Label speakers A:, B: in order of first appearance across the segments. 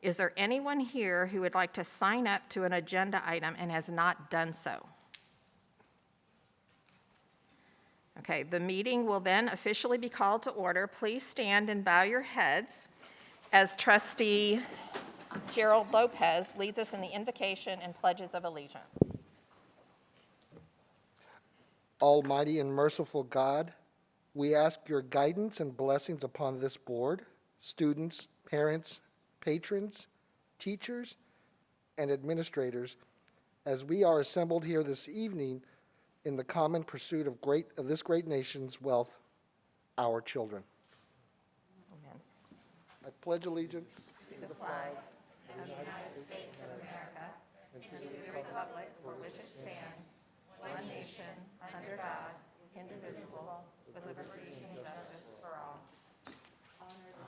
A: Is there anyone here who would like to sign up to an agenda item and has not done so? Okay, the meeting will then officially be called to order. Please stand and bow your heads as Trustee Gerald Lopez leads us in the invocation and pledges of allegiance.
B: Almighty and merciful God, we ask your guidance and blessings upon this board, students, parents, patrons, teachers, and administrators as we are assembled here this evening in the common pursuit of this great nation's wealth, our children.
A: Amen.
B: I pledge allegiance
A: To the flag of the United States of America and to the republic for which it stands, one nation, under God, indivisible, with liberty and justice for all.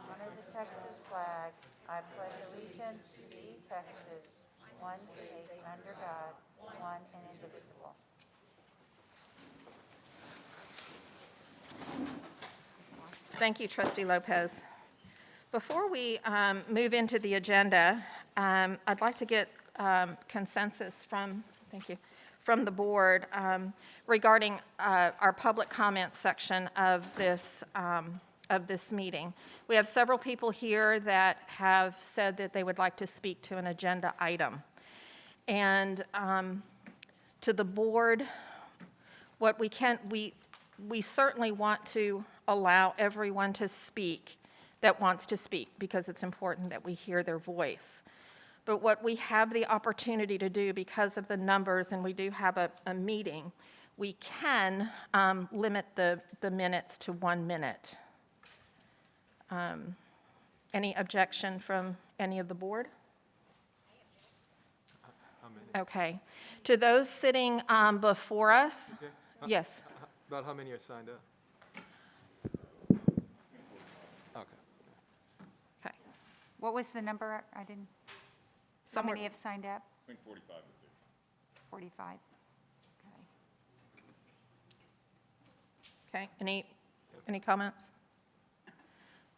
C: Honor the Texas flag. I pledge allegiance to thee, Texas, one state under God, one and indivisible.
A: Thank you, Trustee Lopez. Before we move into the agenda, I'd like to get consensus from the board regarding our public comment section of this meeting. We have several people here that have said that they would like to speak to an agenda item. And to the board, what we certainly want to allow everyone to speak that wants to speak, because it's important that we hear their voice. But what we have the opportunity to do, because of the numbers, and we do have a meeting, we can limit the minutes to 1 minute. Any objection from any of the board? Okay. To those sitting before us,
D: Okay.
A: yes.
D: About how many are signed up? Okay.
A: Okay.
C: What was the number? I didn't, how
A: Somewhere-
C: many have signed up?
E: I think 45 is there.
C: 45. Okay.
A: Okay, any comments?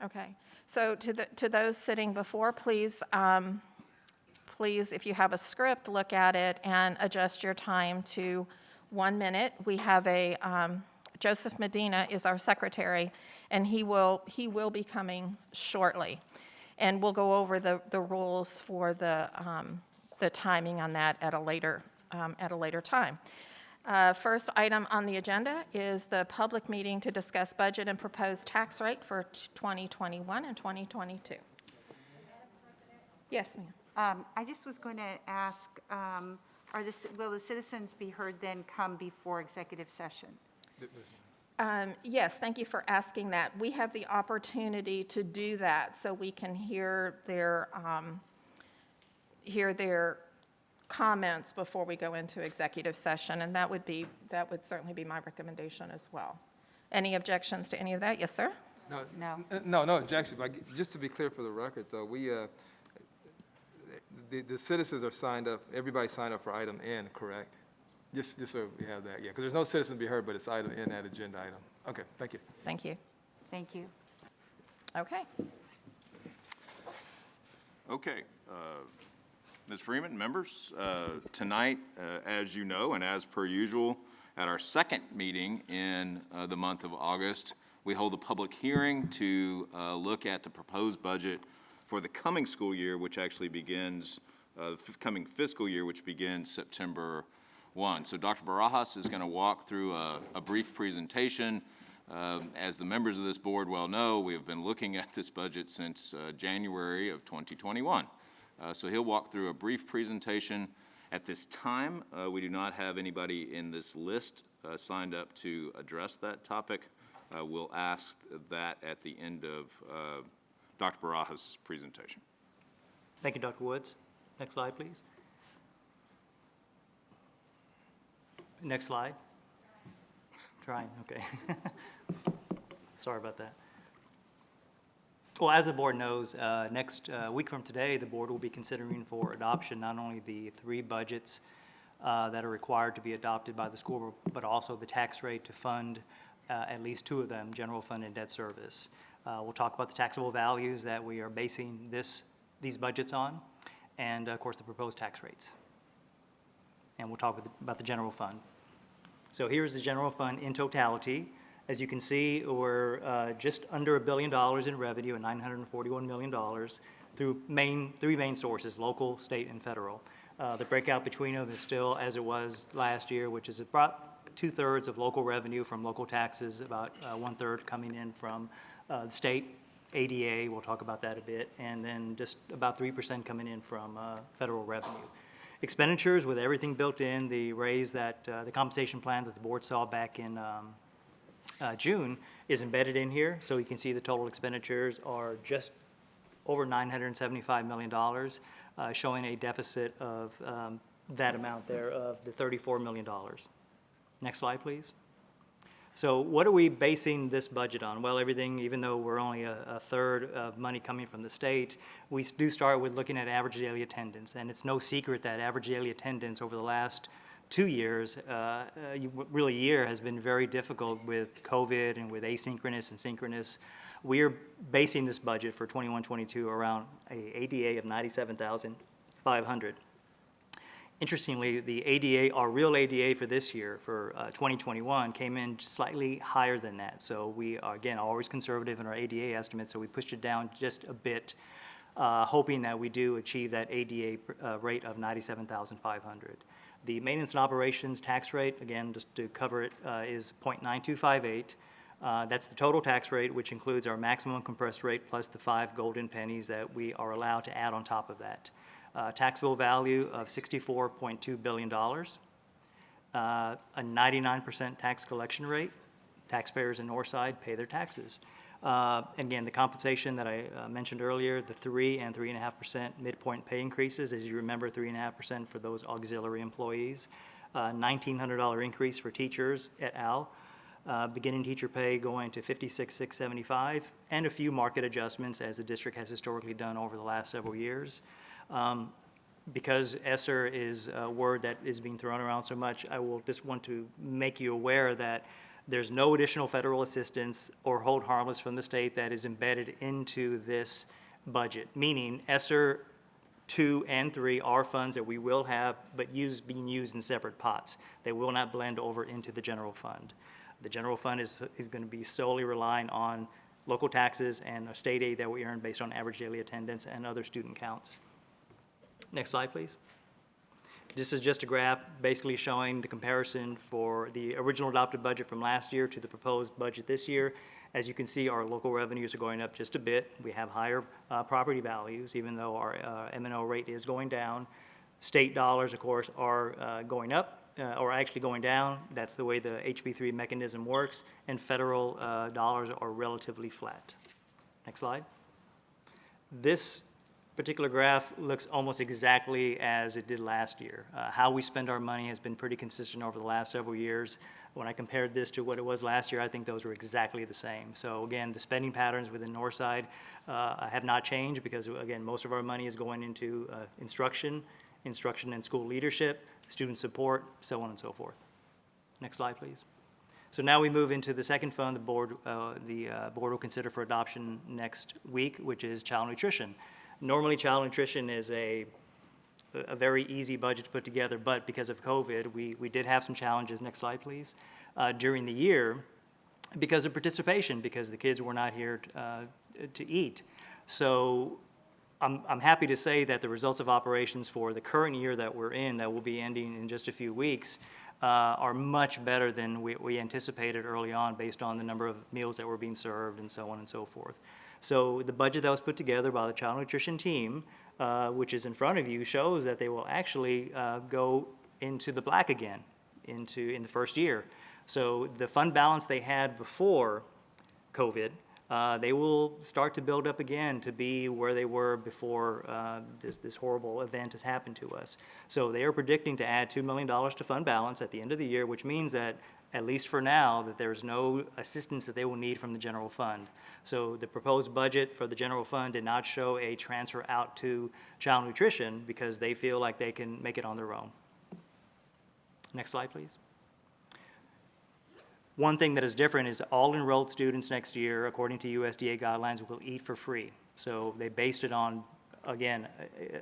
A: Okay, so to those sitting before, please, if you have a script, look at it and adjust your time to 1 minute. We have Joseph Medina is our secretary, and he will be coming shortly. And we'll go over the rules for the timing on that at a later time. First item on the agenda is the public meeting to discuss budget and proposed tax rate for 2021 and 2022. Yes, ma'am.
C: I just was going to ask, will the citizens be heard then come before executive session?
A: Yes, thank you for asking that. We have the opportunity to do that so we can hear their comments before we go into executive session, and that would certainly be my recommendation as well. Any objections to any of that? Yes, sir?
C: No.
D: No objection, but just to be clear for the record, though, the citizens are signed up, everybody signed up for item N, correct? Just so we have that, yeah, because there's no citizen to be heard, but it's item N, that agenda item. Okay, thank you.
A: Thank you.
C: Thank you.
A: Okay.
E: Okay. Ms. Freeman, members, tonight, as you know, and as per usual, at our second meeting in the month of August, we hold a public hearing to look at the proposed budget for the coming school year, which actually begins, the coming fiscal year, which begins September 1. So Dr. Barajas is going to walk through a brief presentation. As the members of this board well know, we have been looking at this budget since January of 2021. So he'll walk through a brief presentation. At this time, we do not have anybody in this list signed up to address that topic. We'll ask that at the end of Dr. Barajas' presentation.
F: Thank you, Dr. Woods. Next slide, please. Next slide. Trying, okay. Sorry about that. Well, as the board knows, next week from today, the board will be considering for adoption not only the 3 budgets that are required to be adopted by the school board, but also the tax rate to fund at least 2 of them, general fund and debt service. We'll talk about the taxable values that we are basing these budgets on, and of course, the proposed tax rates. And we'll talk about the general fund. So here's the general fund in totality. As you can see, we're just under $1 billion in revenue, at $941 million, through three main sources, local, state, and federal. The breakout between them is still as it was last year, which is about 2/3 of local revenue from local taxes, about 1/3 coming in from the state, ADA, we'll talk about that a bit, and then just about 3% coming in from federal revenue. Expenditures, with everything built in, the raise that, the compensation plan that the board saw back in June is embedded in here, so you can see the total expenditures are just over $975 million, showing a deficit of that amount there of the $34 million. Next slide, please. So what are we basing this budget on? Well, everything, even though we're only a third of money coming from the state, we do start with looking at average daily attendance, and it's no secret that average daily attendance over the last 2 years, really a year, has been very difficult with COVID and with asynchronous and synchronous. We're basing this budget for 21-22 around a ADA of 97,500. Interestingly, the ADA, our real ADA for this year, for 2021, came in slightly higher than that. So we are, again, always conservative in our ADA estimate, so we pushed it down just a bit, hoping that we do achieve that ADA rate of 97,500. The maintenance and operations tax rate, again, just to cover it, is 0.9258. That's the total tax rate, which includes our maximum compressed rate plus the 5 golden pennies that we are allowed to add on top of that. Taxable value of $64.2 billion, a 99% tax collection rate. Taxpayers in Northside pay their taxes. Again, the compensation that I mentioned earlier, the 3 and 3.5% midpoint pay increases, as you remember, 3.5% for those auxiliary employees, $1,900 increase for teachers et al., beginning teacher pay going to $56,675, and a few market adjustments as the district has historically done over the last several years. Because ESSER is a word that is being thrown around so much, I will just want to make you aware that there's no additional federal assistance or hold harmless from the state that is embedded into this budget, meaning ESSER 2 and 3 are funds that we will have, but being used in separate pots. They will not blend over into the general fund. The general fund is going to be solely relying on local taxes and a state aid that we earn based on average daily attendance and other student counts. Next slide, please. This is just a graph basically showing the comparison for the original adopted budget from last year to the proposed budget this year. As you can see, our local revenues are going up just a bit. We have higher property values, even though our M&O rate is going down. State dollars, of course, are going up, or actually going down. That's the way the HB3 mechanism works. And federal dollars are relatively flat. Next slide. This particular graph looks almost exactly as it did last year. How we spend our money has been pretty consistent over the last several years. When I compared this to what it was last year, I think those were exactly the same. So again, the spending patterns within Northside have not changed because, again, most of our money is going into instruction and school leadership, student support, so on and so forth. Next slide, please. So now we move into the second fund the board will consider for adoption next week, which is child nutrition. Normally, child nutrition is a very easy budget to put together, but because of COVID, we did have some challenges, next slide please, during the year because of participation, because the kids were not here to eat. So I'm happy to say that the results of operations for the current year that we're in, that will be ending in just a few weeks, are much better than we anticipated early on based on the number of meals that were being served and so on and so forth. So the budget that was put together by the child nutrition team, which is in front of you, shows that they will actually go into the black again in the first year. So the fund balance they had before COVID, they will start to build up again to be where they were before this horrible event has happened to us. So they are predicting to add $2 million to fund balance at the end of the year, which means that, at least for now, that there's no assistance that they will need from the general fund. So the proposed budget for the general fund did not show a transfer out to child nutrition because they feel like they can make it on their own. Next slide, please. One thing that is different is all enrolled students next year, according to USDA guidelines, will eat for free. So they based it on again,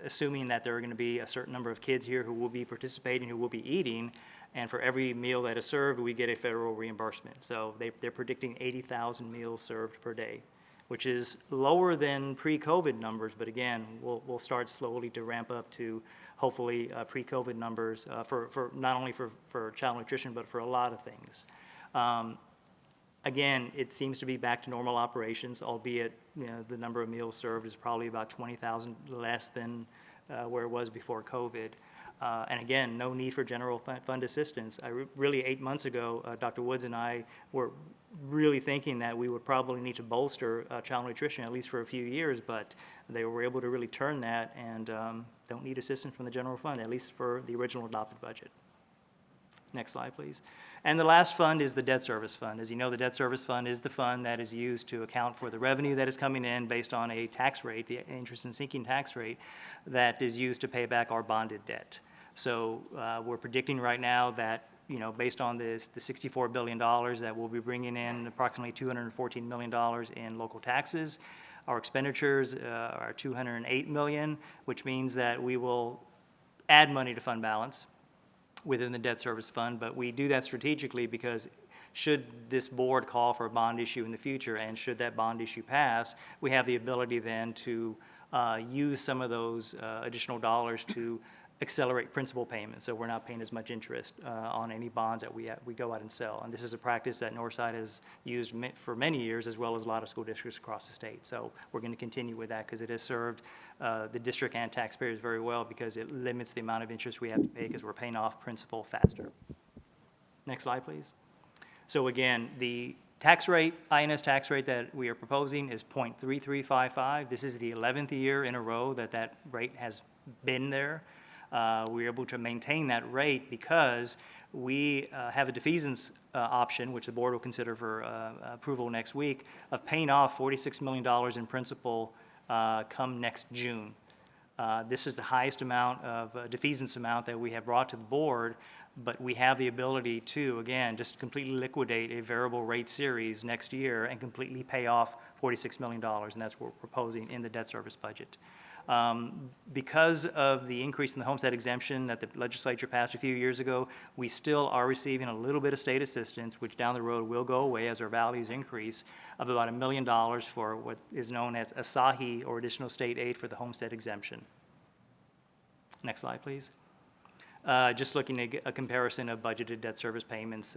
F: assuming that there are going to be a certain number of kids here who will be participating, who will be eating, and for every meal that is served, we get a federal reimbursement. So they're predicting 80,000 meals served per day, which is lower than pre-COVID numbers, but again, we'll start slowly to ramp up to hopefully pre-COVID numbers for not only for child nutrition, but for a lot of things. Again, it seems to be back to normal operations, albeit, you know, the number of meals served is probably about 20,000 less than where it was before COVID. And again, no need for general fund assistance. Really, 8 months ago, Dr. Woods and I were really thinking that we would probably need to bolster child nutrition, at least for a few years, but they were able to really turn that and don't need assistance from the general fund, at least for the original adopted budget. Next slide, please. And the last fund is the debt service fund. As you know, the debt service fund is the fund that is used to account for the revenue that is coming in based on a tax rate, the interest and sinking tax rate, that is used to pay back our bonded debt. So we're predicting right now that, you know, based on this, the $64 billion, that we'll be bringing in approximately $214 million in local taxes. Our expenditures are $208 million, which means that we will add money to fund balance within the debt service fund, but we do that strategically because should this board call for a bond issue in the future, and should that bond issue pass, we have the ability then to use some of those additional dollars to accelerate principal payments, so we're not paying as much interest on any bonds that we go out and sell. And this is a practice that Northside has used for many years, as well as a lot of school districts across the state. So we're going to continue with that because it has served the district and taxpayers very well, because it limits the amount of interest we have to pay because we're paying off principal faster. Next slide, please. So again, the tax rate, INS tax rate that we are proposing is 0.3355. This is the 11th year in a row that that rate has been there. We're able to maintain that rate because we have a defeasance option, which the board will consider for approval next week, of paying off $46 million in principal come next June. This is the highest amount of defeasance amount that we have brought to the board, but we have the ability to, again, just completely liquidate a variable rate series next year and completely pay off $46 million, and that's what we're proposing in the debt service budget. Because of the increase in the homestead exemption that the legislature passed a few years ago, we still are receiving a little bit of state assistance, which down the road will go away as our values increase, of about $1 million for what is known as ASAHI, or additional state aid for the homestead exemption. Next slide, please. Just looking at a comparison of budgeted debt service payments.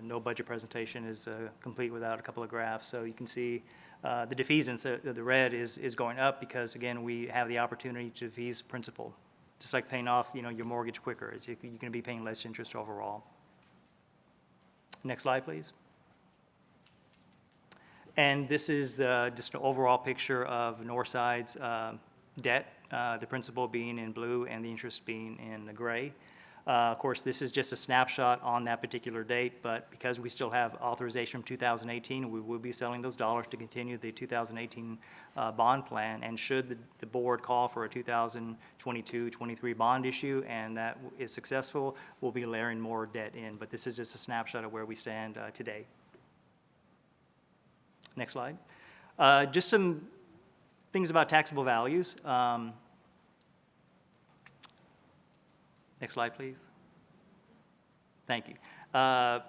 F: No budget presentation is complete without a couple of graphs, so you can see the defeasance, the red is going up because, again, we have the opportunity to defease principal. Just like paying off, you know, your mortgage quicker, you're going to be paying less interest overall. Next slide, please. And this is just an overall picture of Northside's debt, the principal being in blue and the interest being in the gray. Of course, this is just a snapshot on that particular date, but because we still have authorization from 2018, we will be selling those dollars to continue the 2018 bond plan. And should the board call for a 2022-23 bond issue and that is successful, we'll be layering more debt in. But this is just a snapshot of where we stand today. Next slide. Just some things about taxable values. Next slide, please. Thank you. The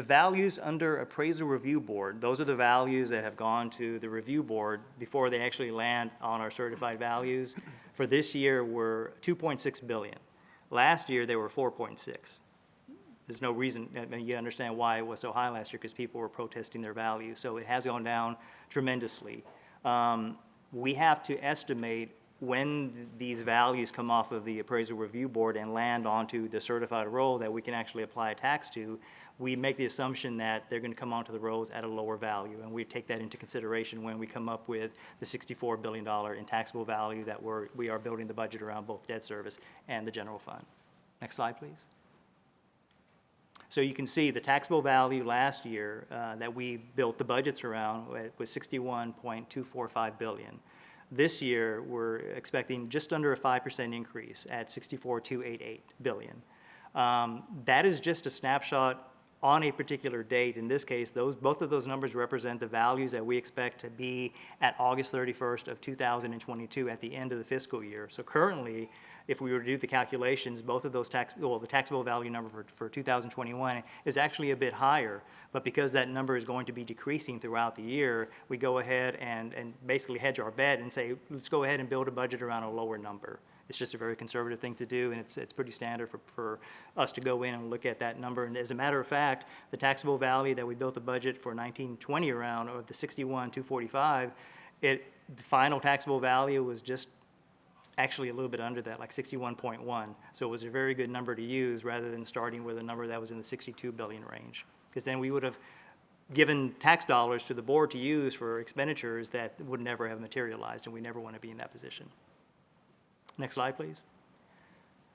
F: values under appraisal review board, those are the values that have gone to the review board before they actually land on our certified values. For this year, were $2.6 billion. Last year, they were $4.6. There's no reason, I mean, you understand why it was so high last year, because people were protesting their value. So it has gone down tremendously. We have to estimate when these values come off of the appraisal review board and land onto the certified roll that we can actually apply a tax to. We make the assumption that they're going to come onto the rolls at a lower value, and we take that into consideration when we come up with the $64 billion in taxable value that we are building the budget around, both debt service and the general fund. Next slide, please. So you can see the taxable value last year that we built the budgets around was $61.245 billion. This year, we're expecting just under a 5% increase at $64.288 billion. That is just a snapshot on a particular date. In this case, both of those numbers represent the values that we expect to be at August 31st of 2022 at the end of the fiscal year. So currently, if we were to do the calculations, both of those the taxable value number for 2021 is actually a bit higher. But because that number is going to be decreasing throughout the year, we go ahead and basically hedge our bet and say, let's go ahead and build a budget around a lower number. It's just a very conservative thing to do, and it's pretty standard for us to go in and look at that number. And as a matter of fact, the taxable value that we built the budget for 1920 around, of the 61,245, the final taxable value was just actually a little bit under that, like 61.1. So it was a very good number to use rather than starting with a number that was in the 62 billion range. Because then we would have given tax dollars to the board to use for expenditures that would never have materialized, and we never want to be in that position. Next slide, please.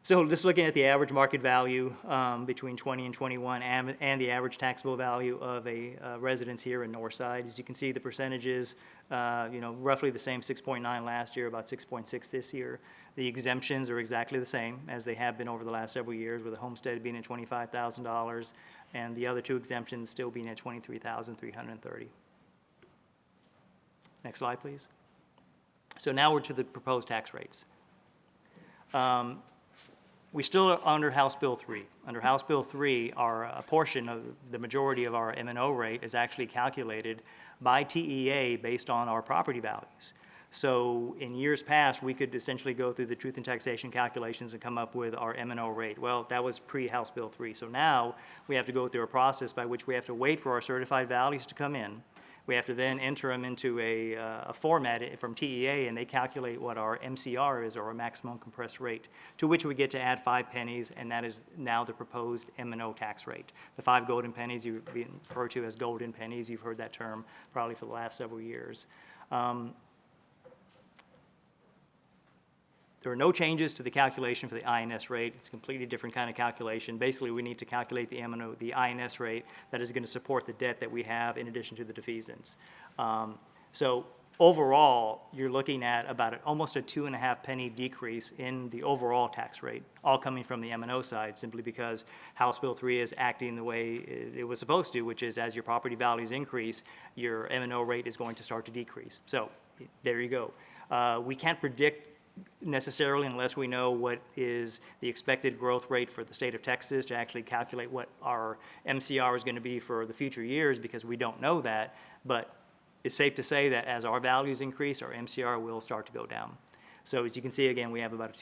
F: So just looking at the average market value between 20 and 21 and the average taxable value of a residence here in Northside, as you can see, the percentages, roughly the same, 6.9 last year, about 6.6 this year. The exemptions are exactly the same as they have been over the last several years, with the homestead being at $25,000 and the other two exemptions still being at $23,330. Next slide, please. So now we're to the proposed tax rates. We still are under House Bill 3. Under House Bill 3, a portion of the majority of our M&O rate is actually calculated by TEA based on our property values. So in years past, we could essentially go through the truth in taxation calculations and come up with our M&O rate. Well, that was pre-House Bill 3. So now we have to go through a process by which we have to wait for our certified values to come in. We have to then enter them into a format from TEA, and they calculate what our MCR is, or our maximum compressed rate, to which we get to add 5 pennies, and that is now the proposed M&O tax rate. The 5 golden pennies you've been referred to as golden pennies. You've heard that term probably for the last several years. There are no changes to the calculation for the INS rate. It's a completely different kind of calculation. Basically, we need to calculate the INS rate that is going to support the debt that we have in addition to the defeasance. So overall, you're looking at about almost a 2.5 penny decrease in the overall tax rate, all coming from the M&O side, simply because House Bill 3 is acting the way it was supposed to, which is as your property values increase, your M&O rate is going to start to decrease. So there you go. We can't predict necessarily, unless we know what is the expected growth rate for the state of Texas, to actually calculate what our MCR is going to be for the future years, because we don't know that. But it's safe to say that as our values increase, our MCR will start to go down. So as you can see, again, we have about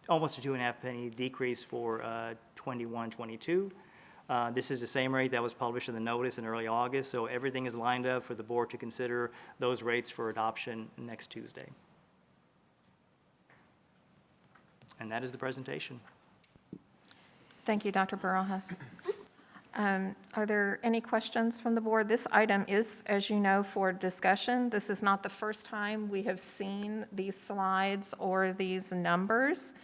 F: almost a 2.5 penny decrease for 21-22. This is the same rate that was published in the notice in early August, so everything is lined up for the board to consider those rates for adoption next Tuesday. And that is the presentation.
A: Thank you, Dr. Barajas. Are there any questions from the board? This item is, as you know, for discussion. This is not the first time we have seen these slides or these numbers.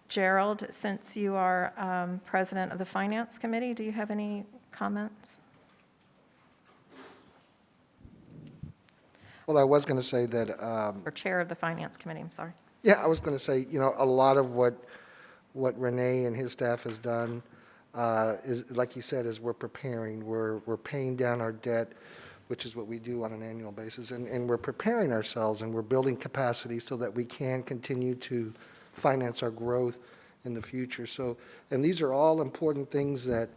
A: Gerald, since you are president of the Finance Committee, do you have any comments?
B: Well, I was going to say that,
A: Or chair of the Finance Committee, I'm sorry.
B: yeah, I was going to say, a lot of what Renee and his staff has done is, like you said, is we're preparing. We're paying down our debt, which is what we do on an annual basis, and we're preparing ourselves, and we're building capacity so that we can continue to finance our growth in the future. So, and these are all important things that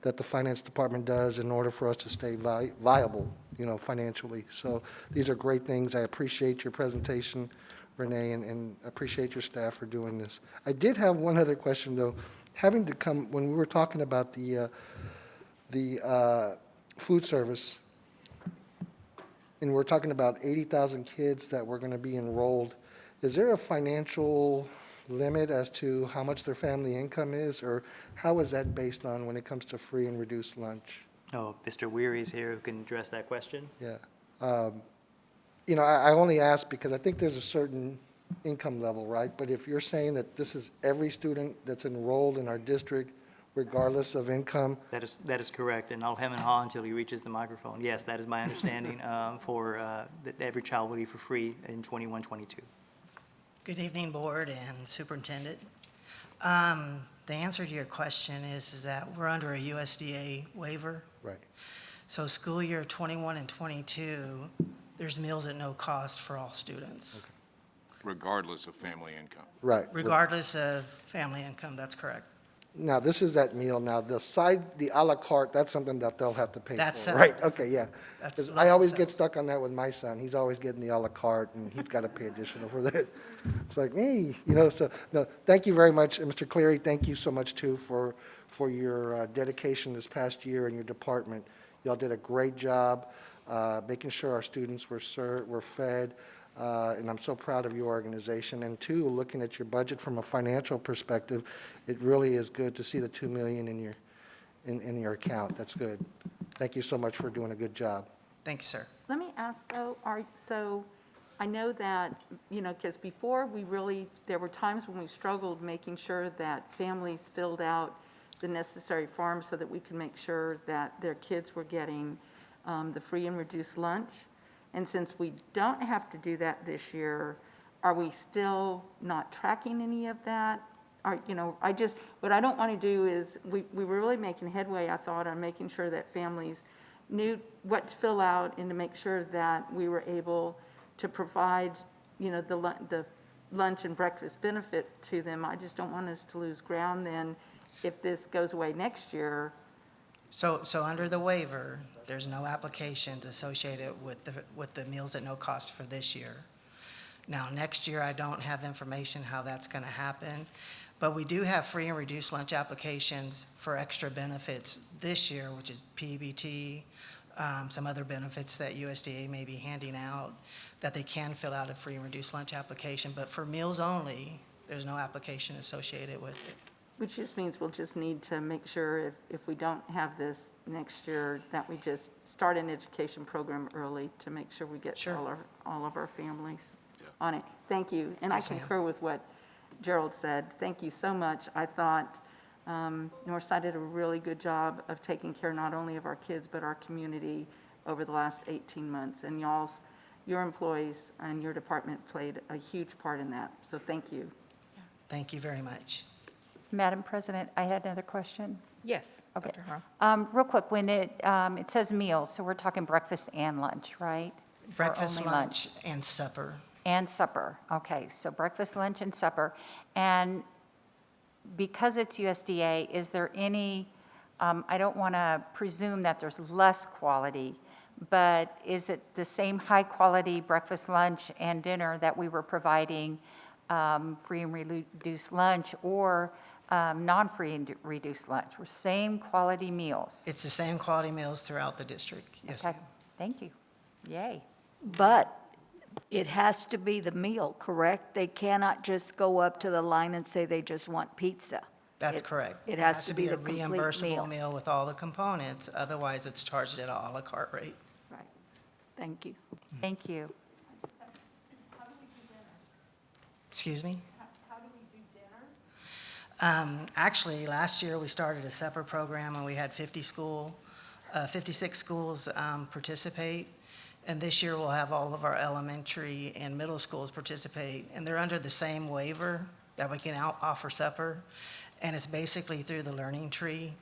B: the finance department does in order for us to stay viable, financially. So these are great things. I appreciate your presentation, Renee, and appreciate your staff for doing this. I did have one other question, though. When we were talking about the food service, and we're talking about 80,000 kids that were going to be enrolled, is there a financial limit as to how much their family income is, or how is that based on when it comes to free and reduced lunch?
F: Oh, Mr. Weary is here who can address that question.
B: Yeah. I only ask because I think there's a certain income level, right? But if you're saying that this is every student that's enrolled in our district, regardless of income?
F: That is correct, and I'll hem and haw until he reaches the microphone. Yes, that is my understanding that every child will be for free in 21-22.
G: Good evening, Board and Superintendent. The answer to your question is that we're under a USDA waiver.
B: Right.
G: So school year 21 and 22, there's meals at no cost for all students,
E: Regardless of family income.
B: Right.
G: regardless of family income, that's correct.
B: Now, this is that meal. Now, the à la carte, that's something that they'll have to pay for,
G: That's
B: right?
G: separate.
B: Okay, yeah.
G: That's
B: 'Cause I
G: level
B: always get
G: sets.
B: stuck on that with my son. He's always getting the à la carte, and he's got to pay additional for that. It's like, hey, so, no, thank you very much. And Mr. Cleary, thank you so much, too, for your dedication this past year in your department. Y'all did a great job making sure our students were fed, and I'm so proud of your organization. And two, looking at your budget from a financial perspective, it really is good to see the $2 million in your account. That's good. Thank you so much for doing a good job.
G: Thank you, sir.
H: Let me ask though, so I know that, because before there were times when we struggled making sure that families filled out the necessary forms so that we could make sure that their kids were getting the free and reduced lunch. And since we don't have to do that this year, are we still not tracking any of that? What I don't want to do is, we were really making headway, I thought, on making sure that families knew what to fill out and to make sure that we were able to provide, the lunch and breakfast benefit to them. I just don't want us to lose ground then if this goes away next year.
G: So under the waiver, there's no applications associated with the meals at no cost for this year. Now, next year, I don't have information how that's going to happen, but we do have free and reduced lunch applications for extra benefits this year, which is PBT, some other benefits that USDA may be handing out, that they can fill out a free and reduced lunch application. But for meals only, there's no application associated with it.
H: Which just means we'll just need to make sure if we don't have this next year, that we just start an education program early to make sure we get
G: Sure.
H: all of our families
E: Yeah.
H: on it. Thank you. And I
G: Yes, ma'am.
H: concur with what Gerald said. Thank you so much. I thought Northside did a really good job of taking care not only of our kids, but our community over the last 18 months. And your employees and your department played a huge part in that. So thank you.
G: Thank you very much.
C: Madam President, I had another question.
A: Yes,
C: Okay.
A: Dr. Harrell.
C: Real quick, when it says meals, so we're talking breakfast and lunch, right? Or
G: Breakfast,
C: only
G: lunch, and supper.
C: And supper, okay, so breakfast, lunch, and supper. And because it's USDA, is there any, I don't want to presume that there's less quality, but is it the same high-quality breakfast, lunch, and dinner that we were providing, free and reduced lunch, or non-free and reduced lunch? We're same quality meals?
G: It's the same quality meals throughout the district. Yes,
C: Okay,
G: ma'am.
C: thank you. Yay.
I: But it has to be the meal, correct? They cannot just go up to the line and say they just want pizza.
G: That's
I: It-
G: correct.
I: It has to be
G: a
I: the complete
G: reimbursable
I: meal.
G: meal with all the components, otherwise it's charged at a à la carte rate.
I: Right. Thank you.
C: Thank you.
G: Excuse me? Actually, last year, we started a separate program, and we had 56 schools participate. And this year, we'll have all of our elementary and middle schools participate. And they're under the same waiver that we can offer supper. And it's basically through the learning tree.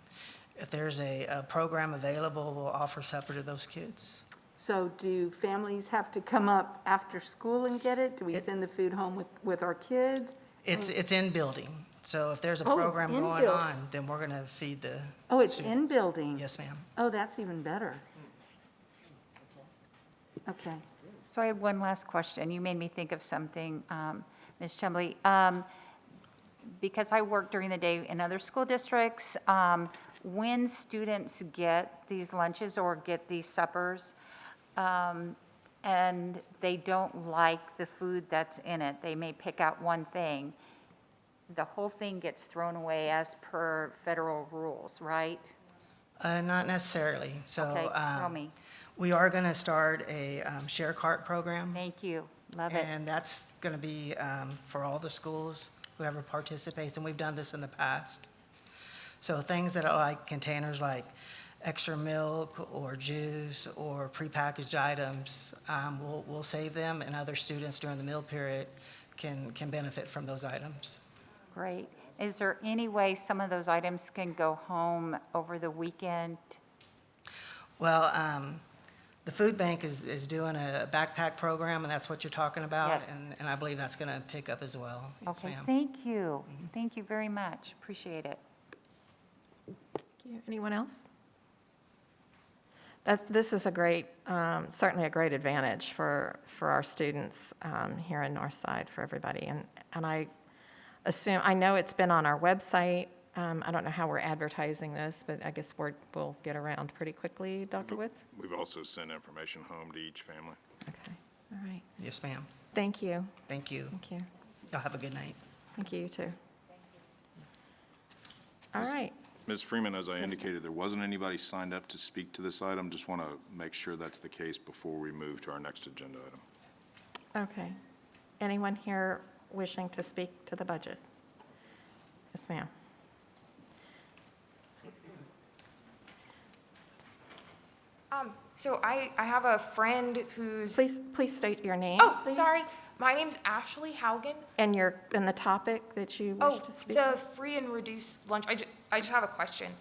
G: If there's a program available, we'll offer supper to those kids.
H: So do families have to come up after school and get it? Do we
G: It-
H: send the food home with our kids?
G: It's in building. So if there's a
H: Oh, it's
G: program
H: in
G: going
H: building.
G: on, then we're going to feed the
H: Oh, it's in
G: students.
H: building?
G: Yes, ma'am.
H: Oh, that's even better. Okay.
C: So I had one last question. You made me think of something, Ms. Chumley. Because I work during the day in other school districts, when students get these lunches or get these suppers, and they don't like the food that's in it, they may pick out one thing, the whole thing gets thrown away as per federal rules, right?
G: Not necessarily. So
C: Okay, tell me.
G: we are going to start a share cart program.
C: Thank you. Love it.
G: And that's going to be for all the schools, whoever participates, and we've done this in the past. So things that are like containers like extra milk or juice or prepackaged items, we'll save them, and other students during the meal period can benefit from those items.
C: Great. Is there any way some of those items can go home over the weekend?
G: Well, the food bank is doing a backpack program, and that's what you're talking about.
C: Yes.
G: And I believe that's going to pick up as well. Yes,
C: Okay,
G: ma'am.
C: thank you. Thank you very much. Appreciate it.
A: Thank you. Anyone else? This is a great, certainly a great advantage for our students here in Northside, for everybody. And I assume, I know it's been on our website. I don't know how we're advertising this, but I guess we'll get around pretty quickly, Dr. Woods?
E: We've also sent information home to each family.
A: Okay, all right.
G: Yes, ma'am.
A: Thank you.
G: Thank you.
A: Thank you.
G: Y'all have a good night.
A: Thank you, you too. All right.
E: Ms. Freeman, as I indicated, there wasn't anybody signed up to speak to this item. Just want to make sure that's the case before we move to our next agenda item.
A: Okay. Anyone here wishing to speak to the budget? Yes, ma'am.
J: So I have a friend who's,
A: Please state your name.
J: oh,
A: please,
J: sorry, my name's Ashley Haugen.
A: And the topic that you wish
J: Oh,
A: to speak.
J: the free and reduced lunch, I just have a question.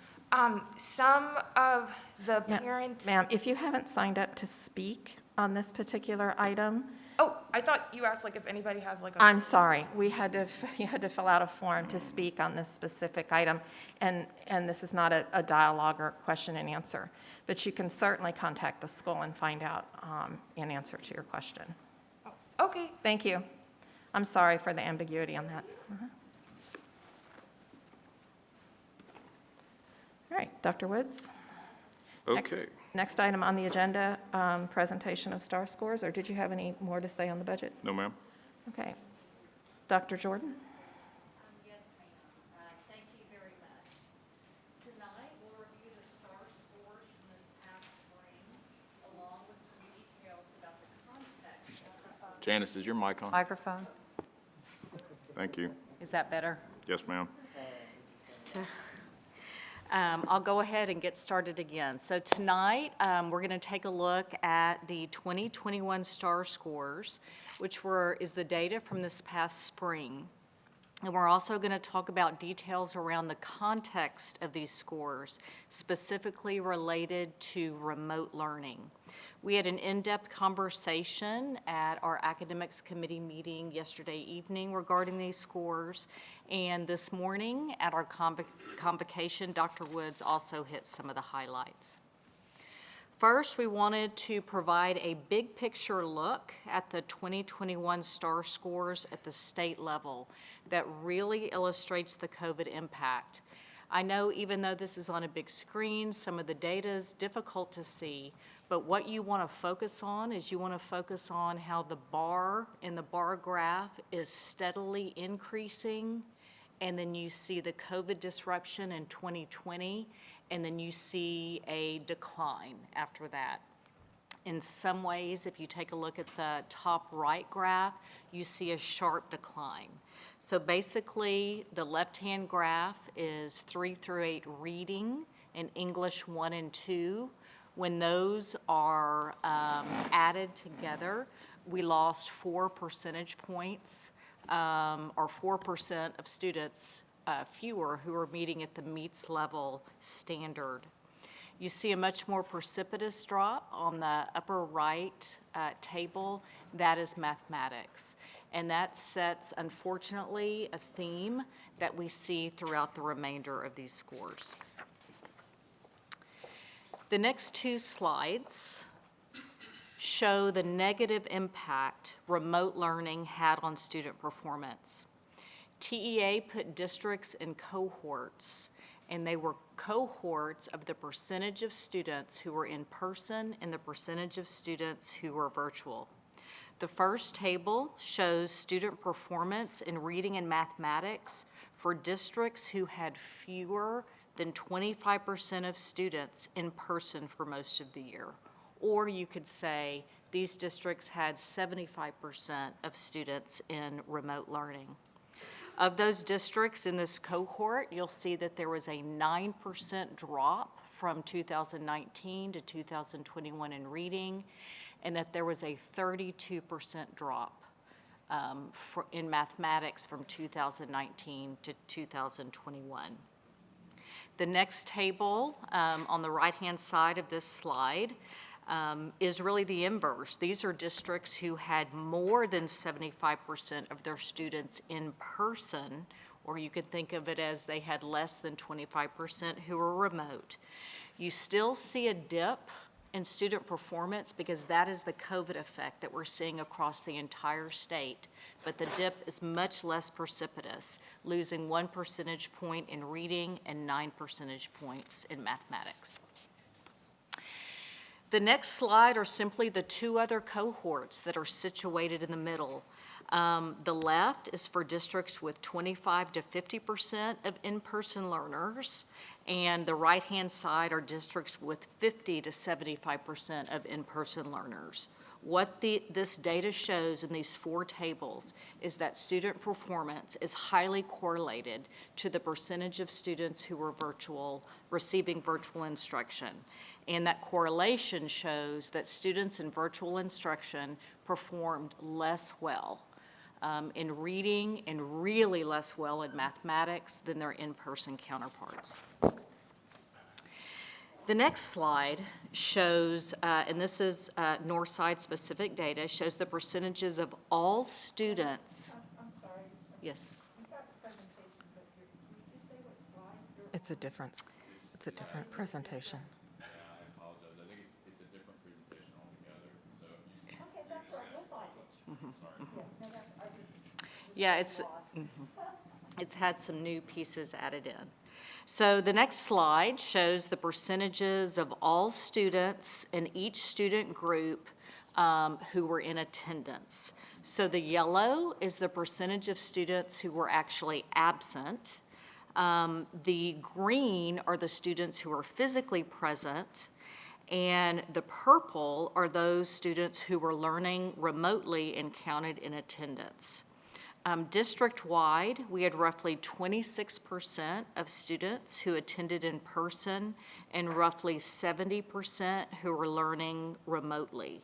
J: Some of the
A: Ma-
J: parents.
A: Ma'am, if you haven't signed up to speak on this particular item,
J: Oh, I thought you asked like if anybody has like a.
A: I'm sorry, you had to fill out a form to speak on this specific item, and this is not a dialogue or question and answer, but you can certainly contact the school and find out an answer to your question.
J: Okay,
A: Thank you. I'm sorry for the ambiguity on that. All right, Dr. Woods? Next-
E: Okay.
A: Next item on the agenda, presentation of STAR scores, or did you have any more to say on the budget?
E: No, ma'am?
A: Okay. Dr. Jordan?
K: Yes, ma'am. Thank you very much. Tonight, we'll review the STAR scores from this past spring, along with some details about the context of
E: Janice, is your mic on?
C: Microphone?
E: Thank you.
K: Is that better?
E: Yes, ma'am.
K: So, I'll go ahead and get started again. So tonight, we're going to take a look at the 2021 STAR scores, which is the data from this past spring. And we're also going to talk about details around the context of these scores, specifically related to remote learning. We had an in-depth conversation at our academics committee meeting yesterday evening regarding these scores. And this morning at our convocation, Dr. Woods also hit some of the highlights. First, we wanted to provide a big picture look at the 2021 STAR scores at the state level that really illustrates the COVID impact. I know even though this is on a big screen, some of the data is difficult to see, but what you want to focus on is you want to focus on how the bar in the bar graph is steadily increasing, and then you see the COVID disruption in 2020, and then you see a decline after that. In some ways, if you take a look at the top right graph, you see a sharp decline. So basically, the left-hand graph is 3 through 8 reading and English 1 and 2. When those are added together, we lost 4 percentage points, or 4% of students fewer who are meeting at the meets level standard. You see a much more precipitous drop on the upper right table. That is mathematics. And that sets, unfortunately, a theme that we see throughout the remainder of these scores. The next 2 slides show the negative impact remote learning had on student performance. TEA put districts in cohorts, and they were cohorts of the percentage of students who were in person and the percentage of students who were virtual. The first table shows student performance in reading and mathematics for districts who had fewer than 25% of students in person for most of the year. Or you could say these districts had 75% of students in remote learning. Of those districts in this cohort, you'll see that there was a 9% drop from 2019 to 2021 in reading, and that there was a 32% drop in mathematics from 2019 to 2021. The next table on the right-hand side of this slide is really the inverse. These are districts who had more than 75% of their students in person, or you could think of it as they had less than 25% who were remote. You still see a dip in student performance because that is the COVID effect that we're seeing across the entire state. But the dip is much less precipitous, losing 1 percentage point in reading and 9 percentage points in mathematics. The next slide are simply the two other cohorts that are situated in the middle. The left is for districts with 25 to 50% of in-person learners, and the right-hand side are districts with 50 to 75% of in-person learners. What this data shows in these four tables is that student performance is highly correlated to the percentage of students who were receiving virtual instruction. And that correlation shows that students in virtual instruction performed less well in reading and really less well in mathematics than their in-person counterparts. The next slide shows, and this is Northside specific data, shows the percentages of all students. I'm sorry. Yes.
A: It's a different presentation.
E: I apologize. I think it's a different presentation altogether. So if you okay, that's right. We'll find it. Sorry.
K: Yeah, it's had some new pieces added in. So the next slide shows the percentages of all students in each student group who were in attendance. So the yellow is the percentage of students who were actually absent. The green are the students who are physically present, and the purple are those students who were learning remotely and counted in attendance. District-wide, we had roughly 26% of students who attended in person and roughly 70% who were learning remotely.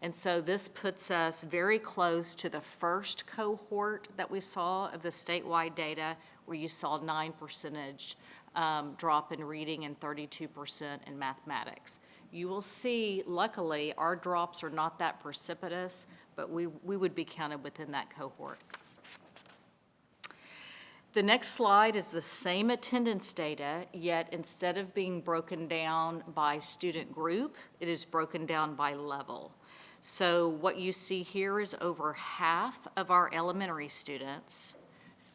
K: And so this puts us very close to the first cohort that we saw of the statewide data, where you saw 9% drop in reading and 32% in mathematics. You will see, luckily, our drops are not that precipitous, but we would be counted within that cohort. The next slide is the same attendance data, yet instead of being broken down by student group, it is broken down by level. So what you see here is over half of our elementary students,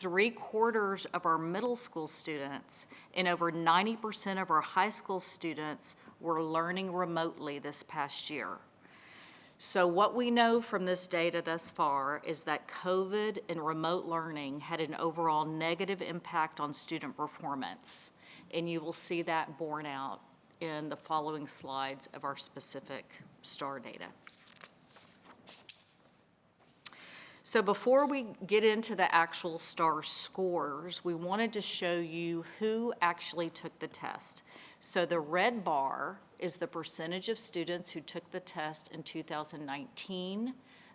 K: 3/4 of our middle school students, and over 90% of our high school students were learning remotely this past year. So what we know from this data thus far is that COVID and remote learning had an overall negative impact on student performance. And you will see that borne out in the following slides of our specific STAR data. So before we get into the actual STAR scores, we wanted to show you who actually took the test. So the red bar is the percentage of students who took the test in 2019.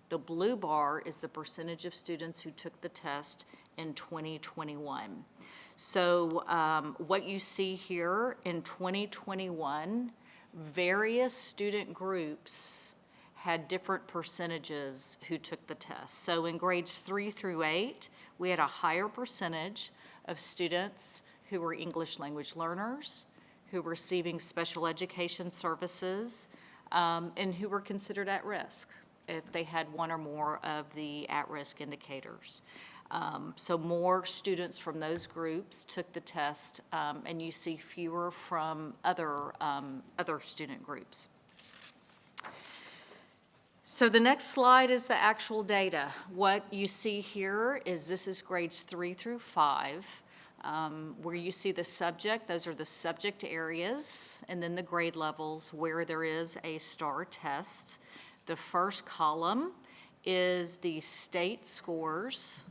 K: The blue bar is the percentage of students who took the test in 2021. So what you see here in 2021, various student groups had different percentages who took the test. So in grades 3 through 8, we had a higher percentage of students who were English language learners, who were receiving special education services, and who were considered at risk if they had one or more of the at-risk indicators. So more students from those groups took the test, and you see fewer from other student groups. So the next slide is the actual data. What you see here is this is grades 3 through 5. Where you see the subject, those are the subject areas, and then the grade levels where there is a STAR test. The first column is the state scores,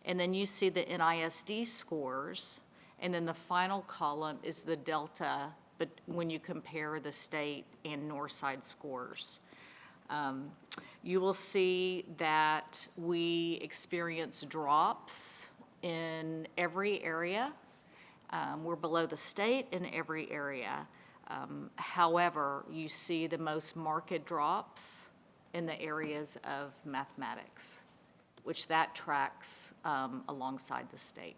K: and then you see the NISD scores, and then the final column is the delta, but when you compare the state and Northside scores. You will see that we experience drops in every area. We're below the state in every area. However, you see the most marked drops in the areas of mathematics, which that tracks alongside the state.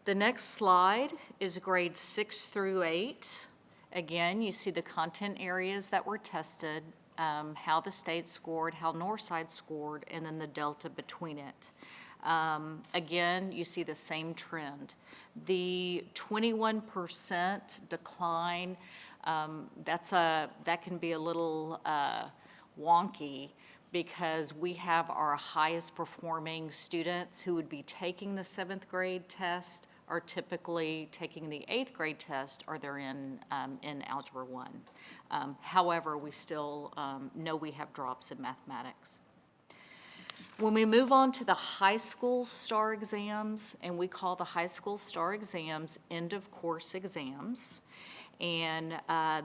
K: The next slide is grades 6 through 8. Again, you see the content areas that were tested, how the state scored, how Northside scored, and then the delta between it. Again, you see the same trend. The 21% decline, that can be a little wonky because we have our highest performing students who would be taking the 7th grade test are typically taking the 8th grade test or they're in Algebra 1. However, we still know we have drops in mathematics. When we move on to the high school STAR exams, and we call the high school STAR exams end of course exams, and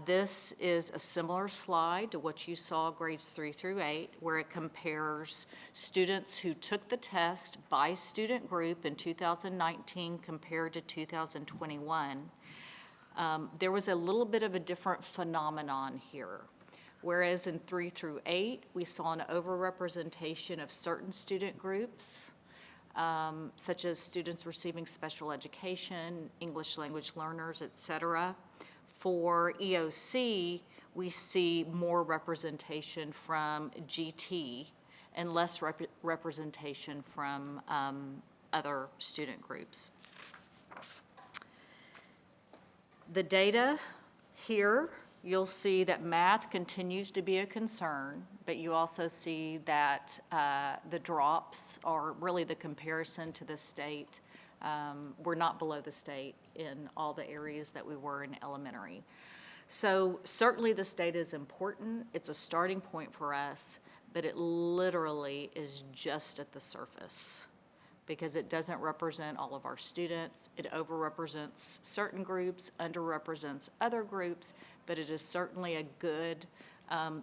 K: this is a similar slide to what you saw grades 3 through 8, where it compares students who took the test by student group in 2019 compared to 2021. There was a little bit of a different phenomenon here. Whereas in 3 through 8, we saw an overrepresentation of certain student groups, such as students receiving special education, English language learners, et cetera. For EOC, we see more representation from GT and less representation from other student groups. The data here, you'll see that math continues to be a concern, but you also see that the drops are really the comparison to the state. We're not below the state in all the areas that we were in elementary. So certainly this data is important. It's a starting point for us, but it literally is just at the surface because it doesn't represent all of our students. It overrepresents certain groups, underrepresents other groups, but it is certainly a good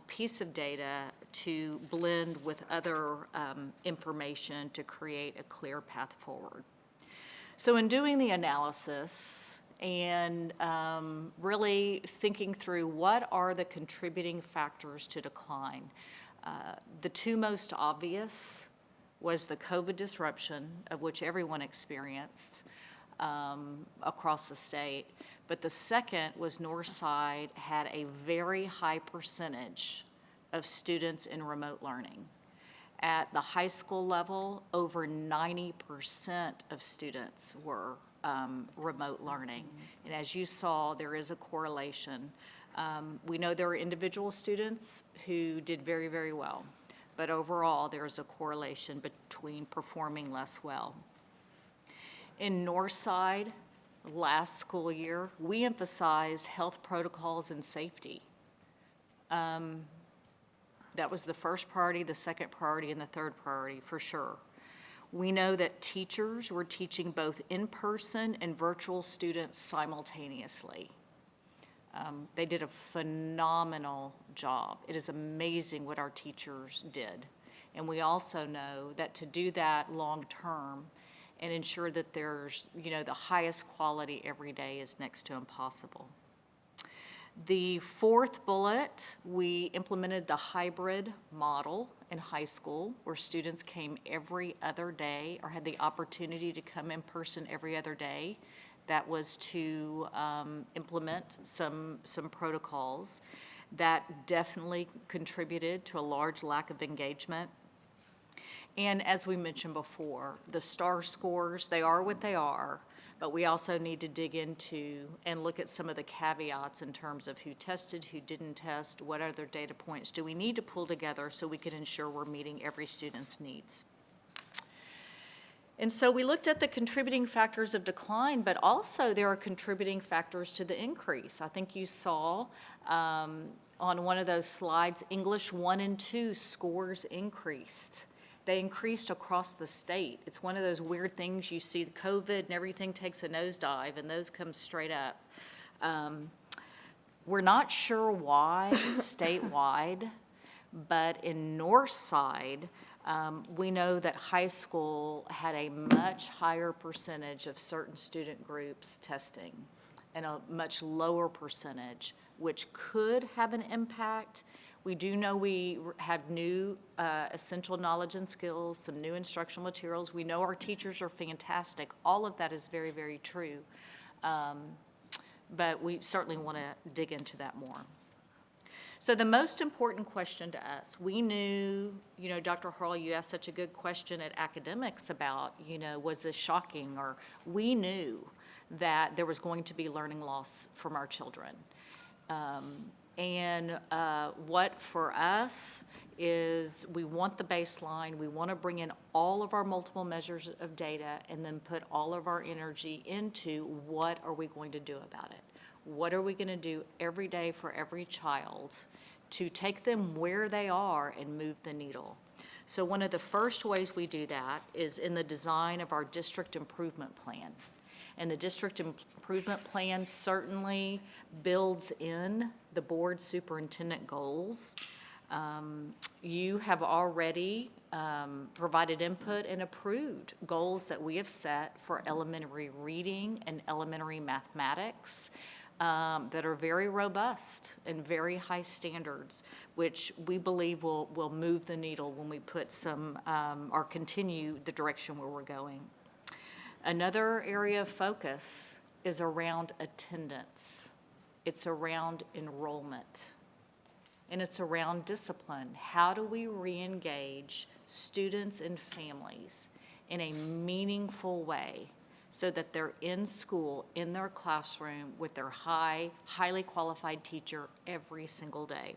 K: piece of data to blend with other information to create a clear path forward. So in doing the analysis and really thinking through what are the contributing factors to decline, the two most obvious was the COVID disruption, of which everyone experienced across the state. But the second was Northside had a very high percentage of students in remote learning. At the high school level, over 90% of students were remote learning. And as you saw, there is a correlation. We know there are individual students who did very, very well, but overall, there is a correlation between performing less well. In Northside, last school year, we emphasized health protocols and safety. That was the first priority, the second priority, and the third priority, for sure. We know that teachers were teaching both in-person and virtual students simultaneously. They did a phenomenal job. It is amazing what our teachers did. And we also know that to do that long-term and ensure that there's, the highest quality every day is next to impossible. The fourth bullet, we implemented the hybrid model in high school where students came every other day or had the opportunity to come in person every other day. That was to implement some protocols that definitely contributed to a large lack of engagement. And as we mentioned before, the STAR scores, they are what they are, but we also need to dig into and look at some of the caveats in terms of who tested, who didn't test, what other data points do we need to pull together so we can ensure we're meeting every student's needs. And so we looked at the contributing factors of decline, but also there are contributing factors to the increase. I think you saw on one of those slides, English 1 and 2 scores increased. They increased across the state. It's one of those weird things you see, COVID and everything takes a nosedive and those come straight up. We're not sure why statewide, but in Northside, we know that high school had a much higher percentage of certain student groups testing and a much lower percentage, which could have an impact. We do know we have new essential knowledge and skills, some new instructional materials. We know our teachers are fantastic. All of that is very, very true. But we certainly want to dig into that more. So the most important question to us, we knew, Dr. Harrell, you asked such a good question at academics about, was this shocking? Or we knew that there was going to be learning loss from our children. And what for us is we want the baseline, we want to bring in all of our multiple measures of data and then put all of our energy into what are we going to do about it? What are we going to do every day for every child to take them where they are and move the needle? So one of the first ways we do that is in the design of our district improvement plan. And the district improvement plan certainly builds in the board superintendent goals. You have already provided input and approved goals that we have set for elementary reading and elementary mathematics that are very robust and very high standards, which we believe will move the needle when we put some, or continue the direction where we're going. Another area of focus is around attendance. It's around enrollment. And it's around discipline. How do we re-engage students and families in a meaningful way so that they're in school, in their classroom, with their highly qualified teacher every single day?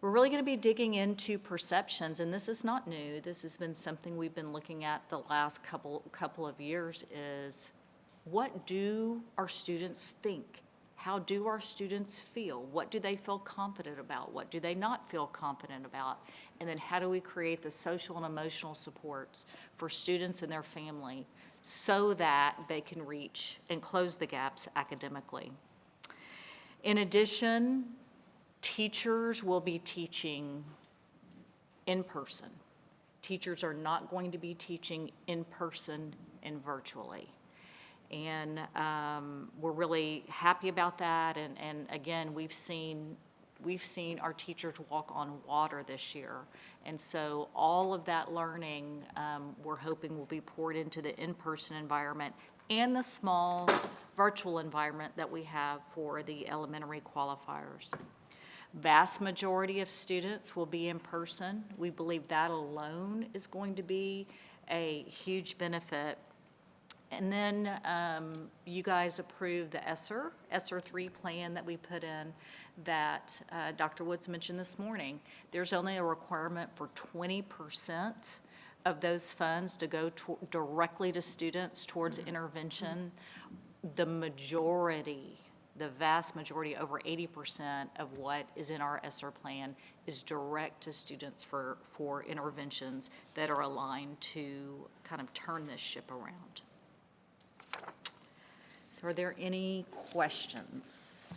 K: We're really going to be digging into perceptions, and this is not new. This has been something we've been looking at the last couple of years is what do our students think? How do our students feel? What do they feel confident about? What do they not feel confident about? And then how do we create the social and emotional supports for students and their family so that they can reach and close the gaps academically? In addition, teachers will be teaching in person. Teachers are not going to be teaching in person and virtually. And we're really happy about that. And again, we've seen our teachers walk on water this year. And so all of that learning, we're hoping will be poured into the in-person environment and the small virtual environment that we have for the elementary qualifiers. Vast majority of students will be in person. We believe that alone is going to be a huge benefit. And then you guys approved the ESSER 3 plan that we put in that Dr. Woods mentioned this morning. There's only a requirement for 20% of those funds to go directly to students towards intervention. The vast majority, over 80% of what is in our ESSER plan is direct to students for interventions that are aligned to kind of turn this ship around. So are there any questions?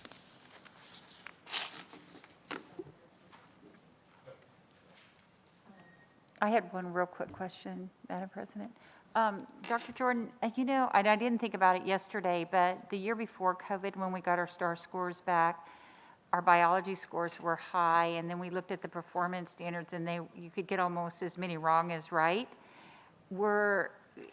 C: I had one real quick question, Madam President. Dr. Jordan, and I didn't think about it yesterday, but the year before COVID, when we got our STAR scores back, our biology scores were high, and then we looked at the performance standards, and you could get almost as many wrong as right.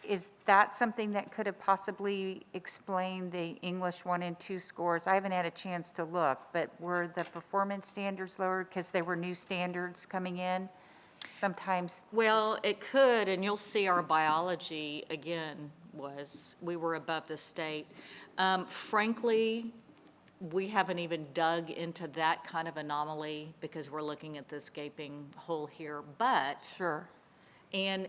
C: Is that something that could have possibly explained the English 1 and 2 scores? I haven't had a chance to look, but were the performance standards lowered because there were new standards coming in? Sometimes.
K: Well, it could, and you'll see our biology, again, we were above the state. Frankly, we haven't even dug into that kind of anomaly because we're looking at this gaping hole here, but.
C: Sure.
K: And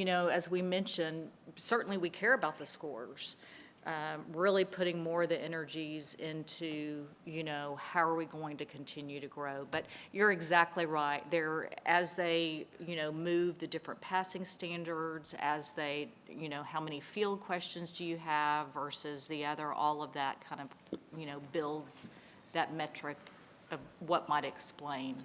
K: as we mentioned, certainly we care about the scores. really putting more of the energies into, how are we going to continue to grow? But you're exactly right. As they, move the different passing standards, as they, how many field questions do you have versus the other, all of that kind of, builds that metric of what might explain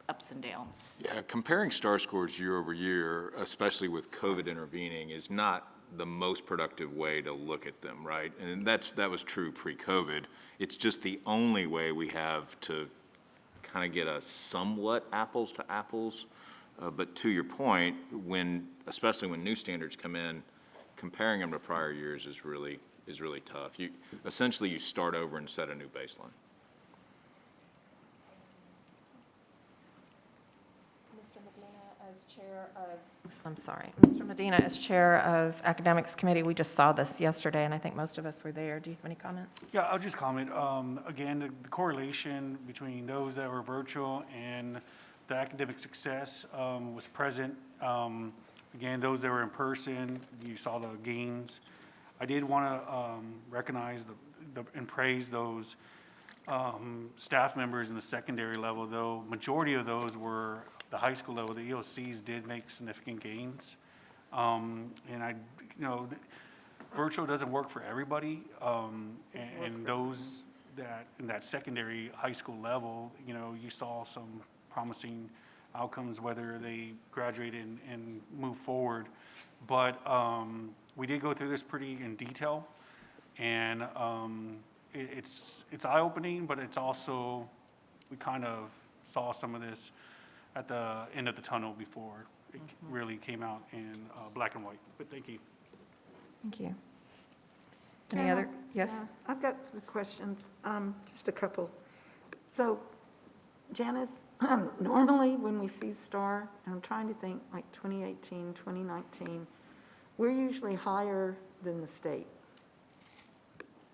K: ups and downs.
E: Yeah, comparing STAR scores year over year, especially with COVID intervening, is not the most productive way to look at them, right? And that was true pre-COVID. It's just the only way we have to kind of get a somewhat apples to apples. But to your point, especially when new standards come in, comparing them to prior years is really tough. Essentially, you start over and set a new baseline.
A: Mr. Medina, as chair of Academics Committee, we just saw this yesterday, and I think most of us were there. Do you have any comments?
L: Yeah, I'll just comment. Again, the correlation between those that were virtual and the academic success was present. Again, those that were in person, you saw the gains. I did want to recognize and praise those staff members in the secondary level, though majority of those were the high school level. The EOCs did make significant gains. And virtual doesn't work for everybody. And those that in that secondary high school level, you saw some promising outcomes, whether they graduated and move forward. But we did go through this pretty in detail, and it's eye-opening, but it's also, we kind of saw some of this at the end of the tunnel before it really came out in black and white. But thank you.
A: Thank you. Any other? Yes?
H: Yeah, I've got some questions, just a couple. So, Janice, normally when we see STAR, and I'm trying to think like 2018, 2019, we're usually higher than the state.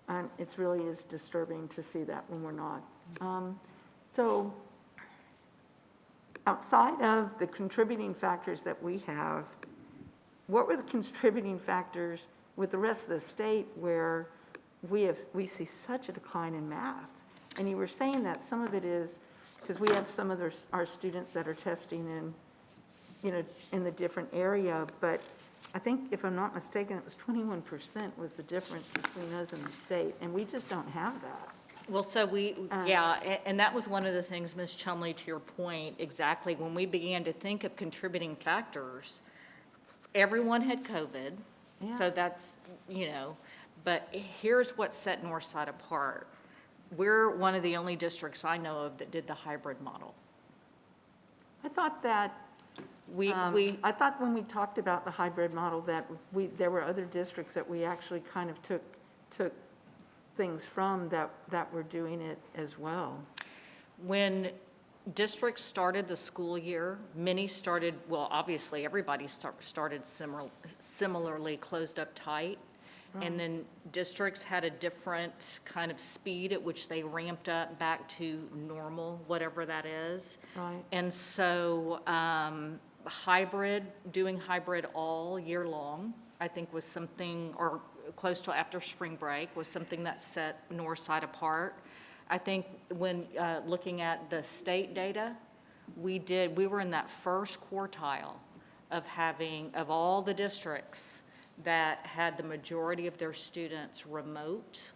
H: And it really is disturbing to see that when we're not. So, outside of the contributing factors that we have, what were the contributing factors with the rest of the state where we see such a decline in math? And you were saying that some of it is because we have some of our students that are testing in the different area, but I think if I'm not mistaken, it was 21% was the difference between us and the state, and we just don't have that.
K: Well, so and that was one of the things, Ms. Chumley, to your point, exactly, when we began to think of contributing factors, everyone had COVID, so that's, but here's what set Northside apart. We're one of the only districts I know of that did the hybrid model.
H: I thought that, I thought when we talked about the hybrid model that there were other districts that we actually kind of took things from that were doing it as well.
K: When districts started the school year, many started, well, obviously, everybody started similarly closed up tight. And then districts had a different kind of speed at which they ramped up back to normal, whatever that is.
H: Right.
K: And so doing hybrid all year long, I think was something, or close to after spring break, was something that set Northside apart. I think when looking at the state data, we were in that first quartile of all the districts that had the majority of their students remote,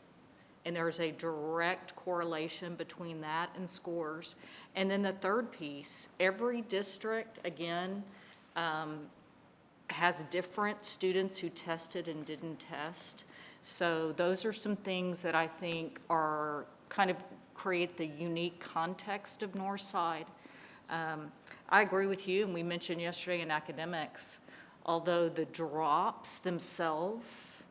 K: and there's a direct correlation between that and scores. And then the third piece, every district, again, has different students who tested and didn't test. So those are some things that I think are kind of create the unique context of Northside. I agree with you, and we mentioned yesterday in academics, although the drops themselves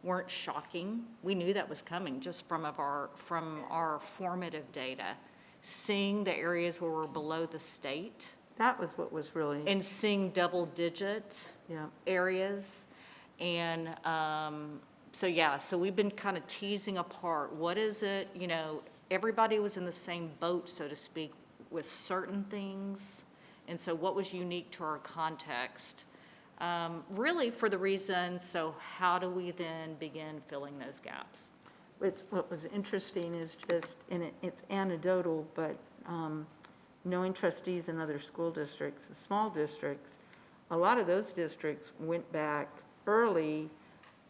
K: weren't shocking, we knew that was coming just from our formative data. Seeing the areas where we're below the state.
H: That was what was really.
K: And seeing double-digit areas. And so we've been kind of teasing apart, what is it, everybody was in the same boat, so to speak, with certain things. And so what was unique to our context really for the reason, so how do we then begin filling those gaps?
H: What was interesting is just, and it's anecdotal, but knowing trustees in other school districts, the small districts, a lot of those districts went back early,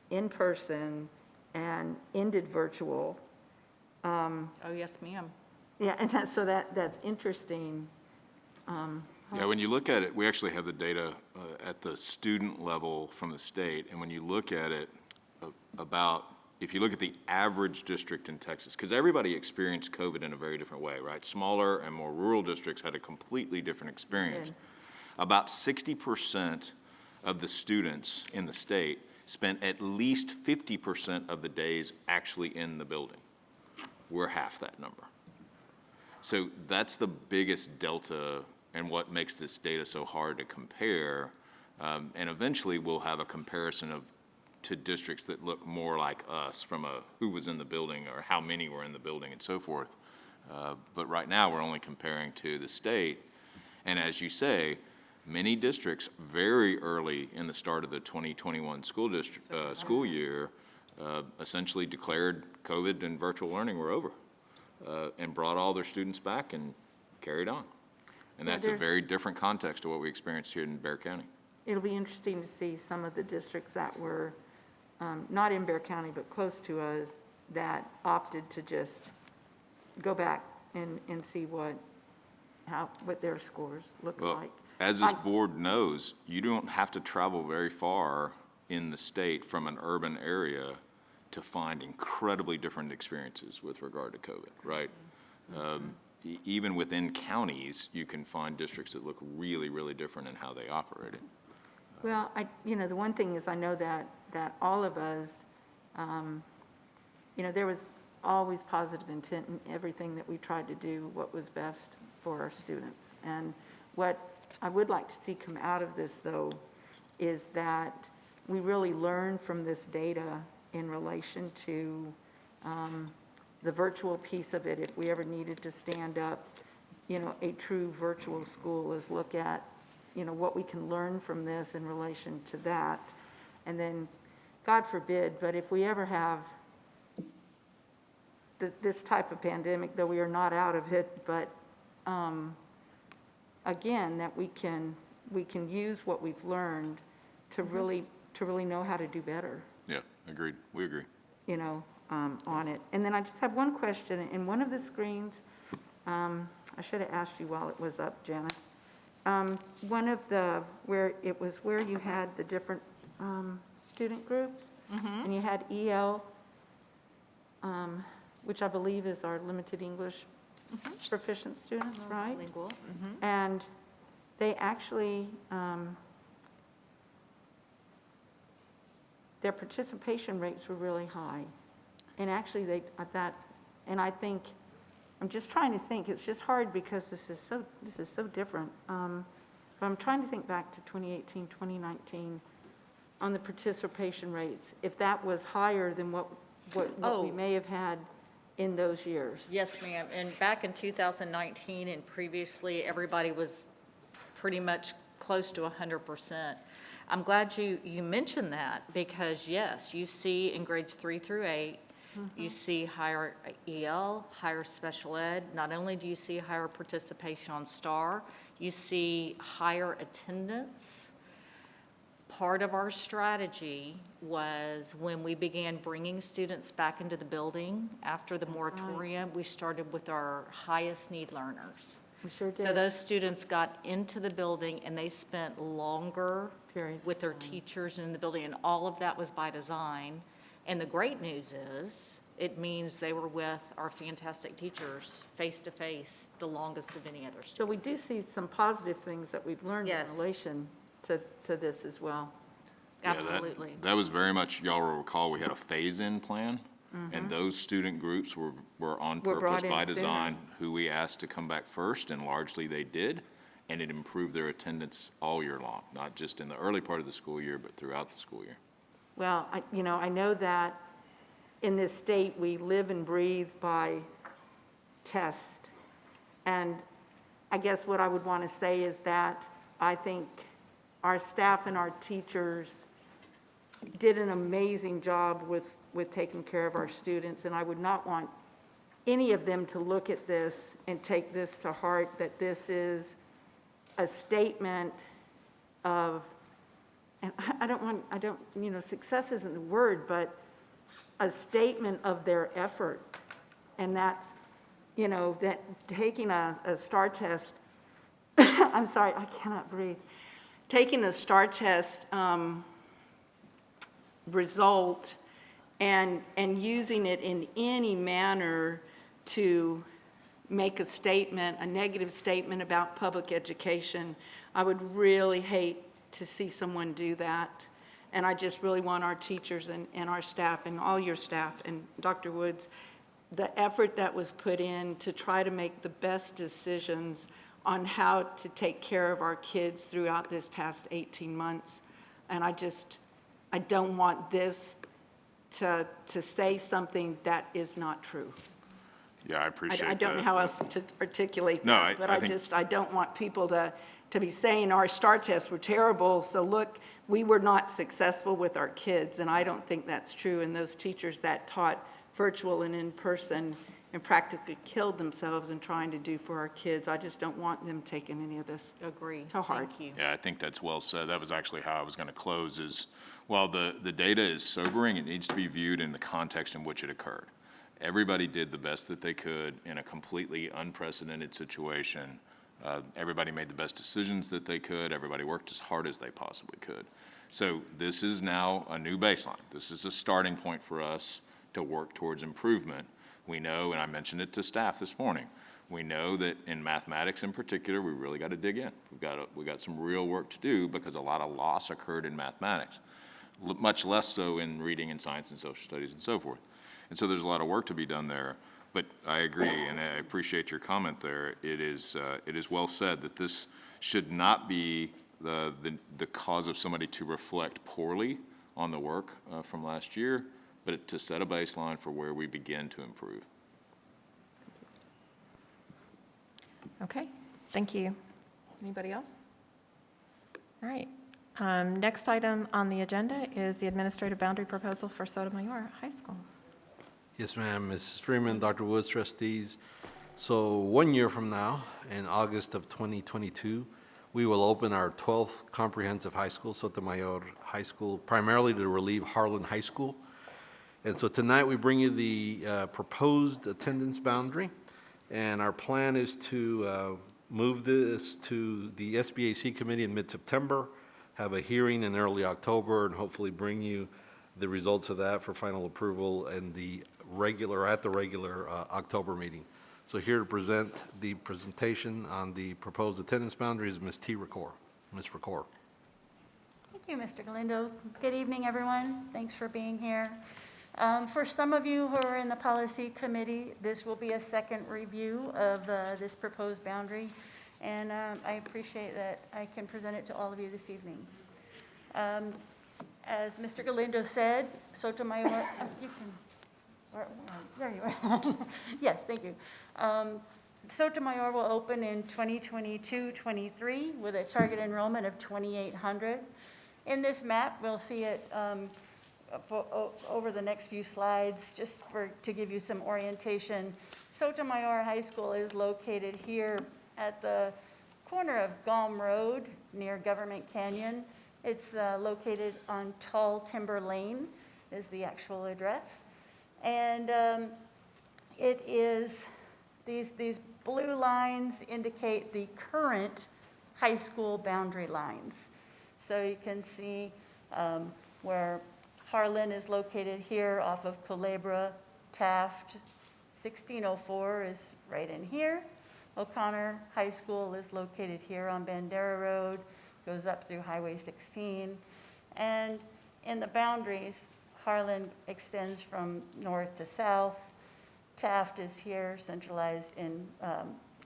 H: in person, and ended virtual.
K: Oh, yes, ma'am.
H: Yeah, and that's interesting.
E: Yeah, when you look at it, we actually have the data at the student level from the state, and when you look at it if you look at the average district in Texas, because everybody experienced COVID in a very different way, right? Smaller and more rural districts had a completely different experience. About 60% of the students in the state spent at least 50% of the days actually in the building. We're half that number. So that's the biggest delta and what makes this data so hard to compare. And eventually we'll have a comparison to districts that look more like us from who was in the building or how many were in the building and so forth. But right now we're only comparing to the state. And as you say, many districts very early in the start of the 2021 school year essentially declared COVID and virtual learning were over and brought all their students back and carried on. And that's a very different context to what we experienced here in Bexar County.
H: It'll be interesting to see some of the districts that were not in Bexar County, but close to us, that opted to just go back and see what their scores look
E: Well,
H: like.
E: as this board knows, you don't have to travel very far in the state from an urban area to find incredibly different experiences with regard to COVID, right? Even within counties, you can find districts that look really, really different in how they operate it.
H: Well, the one thing is I know that all of us, there was always positive intent in everything that we tried to do, what was best for our students. And what I would like to see come out of this, though, is that we really learn from this data in relation to the virtual piece of it. If we ever needed to stand up, a true virtual school, is look at what we can learn from this in relation to that. And then, God forbid, but if we ever have this type of pandemic, though we are not out of it, but again, that we can use what we've learned to really know how to do better.
E: Yeah, agreed. We agree.
H: On it. And then I just have one question. In one of the screens, I should have asked you while it was up, Janice. One of where you had the different student groups, and you had EL, which I believe is our limited English proficient students, right?
K: Lingual.
H: And they actually, their participation rates were really high. And actually, and I think, I'm just trying to think, it's just hard because this is so different. But I'm trying to think back to 2018, 2019 on the participation rates, if that was higher than what we may have had in those years.
K: Yes, ma'am. And back in 2019 and previously, everybody was pretty much close to 100%. I'm glad you mentioned that because, yes, you see in grades 3 through 8, you see higher EL, higher special ed. Not only do you see higher participation on STAR, you see higher attendance. Part of our strategy was when we began bringing students back into the building after the moratorium, we started with our highest need learners.
H: We sure did.
K: So those students got into the building and they spent longer with their teachers in the building, and all of that was by design. And the great news is, it means they were with our fantastic teachers face-to-face the longest of any other student.
H: So we do see some positive things that we've learned in
K: Yes.
H: relation to this as well.
E: Yeah,
K: Absolutely.
E: that was very much, y'all will recall, we had a phase-in plan, and those student groups were on
H: Were brought
E: purpose
H: in
E: by
H: sooner.
E: design, who we asked to come back first, and largely they did, and it improved their attendance all year long, not just in the early part of the school year, but throughout the school year.
H: Well, I know that in this state, we live and breathe by test. And I guess what I would want to say is that I think our staff and our teachers did an amazing job with taking care of our students, and I would not want any of them to look at this and take this to heart, that this is a statement of, and I don't, success isn't the word, but a statement of their effort. And that's, that taking a STAR test, I'm sorry, I cannot breathe. Taking a STAR test result and using it in any manner to make a statement, a negative statement about public education, I would really hate to see someone do that. And I just really want our teachers and our staff and all your staff and Dr. Woods, the effort that was put in to try to make the best decisions on how to take care of our kids throughout this past 18 months. And I don't want this to say something that is not true.
E: Yeah, I appreciate that.
H: I don't know how else to articulate
E: No,
H: that, but
E: I think-
H: I don't want people to be saying our STAR tests were terrible, so look, we were not successful with our kids, and I don't think that's true. And those teachers that taught virtual and in person and practically killed themselves in trying to do for our kids, I just don't want them taking any of this
K: Agree.
H: to heart.
K: Thank you.
E: Yeah, I think that's well said. That was actually how I was going to close is, while the data is sobering, it needs to be viewed in the context in which it occurred. Everybody did the best that they could in a completely unprecedented situation. Everybody made the best decisions that they could. Everybody worked as hard as they possibly could. So this is now a new baseline. This is a starting point for us to work towards improvement. We know, and I mentioned it to staff this morning, we know that in mathematics in particular, we really got to dig in. We've got some real work to do because a lot of loss occurred in mathematics, much less so in reading and science and social studies and so forth. And so there's a lot of work to be done there. But I agree, and I appreciate your comment there. It is well said that this should not be the cause of somebody to reflect poorly on the work from last year, but to set a baseline for where we begin to improve.
A: Okay, thank you. Anybody else? All right. Next item on the agenda is the administrative boundary proposal for Sotomayor High School.
M: Yes, ma'am. Mrs. Freeman, Dr. Woods, trustees. So 1 year from now, in August of 2022, we will open our 12th comprehensive high school, Sotomayor High School, primarily to relieve Harlan High School. And so tonight we bring you the proposed attendance boundary. And our plan is to move this to the SBAC committee in mid-September, have a hearing in early October, and hopefully bring you the results of that for final approval in the regular October meeting. So here to present the presentation on the proposed attendance boundary is Ms. T. Ricord. Ms. Ricord.
N: Thank you, Mr. Galindo. Good evening, everyone. Thanks for being here. For some of you who are in the policy committee, this will be a second review of this proposed boundary, and I appreciate that I can present it to all of you this evening. As Mr. Galindo said, Sotomayor, you can, there you are. Yes, thank you. Sotomayor will open in 2022-23 with a target enrollment of 2,800. In this map, we'll see it over the next few slides, just to give you some orientation. Sotomayor High School is located here at the corner of Gulm Road near Government Canyon. It's located on Tall Timber Lane is the actual address. And it is, these blue lines indicate the current high school boundary lines. So you can see where Harlan is located here off of Culebra, Taft. 1604 is right in here. O'Connor High School is located here on Bandera Road, goes up through Highway 16. And in the boundaries, Harlan extends from north to south. Taft is here, centralized in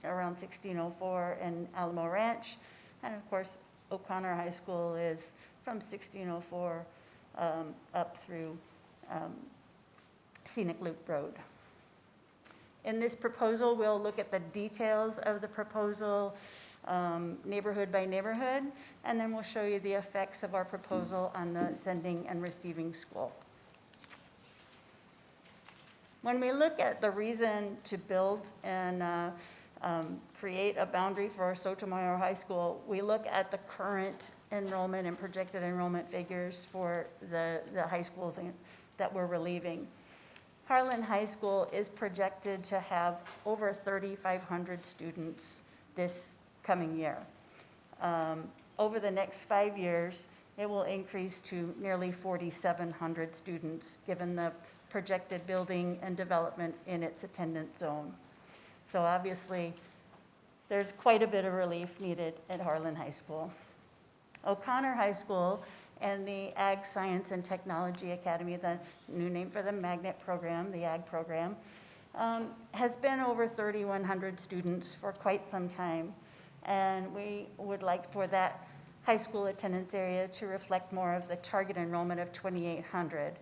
N: around 1604 and Alamo Ranch. And of course, O'Connor High School is from 1604 up through Scenic Loop Road. In this proposal, we'll look at the details of the proposal. neighborhood by neighborhood, and then we'll show you the effects of our proposal on the sending and receiving school. When we look at the reason to build and create a boundary for Sotomayor High School, we look at the current enrollment and projected enrollment figures for the high schools that we're relieving. Harlan High School is projected to have over 3,500 students this coming year. Over the next 5 years, it will increase to nearly 4,700 students, given the projected building and development in its attendance zone. So obviously, there's quite a bit of relief needed at Harlan High School. O'Connor High School and the Ag Science and Technology Academy, the new name for the magnet program, the Ag program, has been over 3,100 students for quite some time. And we would like for that high school attendance area to reflect more of the target enrollment of 2,800.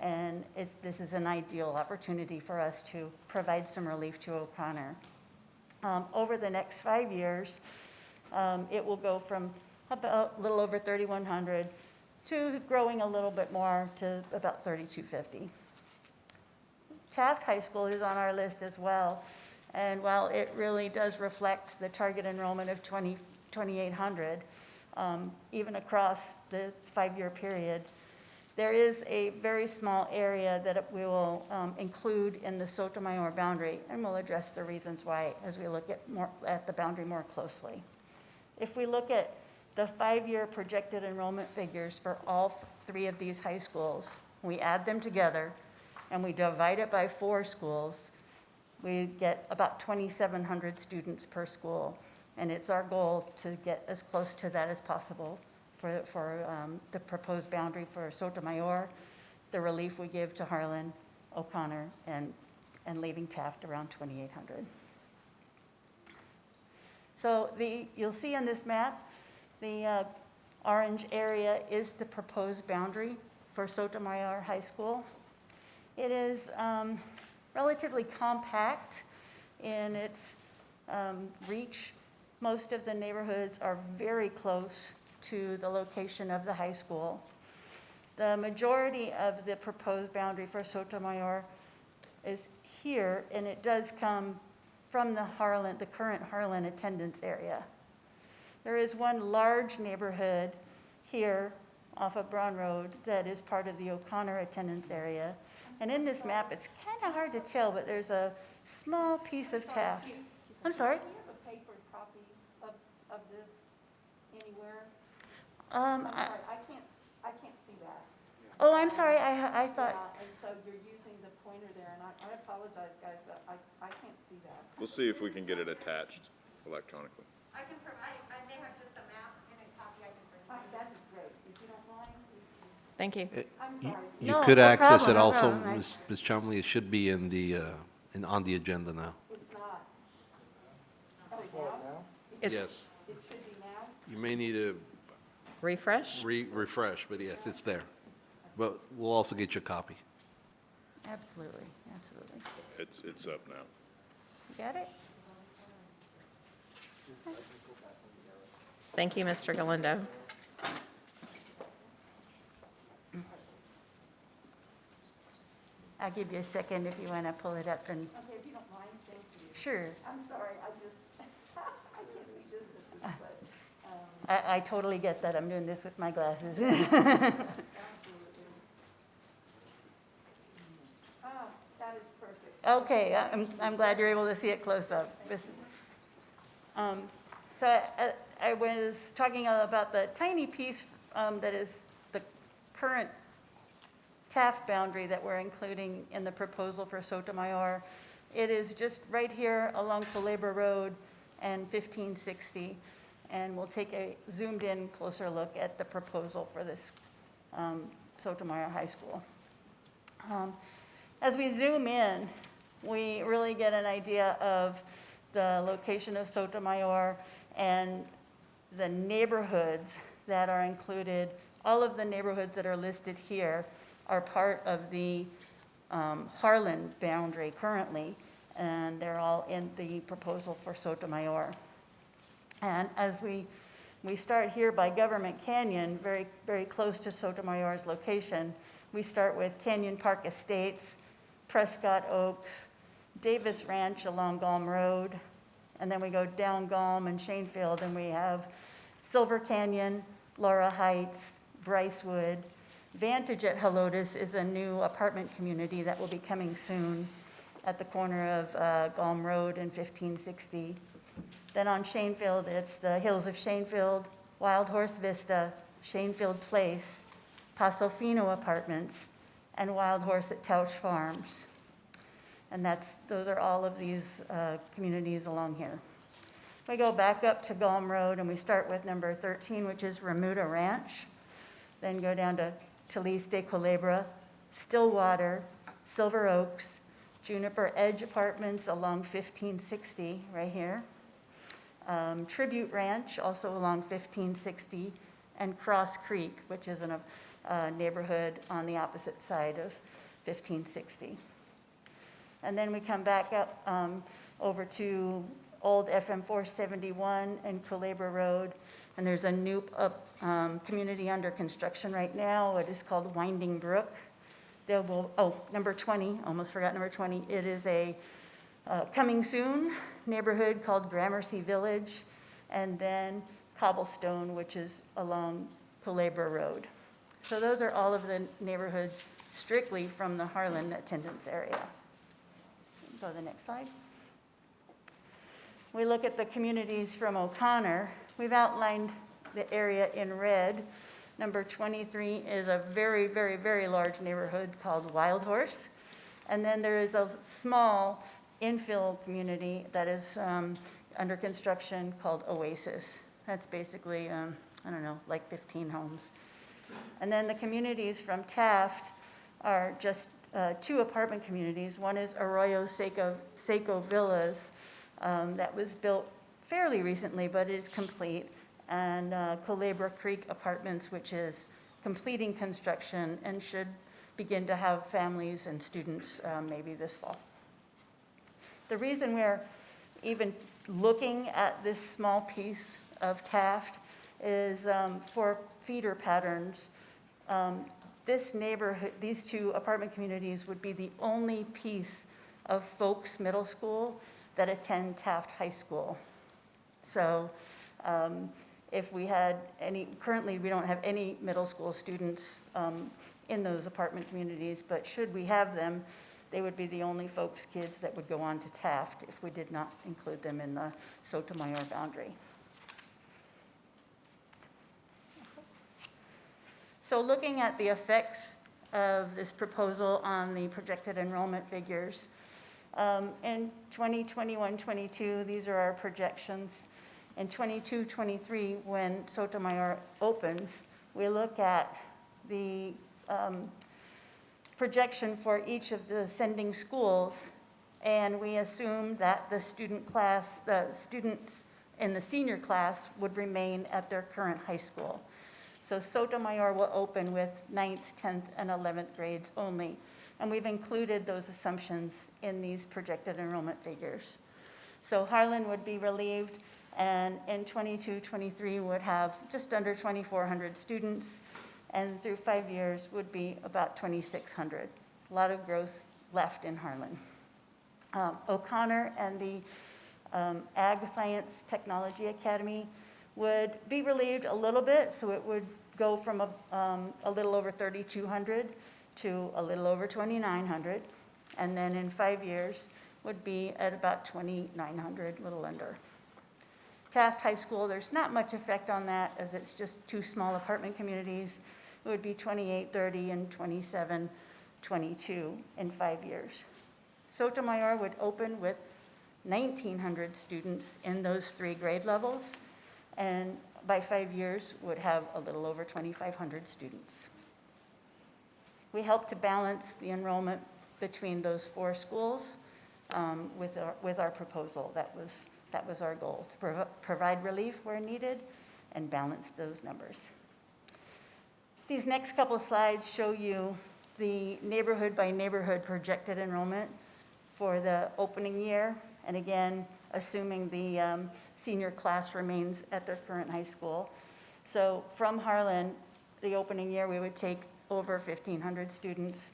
N: And this is an ideal opportunity for us to provide some relief to O'Connor. Over the next 5 years, it will go from about a little over 3,100 to growing a little bit more to about 3,250. Taft High School is on our list as well. And while it really does reflect the target enrollment of 2,800, even across the 5-year period, there is a very small area that we will include in the Sotomayor boundary, and we'll address the reasons why as we look at the boundary more closely. If we look at the 5-year projected enrollment figures for all 3 of these high schools, we add them together and we divide it by 4 schools, we get about 2,700 students per school. And it's our goal to get as close to that as possible for the proposed boundary for Sotomayor, the relief we give to Harlan, O'Connor, and leaving Taft around 2,800. So you'll see on this map, the orange area is the proposed boundary for Sotomayor High School. It is relatively compact in its reach. Most of the neighborhoods are very close to the location of the high school. The majority of the proposed boundary for Sotomayor is here, and it does come from the current Harlan attendance area. There is one large neighborhood here off of Brown Road that is part of the O'Connor attendance area. And in this map, it's kind of hard to tell, but there's a small piece of Taft. I'm sorry?
H: Do you have a paper copy of this anywhere?
N: I'm
H: sorry, I can't see that.
N: Oh, I'm sorry, I thought,
H: Yeah, and so you're using the pointer there, and I apologize, guys, but I can't see that.
E: We'll see if we can get it attached electronically.
A: I may have just a map and a copy I can bring.
H: That'd be great, if you don't mind.
A: Thank you.
H: I'm sorry.
M: You
N: No,
M: could
N: no
M: access
N: problem,
M: it
N: no
M: also,
N: problem.
M: Ms. Chumley, it should be on the agenda now.
H: It's not. Oh, now?
M: Yes.
H: It should be now?
M: You may need to
A: Refresh?
M: refresh, but yes, it's there. But we'll also get you a copy.
N: absolutely, absolutely.
E: It's up now.
N: You got it?
A: Thank you, Mr. Galindo.
N: I'll give you a second if you want to pull it up and,
H: Okay, if you don't mind, thank you.
N: sure.
H: I'm sorry, I can't see this, but,
N: I totally get that. I'm doing this with my glasses.
H: absolutely. Ah, that is perfect.
N: Okay, I'm glad you're able to see it close up. So I was talking about the tiny piece that is the current Taft boundary that we're including in the proposal for Sotomayor. It is just right here along Culebra Road and 1560. And we'll take a zoomed-in closer look at the proposal for this Sotomayor High School. As we zoom in, we really get an idea of the location of Sotomayor and the neighborhoods that are included. All of the neighborhoods that are listed here are part of the Harlan boundary currently, and they're all in the proposal for Sotomayor. And as we start here by Government Canyon, very, very close to Sotomayor's location, we start with Canyon Park Estates, Prescott Oaks, Davis Ranch along Gulm Road, and then we go down Gulm and Shanefield, and we have Silver Canyon, Laura Heights, Brycewood. Vantage at Helotes is a new apartment community that will be coming soon at the corner of Gulm Road and 1560. Then on Shanefield, it's the Hills of Shanefield, Wild Horse Vista, Shanefield Place, Paso Fino Apartments, and Wild Horse at Tausch Farms. And those are all of these communities along here. We go back up to Gulm Road and we start with number 13, which is Remuda Ranch. Then go down to Talise de Culebra, Stillwater, Silver Oaks, Juniper Edge Apartments along 1560 right here. Tribute Ranch, also along 1560, and Cross Creek, which is in a neighborhood on the opposite side of 1560. And then we come back up over to Old FM 471 and Culebra Road, and there's a new community under construction right now. It is called Winding Brook. Number 20, almost forgot number 20. It is a coming soon neighborhood called Gramercy Village, and then Cobblestone, which is along Culebra Road. So those are all of the neighborhoods strictly from the Harlan attendance area. Go to the next slide. We look at the communities from O'Connor. We've outlined the area in red. Number 23 is a very, very, very large neighborhood called Wild Horse. And then there is a small infill community that is under construction called Oasis. That's basically, like 15 homes. And then the communities from Taft are just 2 apartment communities. One is Arroyo Seco Villas that was built fairly recently, but it is complete. And Culebra Creek Apartments, which is completing construction and should begin to have families and students maybe this fall. The reason we're even looking at this small piece of Taft is for feeder patterns. This neighborhood, these 2 apartment communities would be the only piece of Folks Middle School that attend Taft High School. So if we had currently we don't have any middle school students in those apartment communities, but should we have them, they would be the only folks' kids that would go on to Taft if we did not include them in the Sotomayor boundary. So looking at the effects of this proposal on the projected enrollment figures, in 2021-22, these are our projections. In 22-23, when Sotomayor opens, we look at the projection for each of the sending schools, and we assume that the students in the senior class would remain at their current high school. So Sotomayor will open with 9th, 10th, and 11th grades only. And we've included those assumptions in these projected enrollment figures. So Harlan would be relieved, and in 22-23 would have just under 2,400 students, and through 5 years would be about 2,600. A lot of growth left in Harlan. O'Connor and the Ag Science Technology Academy would be relieved a little bit, so it would go from a little over 3,200 to a little over 2,900, and then in 5 years would be at about 2,900, a little under. Taft High School, there's not much effect on that as it's just 2 small apartment communities. It would be 2,830 and 2,722 in 5 years. Sotomayor would open with 1,900 students in those 3 grade levels, and by 5 years would have a little over 2,500 students. We help to balance the enrollment between those 4 schools with our proposal. That was our goal, to provide relief where needed and balance those numbers. These next couple of slides show you the neighborhood by neighborhood projected enrollment for the opening year. And again, assuming the senior class remains at their current high school. So from Harlan, the opening year, we would take over 1,500 students,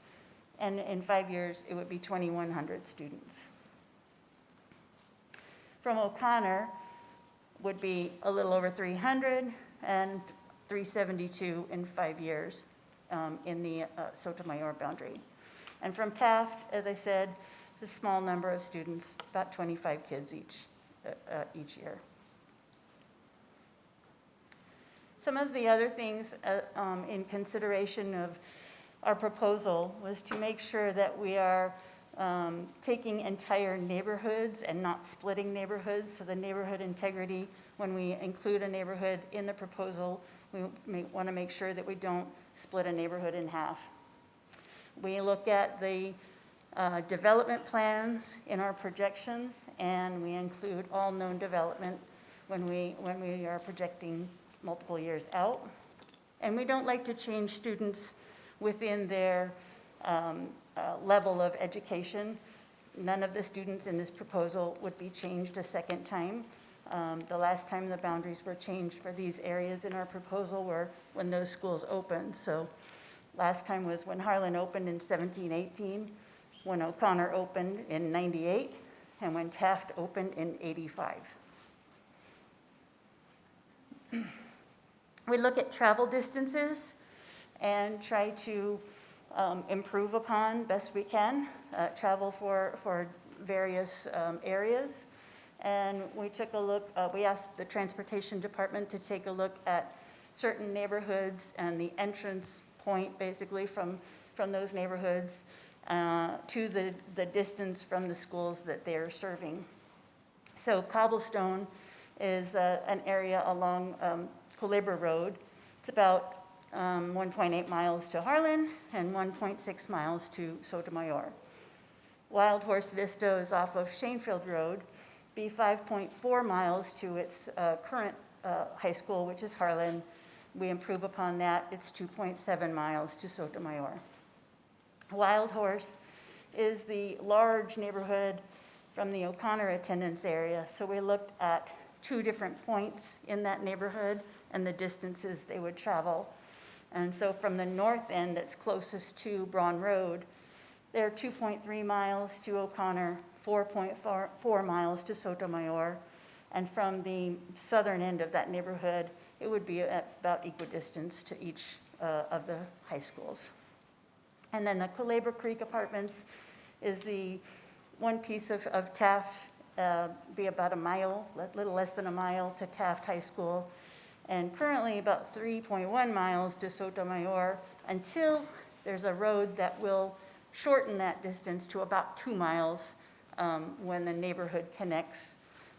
N: and in 5 years, it would be 2,100 students. From O'Connor would be a little over 300 and 372 in 5 years in the Sotomayor boundary. And from Taft, as I said, it's a small number of students, about 25 kids each year. Some of the other things in consideration of our proposal was to make sure that we are taking entire neighborhoods and not splitting neighborhoods. So the neighborhood integrity, when we include a neighborhood in the proposal, we want to make sure that we don't split a neighborhood in half. We look at the development plans in our projections, and we include all known development when we are projecting multiple years out. And we don't like to change students within their level of education. None of the students in this proposal would be changed a second time. The last time the boundaries were changed for these areas in our proposal were when those schools opened. So last time was when Harlan opened in 17-18, when O'Connor opened in 98, and when Taft opened in 85. We look at travel distances and try to improve upon best we can, travel for various areas. And we took a look, we asked the transportation department to take a look at certain neighborhoods and the entrance point basically from those neighborhoods to the distance from the schools that they're serving. So Cobblestone is an area along Culebra Road. It's about 1.8 miles to Harlan and 1.6 miles to Sotomayor. Wild Horse Vista is off of Shanefield Road, be 5.4 miles to its current high school, which is Harlan. We improve upon that, it's 2.7 miles to Sotomayor. Wild Horse is the large neighborhood from the O'Connor attendance area. So we looked at 2 different points in that neighborhood and the distances they would travel. And so from the north end that's closest to Braun Road, they're 2.3 miles to O'Connor, 4.4 miles to Sotomayor. And from the southern end of that neighborhood, it would be at about equidistance to each of the high schools. And then the Culebra Creek Apartments is the one piece of Taft, be about a mile, a little less than a mile to Taft High School, and currently about 3.1 miles to Sotomayor until there's a road that will shorten that distance to about 2 miles when the neighborhood connects.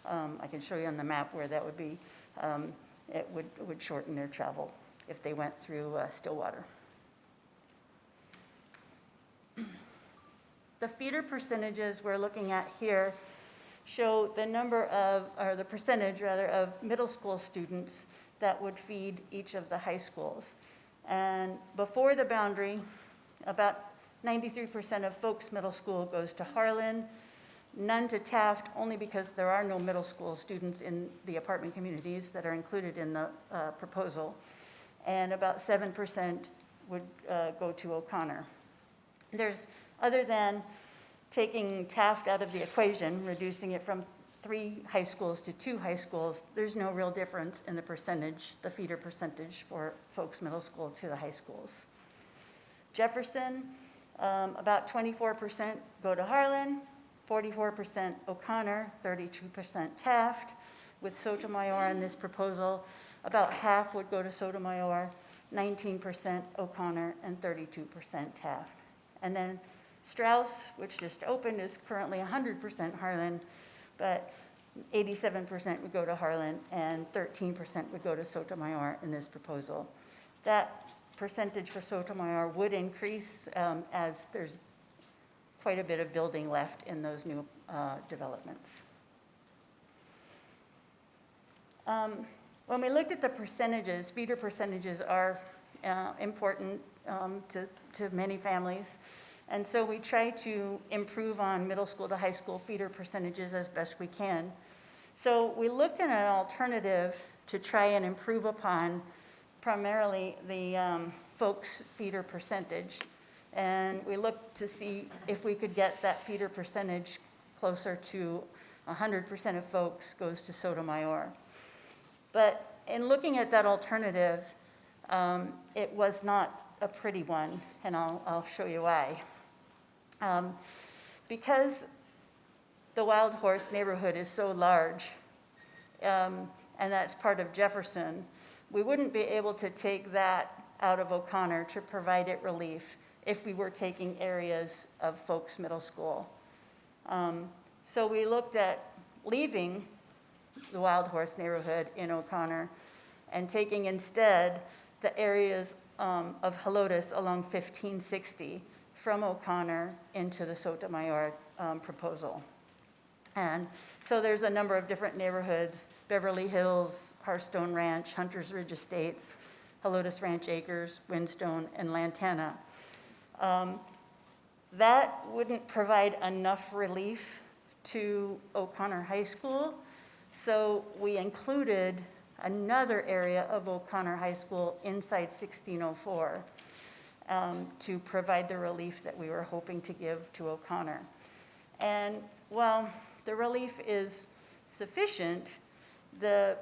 N: I can show you on the map where that would be. It would shorten their travel if they went through Stillwater. The feeder percentages we're looking at here show the number of, or the percentage rather, of middle school students that would feed each of the high schools. And before the boundary, about 93% of Folks Middle School goes to Harlan, none to Taft, only because there are no middle school students in the apartment communities that are included in the proposal. And about 7% would go to O'Connor. There's, other than taking Taft out of the equation, reducing it from 3 high schools to 2 high schools, there's no real difference in the percentage, the feeder percentage for Folks Middle School to the high schools. Jefferson, about 24% go to Harlan, 44% O'Connor, 32% Taft. With Sotomayor in this proposal, about half would go to Sotomayor, 19% O'Connor, and 32% Taft. And then Strauss, which just opened, is currently 100% Harlan, but 87% would go to Harlan and 13% would go to Sotomayor in this proposal. That percentage for Sotomayor would increase as there's quite a bit of building left in those new developments. When we looked at the percentages, feeder percentages are important to many families. And so we try to improve on middle school to high school feeder percentages as best we can. So we looked at an alternative to try and improve upon primarily the folks feeder percentage. And we looked to see if we could get that feeder percentage closer to 100% of folks goes to Sotomayor. But in looking at that alternative, it was not a pretty one, and I'll show you why. Because the Wild Horse neighborhood is so large, and that's part of Jefferson, we wouldn't be able to take that out of O'Connor to provide it relief if we were taking areas of Folks Middle School. So we looked at leaving the Wild Horse neighborhood in O'Connor and taking instead the areas of Helotes along 1560 from O'Connor into the Sotomayor proposal. And so there's a number of different neighborhoods: Beverly Hills, Hearthstone Ranch, Hunters Ridge Estates, Helotes Ranch Acres, Windstone, and Lantana. That wouldn't provide enough relief to O'Connor High School, so we included another area of O'Connor High School inside 1604 to provide the relief that we were hoping to give to O'Connor. And while the relief is sufficient, the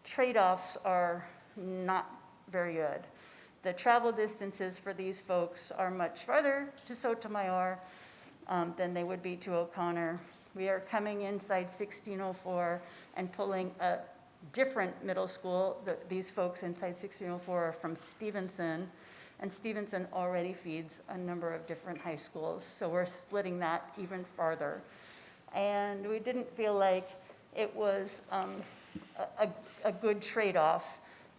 N: trade-offs are not very good. The travel distances for these folks are much farther to Sotomayor than they would be to O'Connor. We are coming inside 1604 and pulling a different middle school. These folks inside 1604 are from Stevenson, and Stevenson already feeds a number of different high schools, so we're splitting that even farther. And we didn't feel like it was a good trade-off.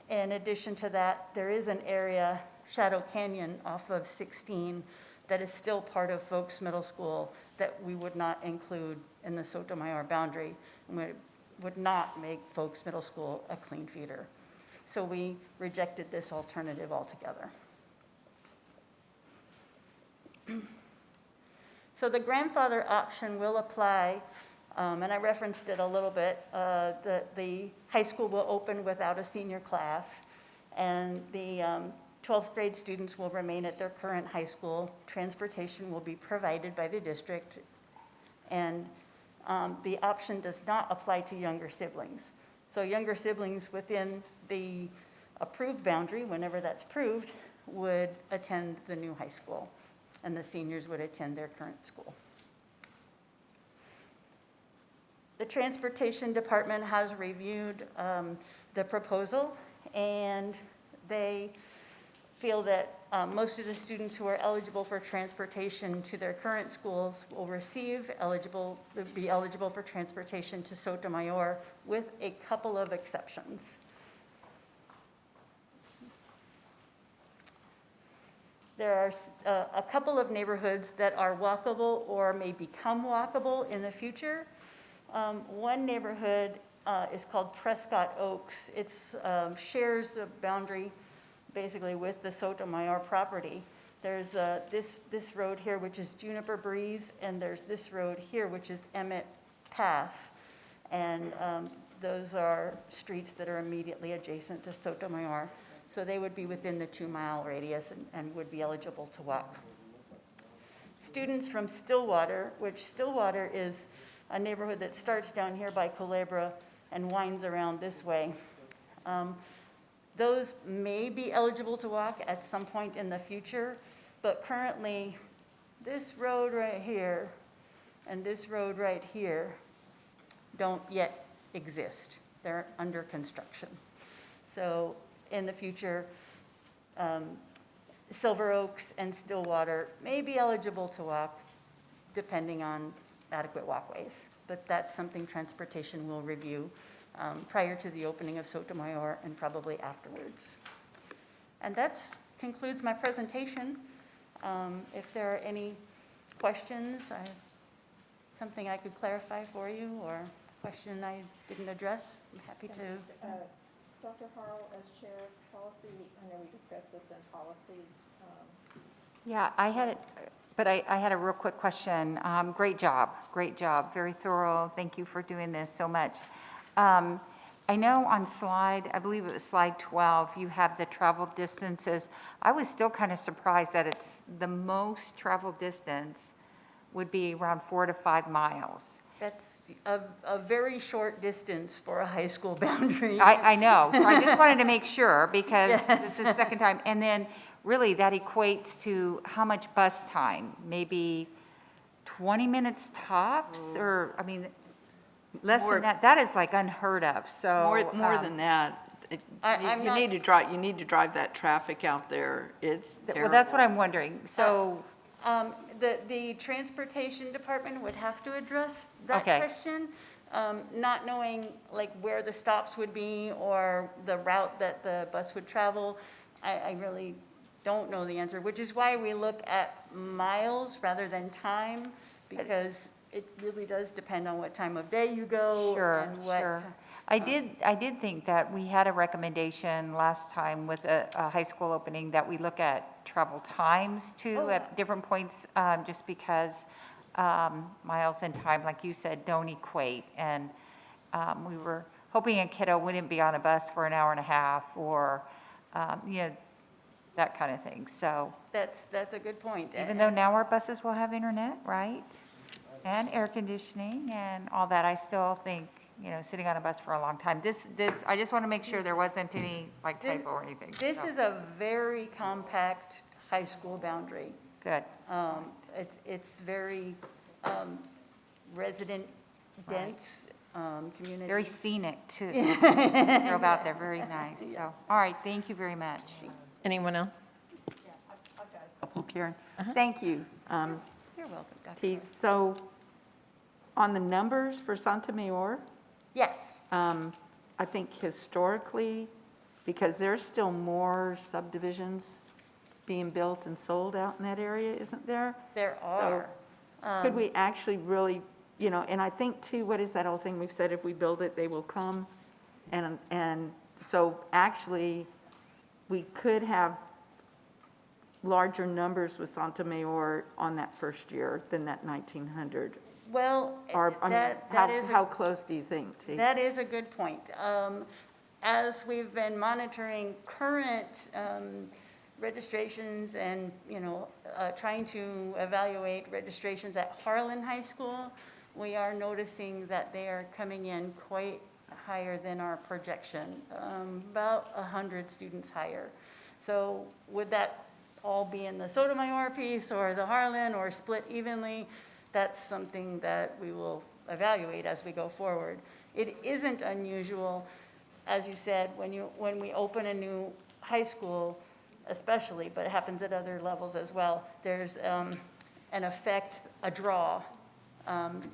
N: In addition to that, there is an area, Shadow Canyon off of 16, that is still part of Folks Middle School that we would not include in the Sotomayor boundary, and we would not make Folks Middle School a clean feeder. So we rejected this alternative altogether. So the grandfather option will apply, and I referenced it a little bit. The high school will open without a senior class, and the 12th grade students will remain at their current high school. Transportation will be provided by the district, and the option does not apply to younger siblings. So younger siblings within the approved boundary, whenever that's approved, would attend the new high school, and the seniors would attend their current school. The Transportation Department has reviewed the proposal, and they feel that most of the students who are eligible for transportation to their current schools will be eligible for transportation to Sotomayor, with a couple of exceptions. There are a couple of neighborhoods that are walkable or may become walkable in the future. One neighborhood is called Prescott Oaks. It shares the boundary basically with the Sotomayor property. There's this road here, which is Juniper Breeze, and there's this road here, which is Emmett Pass. And those are streets that are immediately adjacent to Sotomayor. So they would be within the 2-mile radius and would be eligible to walk. Students from Stillwater, which Stillwater is a neighborhood that starts down here by Culebra and winds around this way. Those may be eligible to walk at some point in the future, but currently this road right here and this road right here don't yet exist. They're under construction. So in the future, Silver Oaks and Stillwater may be eligible to walk depending on adequate walkways, but that's something transportation will review prior to the opening of Sotomayor and probably afterwards. And that concludes my presentation. If there are any questions, something I could clarify for you, or a question I didn't address, I'm happy to.
A: Dr. Harrell, as chair of policy, I know we discussed this in policy.
C: Yeah, I had a real quick question. Great job, very thorough. Thank you for doing this so much. I know on I believe it was slide 12, you have the travel distances. I was still kind of surprised that it's the most travel distance would be around 4 to 5 miles.
N: That's a very short distance for a high school boundary.
C: I know, so I just wanted to make sure because
N: Yes.
C: this is the second time. And then really that equates to how much bus time? Maybe 20 minutes tops or, I mean, less
H: More-
C: than that. That is like unheard of, so.
H: More than that.
N: I'm
H: You
N: not-
H: need to drive that traffic out there. It's terrible.
C: Well, that's what I'm wondering. So,
N: The transportation department would have to address that
C: Okay.
N: question, not knowing like where the stops would be or the route that the bus would travel. I really don't know the answer, which is why we look at miles rather than time, because it really does depend on what time of day you go
C: sure,
N: and what.
C: sure. I did think that we had a recommendation last time with a high school opening that we look at travel times too
N: Oh,
C: at different points, just because miles and time, like you said, don't equate. And we were hoping a kiddo wouldn't be on a bus for an hour and a half or, that kind of thing. So
N: That's a good point.
C: even though now our buses will have internet, right? And air conditioning and all that, I still think, sitting on a bus for a long time. I just want to make sure there wasn't any like typo or anything.
N: This
C: So,
N: is a very compact high school boundary.
C: Good.
N: It's very resident dense community.
C: Very scenic too. Drove out there, very nice. So, all right, thank you very much.
A: Anyone else?
H: Oh, Karen, thank you.
N: You're welcome, Dr.
H: Keith, so on the numbers for Santa Mayor,
N: Yes.
H: I think historically, because there's still more subdivisions being built and sold out in that area, isn't there?
N: There are.
H: Could we actually really, and I think too, what is that old thing we've said, if we build it, they will come? And so actually, we could have larger numbers with Santa Mayor on that first year than that 1,900.
N: Well,
H: Or, I mean,
N: that is,
H: how close do you think, T?
N: that is a good point. As we've been monitoring current registrations and, trying to evaluate registrations at Harlan High School, we are noticing that they are coming in quite higher than our projection, about 100 students higher. So would that all be in the Sotomayor piece or the Harlan or split evenly? That's something that we will evaluate as we go forward. It isn't unusual, as you said, when we open a new high school especially, but it happens at other levels as well, there's an effect, a draw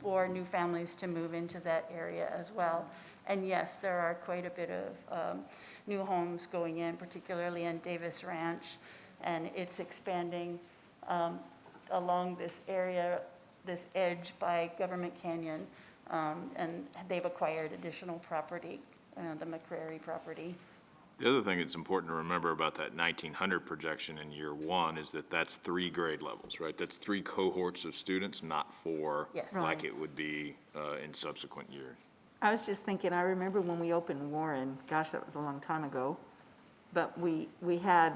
N: for new families to move into that area as well. And yes, there are quite a bit of new homes going in, particularly in Davis Ranch, and it's expanding along this area, this edge by Government Canyon, and they've acquired additional property, the McCrary property.
E: The other thing that's important to remember about that 1,900 projection in year one is that that's 3 grade levels, right? That's 3 cohorts of students, not 4,
N: Yes.
E: like it would be in subsequent years.
H: I was just thinking, I remember when we opened Warren, gosh, that was a long time ago, but we had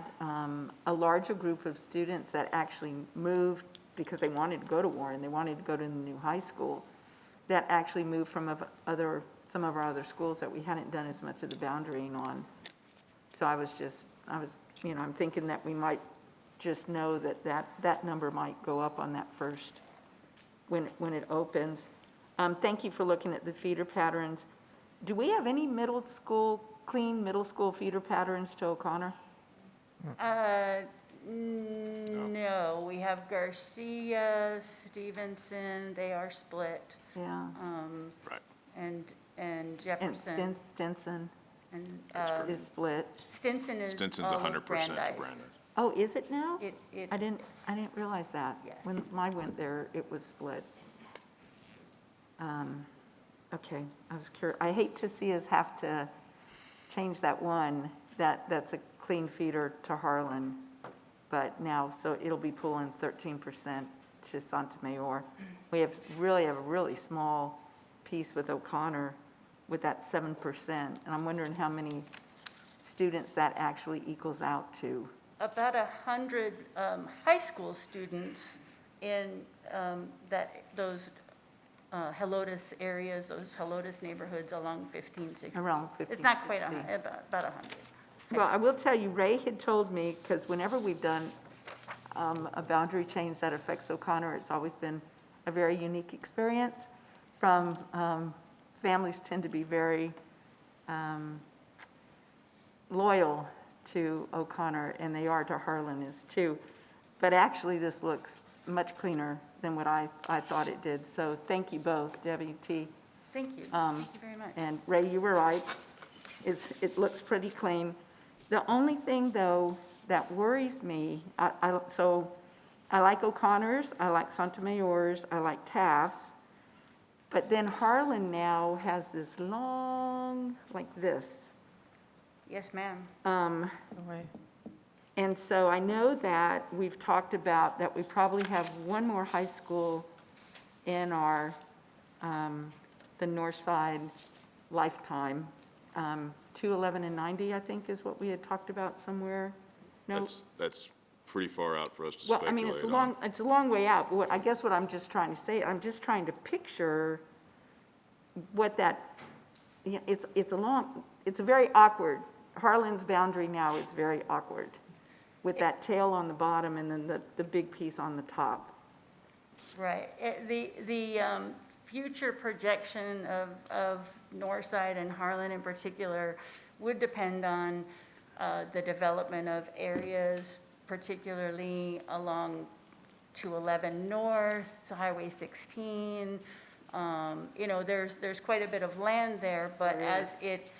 H: a larger group of students that actually moved because they wanted to go to Warren, they wanted to go to the new high school, that actually moved from some of our other schools that we hadn't done as much of the boundarying on. So I'm thinking that we might just know that number might go up on that first, when it opens. Thank you for looking at the feeder patterns. Do we have any clean middle school feeder patterns to O'Connor?
N: No, we have Garcia, Stevenson, they are split,
H: Yeah.
E: Right.
N: and
H: And
N: Jefferson.
H: Stinson
N: And
H: is split.
N: Stinson is
E: Stinson's
N: all
E: 100% to
N: Brandeis.
E: Brandeis.
H: Oh, is it now?
N: It,
H: I didn't realize that.
N: Yes.
H: When mine went there, it was split. Okay, I was curious. I hate to see us have to change that one, that's a clean feeder to Harlan, but now, so it'll be pulling 13% to Santa Mayor. We really have a really small piece with O'Connor with that 7%. And I'm wondering how many students that actually equals out to.
N: About 100 high school students in those Helotes areas, those Helotes neighborhoods along 15, 16.
H: Around 15,
N: It's not quite
H: 16.
N: about 100.
H: Well, I will tell you, Ray had told me, because whenever we've done a boundary change that affects O'Connor, it's always been a very unique experience. Families tend to be very loyal to O'Connor, and they are to Harlan is too. But actually, this looks much cleaner than what I thought it did. So thank you both, Debbie, T.
N: Thank you. Thank you very much.
H: And Ray, you were right. It looks pretty clean. The only thing, though, that worries me, so I like O'Connor's, I like Sotomayor's, I like Taft's, but then Harlan now has this long, like this.
N: Yes, ma'am.
H: And so I know that we've talked about that we probably have one more high school in our, the north side lifetime. 211 and 90, I think, is what we had talked about somewhere. No?
E: That's pretty far out for us to
H: Well, I
E: speculate
H: mean,
E: on.
H: it's a long way out, but I guess what I'm just trying to say, I'm just trying to picture what that, it's a very awkward, Harlan's boundary now is very awkward, with that tail on the bottom and then the big piece on the top.
N: Right. The future projection of Northside and Harlan in particular would depend on the development of areas, particularly along 211 North, Highway 16. There's quite a bit of land there, but as it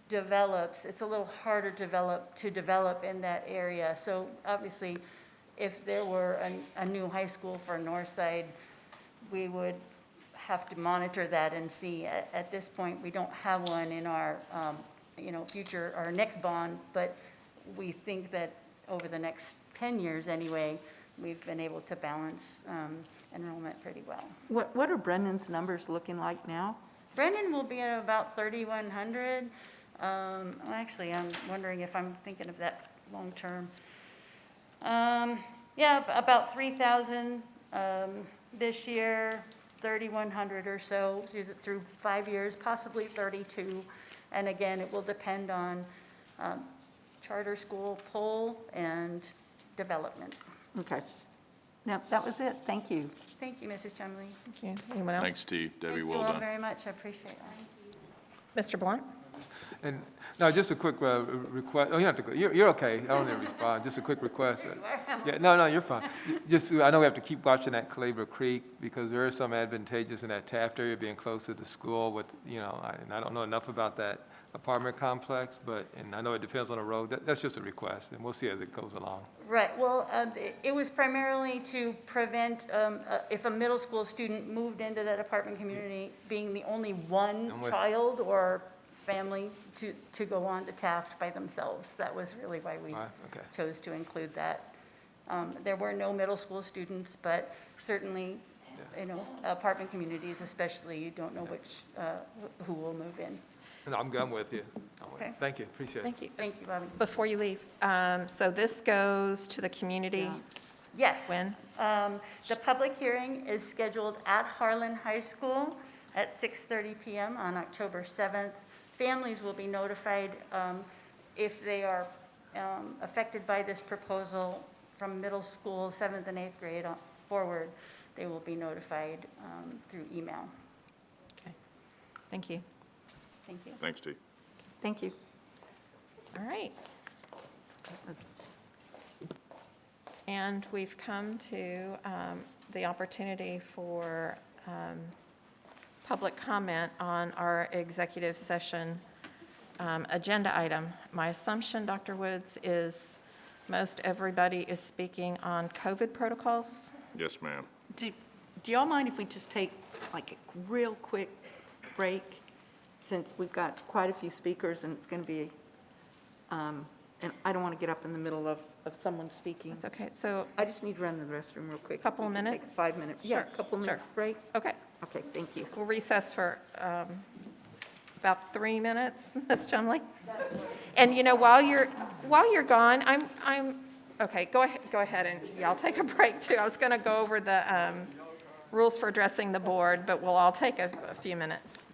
N: develops, it's a little harder to develop in that area. So obviously, if there were a new high school for Northside, we would have to monitor that and see. At this point, we don't have one in our, future, our next bond, but we think that over the next 10 years anyway, we've been able to balance enrollment pretty well.
H: What are Brendan's numbers looking like now?
N: Brendan will be at about 3,100. Actually, I'm wondering if I'm thinking of that long-term. Yeah, about 3,000 this year, 3,100 or so through 5 years, possibly 32. And again, it will depend on charter school pull and development.
H: Okay. No, that was it. Thank you.
N: Thank you, Mrs. Chumley.
A: Thank you. Anyone else?
E: Thanks, T. Debbie,
N: Thank
E: well
N: you all
E: done.
N: very much. I appreciate it.
A: Mr. Blunt?
D: And, no, just a quick request, oh, you don't have to go, you're okay, I don't need to respond, just a quick request. Yeah, no, you're fine. Just, I know we have to keep watching that Claver Creek, because there is some advantageous in that Taft area being close to the school with, and I don't know enough about that apartment complex, and I know it depends on the road, that's just a request, and we'll see as it goes along.
N: Right, well, it was primarily to prevent, if a middle school student moved into that apartment community, being the only one
D: I'm with-
N: child or family to go on to Taft by themselves. That was really why we
D: Right, okay.
N: chose to include that. There were no middle school students, but certainly, apartment communities especially, you don't know who will move in.
D: No, I'm with you.
N: Okay.
D: Thank you, appreciate it.
A: Thank you.
N: Thank you, Bobby.
A: Before you leave, so this goes to the community
N: Yes.
A: when?
N: The public hearing is scheduled at Harlan High School at 6:30 PM on October 7th. Families will be notified if they are affected by this proposal from middle school, 7th and 8th grade forward. They will be notified through email.
A: Okay, thank you.
N: Thank you.
E: Thanks, T.
H: Thank you.
A: All right. And we've come to the opportunity for public comment on our executive session agenda item. My assumption, Dr. Woods, is most everybody is speaking on COVID protocols.
E: Yes, ma'am.
H: Do y'all mind if we just take like a real quick break? Since we've got quite a few speakers and it's going to be, and I don't want to get up in the middle of someone speaking.
A: It's okay, so,
H: I just need to run to the restroom real quick.
A: Couple
H: We can take a
A: minutes?
H: 5 minutes. Yeah,
A: Sure,
H: a couple minutes
A: sure.
H: break.
A: okay,
H: Okay, thank you.
A: we'll recess for about 3 minutes, Ms. Chumley? And, you know, while you're gone, okay, go ahead, and, yeah, I'll take a break, too. I was going to go over the rules for addressing the board, but we'll all take a few minutes.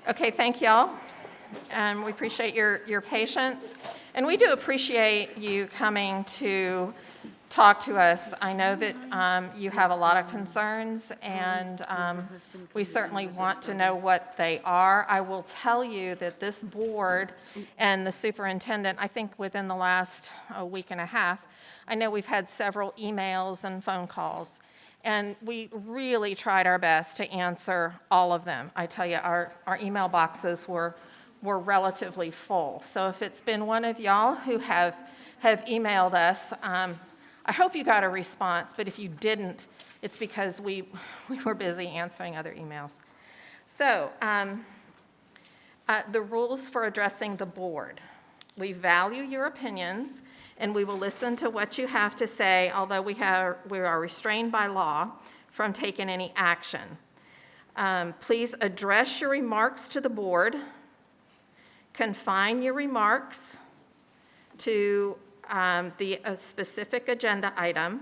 A: Okay, thank y'all. And we appreciate your patience. And we do appreciate you coming to talk to us. I know that you have a lot of concerns, and we certainly want to know what they are. I will tell you that this board and the superintendent, I think within the last week and a half, I know we've had several emails and phone calls. And we really tried our best to answer all of them. I tell you, our email boxes were relatively full. So if it's been one of y'all who have emailed us, I hope you got a response, but if you didn't, it's because we were busy answering other emails. So the rules for addressing the board. We value your opinions, and we will listen to what you have to say, although we are restrained by law from taking any action. Please address your remarks to the board. Confine your remarks to the specific agenda item.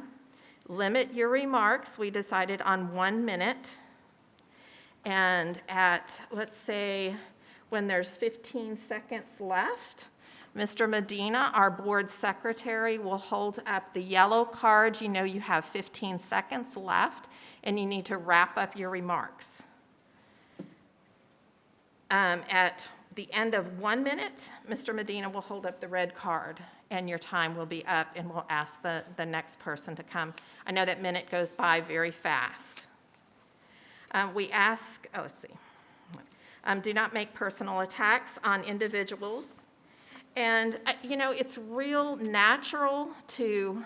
A: Limit your remarks, we decided, on 1 minute. And at, let's say, when there's 15 seconds left, Mr. Medina, our board secretary, will hold up the yellow card. You know you have 15 seconds left, and you need to wrap up your remarks. At the end of 1 minute, Mr. Medina will hold up the red card, and your time will be up, and we'll ask the next person to come. I know that minute goes by very fast. We ask, let's see. Do not make personal attacks on individuals. And, you know, it's real natural to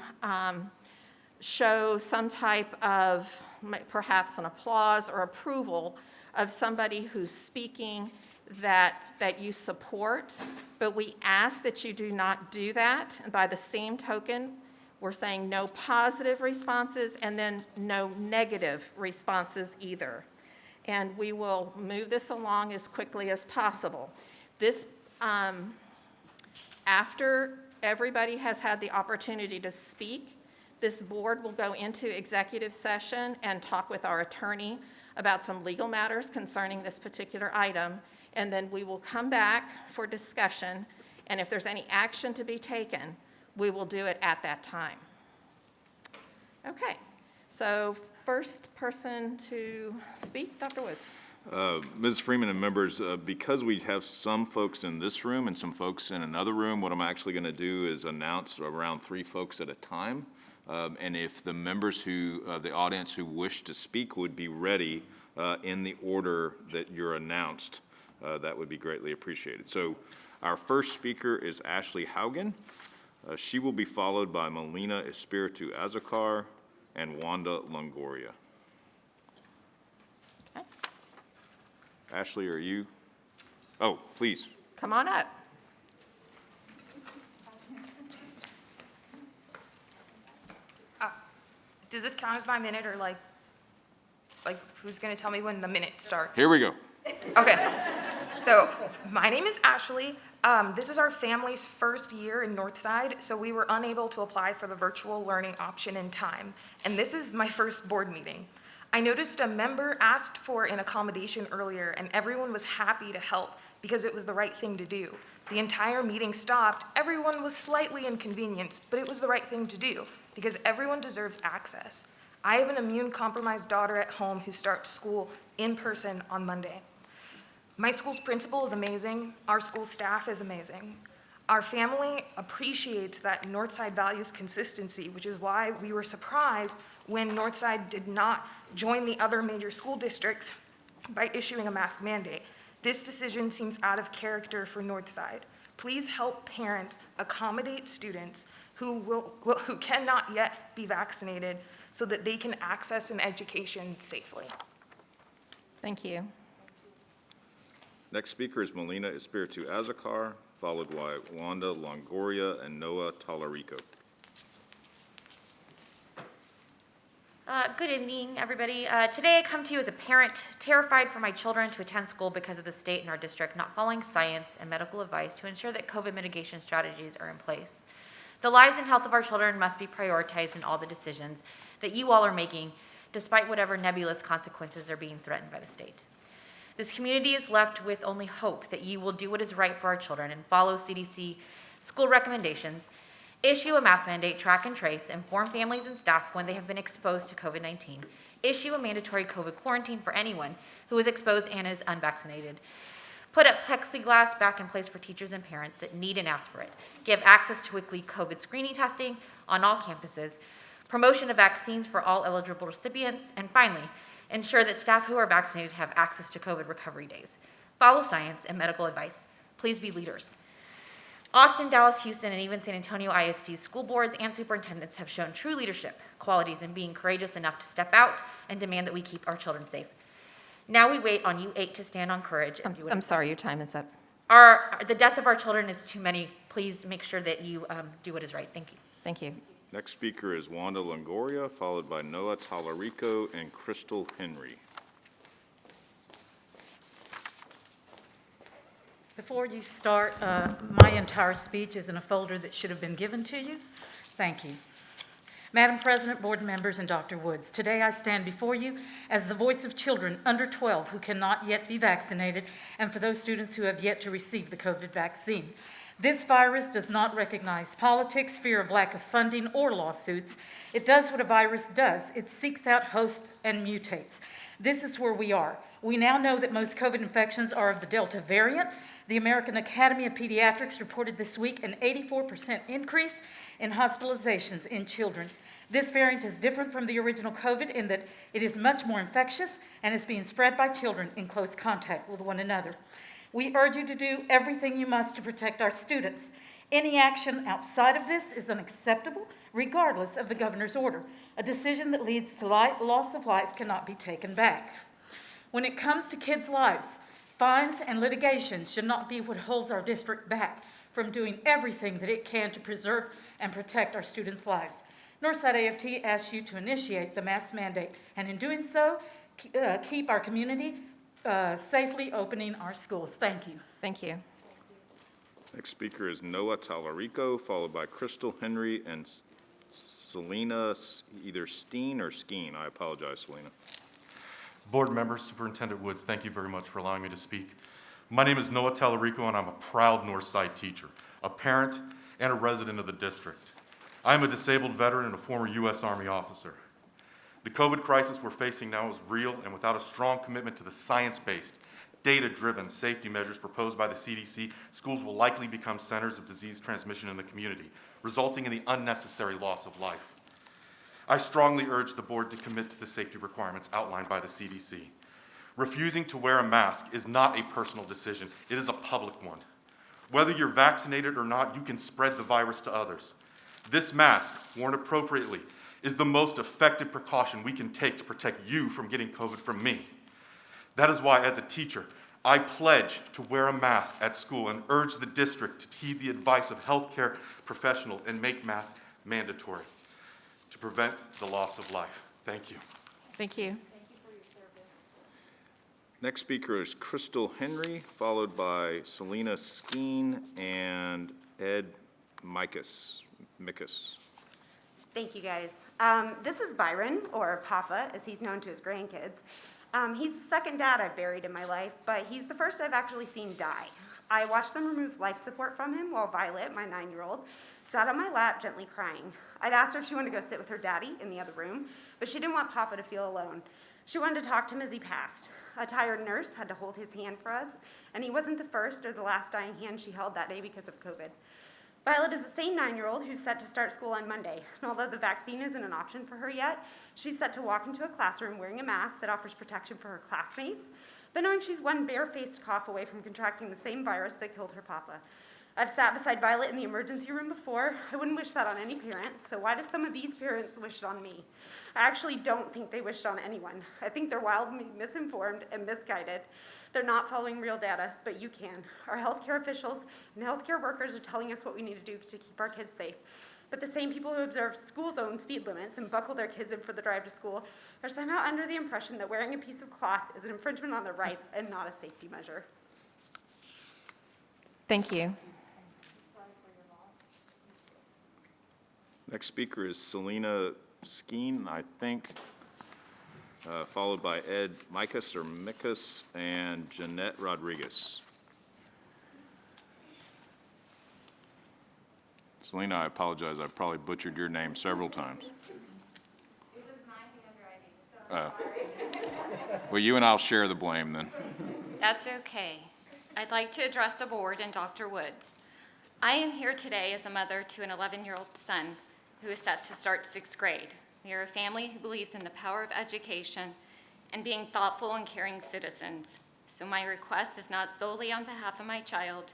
A: show some type of perhaps an applause or approval of somebody who's speaking that you support, but we ask that you do not do that. And by the same token, we're saying no positive responses and then no negative responses either. And we will move this along as quickly as possible. This, after everybody has had the opportunity to speak, this board will go into executive session and talk with our attorney about some legal matters concerning this particular item, and then we will come back for discussion, and if there's any action to be taken, we will do it at that time. Okay, so first person to speak, Dr. Woods.
E: Ms. Freeman and members, because we have some folks in this room and some folks in another room, what I'm actually going to do is announce around 3 folks at a time. And if the members the audience who wish to speak would be ready in the order that you're announced, that would be greatly appreciated. So our first speaker is Ashley Haugen. She will be followed by Melina Espiritu Azacar and Wanda Longoria.
A: Okay.
E: Ashley, are you? Oh, please.
A: Come on up.
J: Does this count as my minute, or like who's gonna tell me when the minute starts?
E: Here we go.
J: Okay, so my name is Ashley. This is our family's first year in Northside, so we were unable to apply for the virtual learning option in time. And this is my first board meeting. I noticed a member asked for an accommodation earlier, and everyone was happy to help because it was the right thing to do. The entire meeting stopped. Everyone was slightly inconvenienced, but it was the right thing to do because everyone deserves access. I have an immune-compromised daughter at home who starts school in person on Monday. My school's principal is amazing. Our school staff is amazing. Our family appreciates that Northside values consistency, which is why we were surprised when Northside did not join the other major school districts by issuing a mask mandate. This decision seems out of character for Northside. Please help parents accommodate students who cannot yet be vaccinated so that they can access an education safely.
A: Thank you.
E: Next speaker is Melina Espiritu Azacar, followed by Wanda Longoria and Noah Talarico.
O: Good evening, everybody. Today I come to you as a parent terrified for my children to attend school because of the state and our district not following science and medical advice to ensure that COVID mitigation strategies are in place. The lives and health of our children must be prioritized in all the decisions that you all are making, despite whatever nebulous consequences are being threatened by the state. This community is left with only hope that you will do what is right for our children and follow CDC school recommendations, issue a mask mandate, track and trace, inform families and staff when they have been exposed to COVID-19, issue a mandatory COVID quarantine for anyone who is exposed and is unvaccinated, put up plexiglass back in place for teachers and parents that need and ask for it, give access to weekly COVID screening testing on all campuses, promotion of vaccines for all eligible recipients, and finally, ensure that staff who are vaccinated have access to COVID recovery days. Follow science and medical advice. Please be leaders. Austin, Dallas, Houston, and even San Antonio ISD school boards and superintendents have shown true leadership qualities in being courageous enough to step out and demand that we keep our children safe. Now we wait on you 8 to stand on courage. And do
A: I'm sorry, your time is up.
O: the death of our children is too many. Please make sure that you do what is right. Thank you.
A: Thank you.
E: Next speaker is Wanda Longoria, followed by Noah Talarico and Crystal Henry.
N: Before you start, my entire speech is in a folder that should have been given to you. Thank you. Madam President, board members, and Dr. Woods, today I stand before you as the voice of children under 12 who cannot yet be vaccinated, and for those students who have yet to receive the COVID vaccine. This virus does not recognize politics, fear of lack of funding, or lawsuits. It does what a virus does. It seeks out hosts and mutates. This is where we are. We now know that most COVID infections are of the Delta variant. The American Academy of Pediatrics reported this week an 84% increase in hospitalizations in children. This variant is different from the original COVID in that it is much more infectious and is being spread by children in close contact with one another. We urge you to do everything you must to protect our students. Any action outside of this is unacceptable, regardless of the governor's order. A decision that leads to loss of life cannot be taken back. When it comes to kids' lives, fines and litigation should not be what holds our district back from doing everything that it can to preserve and protect our students' lives. Northside AFT asks you to initiate the mask mandate, and in doing so, keep our community safely opening our schools. Thank you.
A: Thank you.
E: Next speaker is Noah Talarico, followed by Crystal Henry and Selena, either Steen or Skeen. I apologize, Selena.
P: Board members, Superintendent Woods, thank you very much for allowing me to speak. My name is Noah Talarico, and I'm a proud Northside teacher, a parent, and a resident of the district. I am a disabled veteran and a former U.S. Army officer. The COVID crisis we're facing now is real, and without a strong commitment to the science-based, data-driven safety measures proposed by the CDC, schools will likely become centers of disease transmission in the community, resulting in the unnecessary loss of life. I strongly urge the board to commit to the safety requirements outlined by the CDC. Refusing to wear a mask is not a personal decision, it is a public one. Whether you're vaccinated or not, you can spread the virus to others. This mask, worn appropriately, is the most effective precaution we can take to protect you from getting COVID from me. That is why, as a teacher, I pledge to wear a mask at school and urge the district to heed the advice of healthcare professionals and make masks mandatory to prevent the loss of life. Thank you.
A: Thank you.
E: Next speaker is Crystal Henry, followed by Selena Skeen and Ed Mikus.
Q: Thank you, guys. This is Byron, or Papa, as he's known to his grandkids. He's the second dad I've buried in my life, but he's the first I've actually seen die. I watched them remove life support from him while Violet, my 9-year-old, sat on my lap gently crying. I'd asked her if she wanted to go sit with her daddy in the other room, but she didn't want Papa to feel alone. She wanted to talk to him as he passed. A tired nurse had to hold his hand for us, and he wasn't the first or the last dying hand she held that day because of COVID. Violet is the same 9-year-old who's set to start school on Monday, and although the vaccine isn't an option for her yet, she's set to walk into a classroom wearing a mask that offers protection for her classmates, but knowing she's one bare-faced cough away from contracting the same virus that killed her papa. I've sat beside Violet in the emergency room before. I wouldn't wish that on any parent, so why do some of these parents wish it on me? I actually don't think they wish it on anyone. I think they're wildly misinformed and misguided. They're not following real data, but you can. Our healthcare officials and healthcare workers are telling us what we need to do to keep our kids safe. But the same people who observe school zone speed limits and buckle their kids in for the drive to school are somehow under the impression that wearing a piece of cloth is an infringement on their rights and not a safety measure.
A: Thank you.
E: Next speaker is Selena Skeen, I think, followed by Ed Mikas or Mikas and Jeanette Rodriguez. Selena, I apologize. I probably butchered your name several times.
O: It was my handwriting, so
E: Well, you and I'll share the blame then.
R: That's okay. I'd like to address the board and Dr. Woods. I am here today as a mother to an 11-year-old son who is set to start 6th grade. We are a family who believes in the power of education and being thoughtful and caring citizens. So my request is not solely on behalf of my child,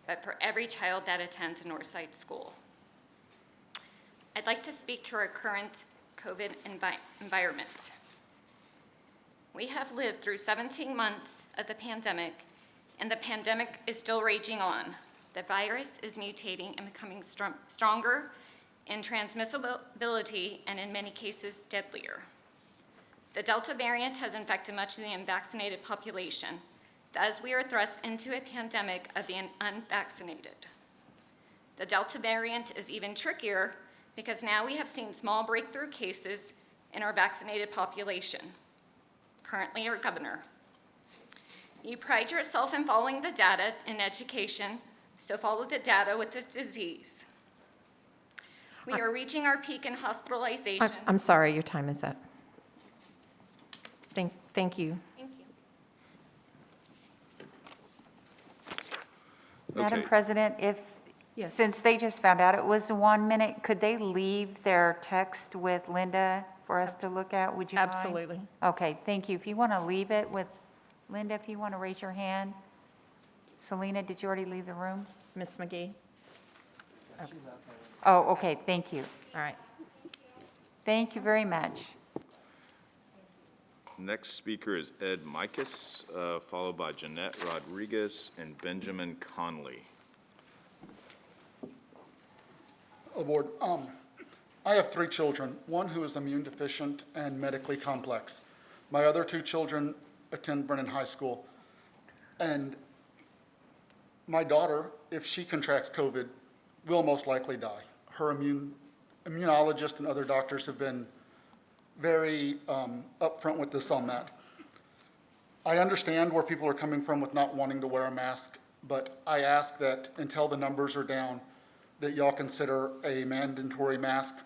R: but for every child that attends a Northside school. I'd like to speak to our current COVID environment. We have lived through 17 months of the pandemic, and the pandemic is still raging on. The virus is mutating and becoming stronger in transmissibility and in many cases deadlier. The Delta variant has infected much of the unvaccinated population. Thus, we are thrust into a pandemic of the unvaccinated. The Delta variant is even trickier because now we have seen small breakthrough cases in our vaccinated population. Currently, our governor. You pride yourself in following the data in education, so follow the data with this disease. We are reaching our peak in hospitalization.
A: I'm sorry, your time is up. Thank you.
R: Thank you.
C: Madam
E: Okay.
C: President,
A: Yes.
C: since they just found out it was 1 minute, could they leave their text with Linda for us to look at? Would you mind?
A: Absolutely.
C: Okay, thank you. If you want to leave it with Linda, if you want to raise your hand. Selena, did you already leave the room?
A: Ms. McGee?
C: Oh, okay, thank you.
A: All right.
C: Thank you very much.
E: Next speaker is Ed Mikas, followed by Jeanette Rodriguez and Benjamin Conley.
S: Board, I have 3 children, one who is immune deficient and medically complex. My other 2 children attend Brennan High School. And my daughter, if she contracts COVID, will most likely die. Her immunologist and other doctors have been very upfront with this on that. I understand where people are coming from with not wanting to wear a mask, but I ask that until the numbers are down, that y'all consider a mandatory mask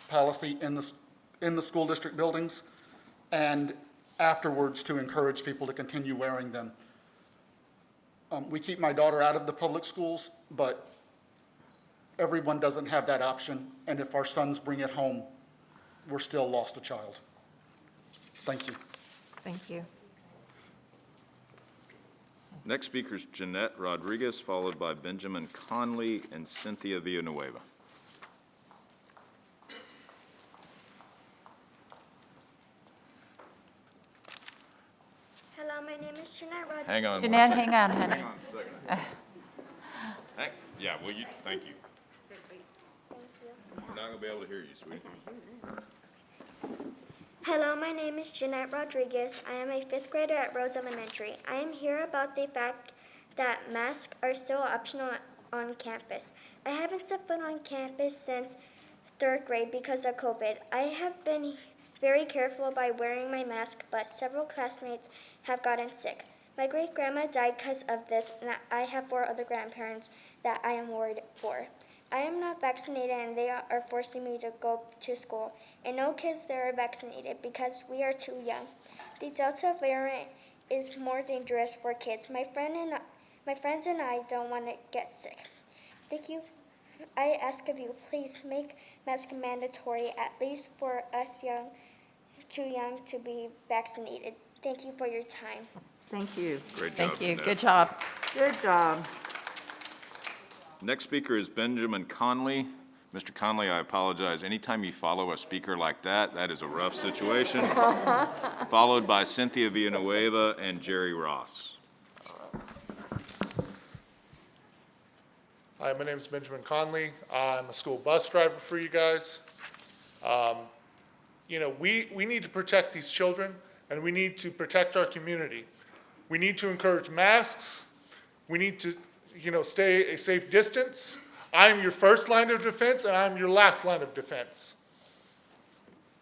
S: policy in the school district buildings, and afterwards to encourage people to continue wearing them. We keep my daughter out of the public schools, but everyone doesn't have that option, and if our sons bring it home, we're still lost a child. Thank you.
A: Thank you.
E: Next speaker is Jeanette Rodriguez, followed by Benjamin Conley and Cynthia Villanueva.
T: Hello, my name is Jeanette Rodriguez.
E: Hang on.
C: Jeanette,
E: one second.
C: hang on, honey.
E: Hang on a second. Yeah, well, thank you. We're not gonna be able to hear you, sweetie.
T: Hello, my name is Jeanette Rodriguez. I am a 5th grader at Rose Elementary. I am here about the fact that masks are still optional on campus. I haven't set foot on campus since 3rd grade because of COVID. I have been very careful by wearing my mask, but several classmates have gotten sick. My great-grandma died because of this, and I have 4 other grandparents that I am worried for. I am not vaccinated, and they are forcing me to go to school. And no kids there are vaccinated because we are too young. The Delta variant is more dangerous for kids. My friends and I don't want to get sick. Thank you. I ask of you, please make masks mandatory, at least for us too young to be vaccinated. Thank you for your time.
H: Thank you.
E: Great job,
A: Thank you.
E: Jeanette.
A: Good job.
H: Good job.
E: Next speaker is Benjamin Conley. Mr. Conley, I apologize. Anytime you follow a speaker like that, that is a rough situation. Followed by Cynthia Villanueva and Jerry Ross.
U: Hi, my name is Benjamin Conley. I'm a school bus driver for you guys. You know, we need to protect these children, and we need to protect our community. We need to encourage masks. We need to, you know, stay a safe distance. I'm your first line of defense, and I'm your last line of defense.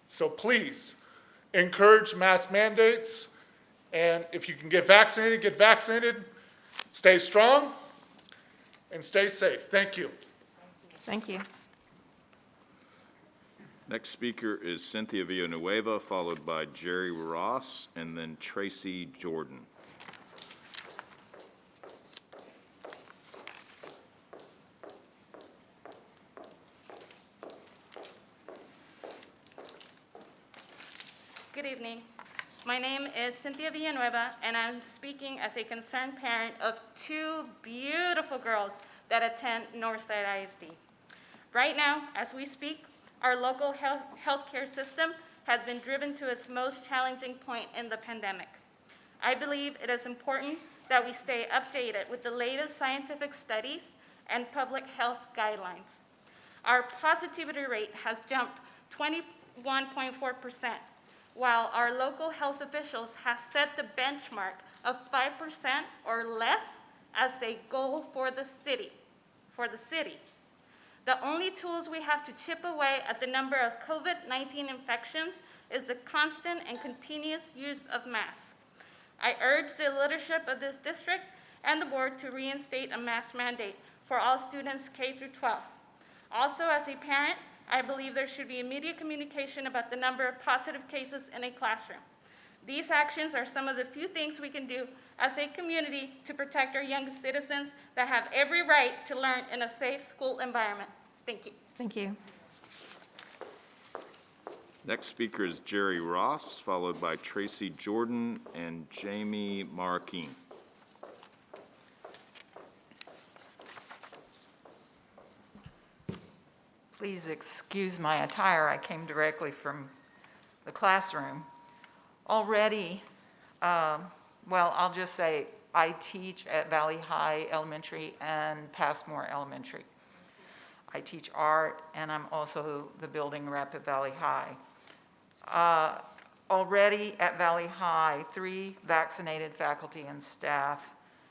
U: So please, encourage mask mandates, and if you can get vaccinated, stay strong, and stay safe. Thank you.
A: Thank you.
E: Next speaker is Cynthia Villanueva, followed by Jerry Ross, and then Tracy Jordan.
V: Good evening. My name is Cynthia Villanueva, and I'm speaking as a concerned parent of two beautiful girls that attend Northside ISD. Right now, as we speak, our local healthcare system has been driven to its most challenging point in the pandemic. I believe it is important that we stay updated with the latest scientific studies and public health guidelines. Our positivity rate has jumped 21.4%, while our local health officials have set the benchmark of 5% or less as a goal for the city. The only tools we have to chip away at the number of COVID-19 infections is the constant and continuous use of masks. I urge the leadership of this district and the board to reinstate a mask mandate for all students K through 12. Also, as a parent, I believe there should be immediate communication about the number of positive cases in a classroom. These actions are some of the few things we can do as a community to protect our young citizens that have every right to learn in a safe school environment. Thank you.
A: Thank you.
E: Next speaker is Jerry Ross, followed by Tracy Jordan and Jamie Markeen.
W: Please excuse my attire. I came directly from the classroom. Already, well, I'll just say I teach at Valley High Elementary and Passmore Elementary. I teach art, and I'm also the building rep at Valley High. Already at Valley High, 3 vaccinated faculty and staff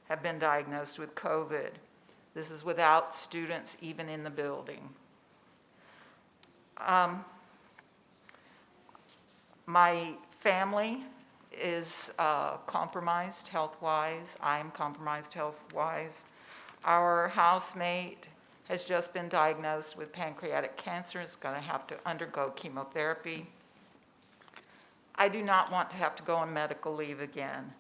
W: have been diagnosed with COVID. This is without students even in the building. My family is compromised health-wise. I'm compromised health-wise. Our housemate has just been diagnosed with pancreatic cancer, is going to have to undergo chemotherapy. I do not want to have to go on medical leave again.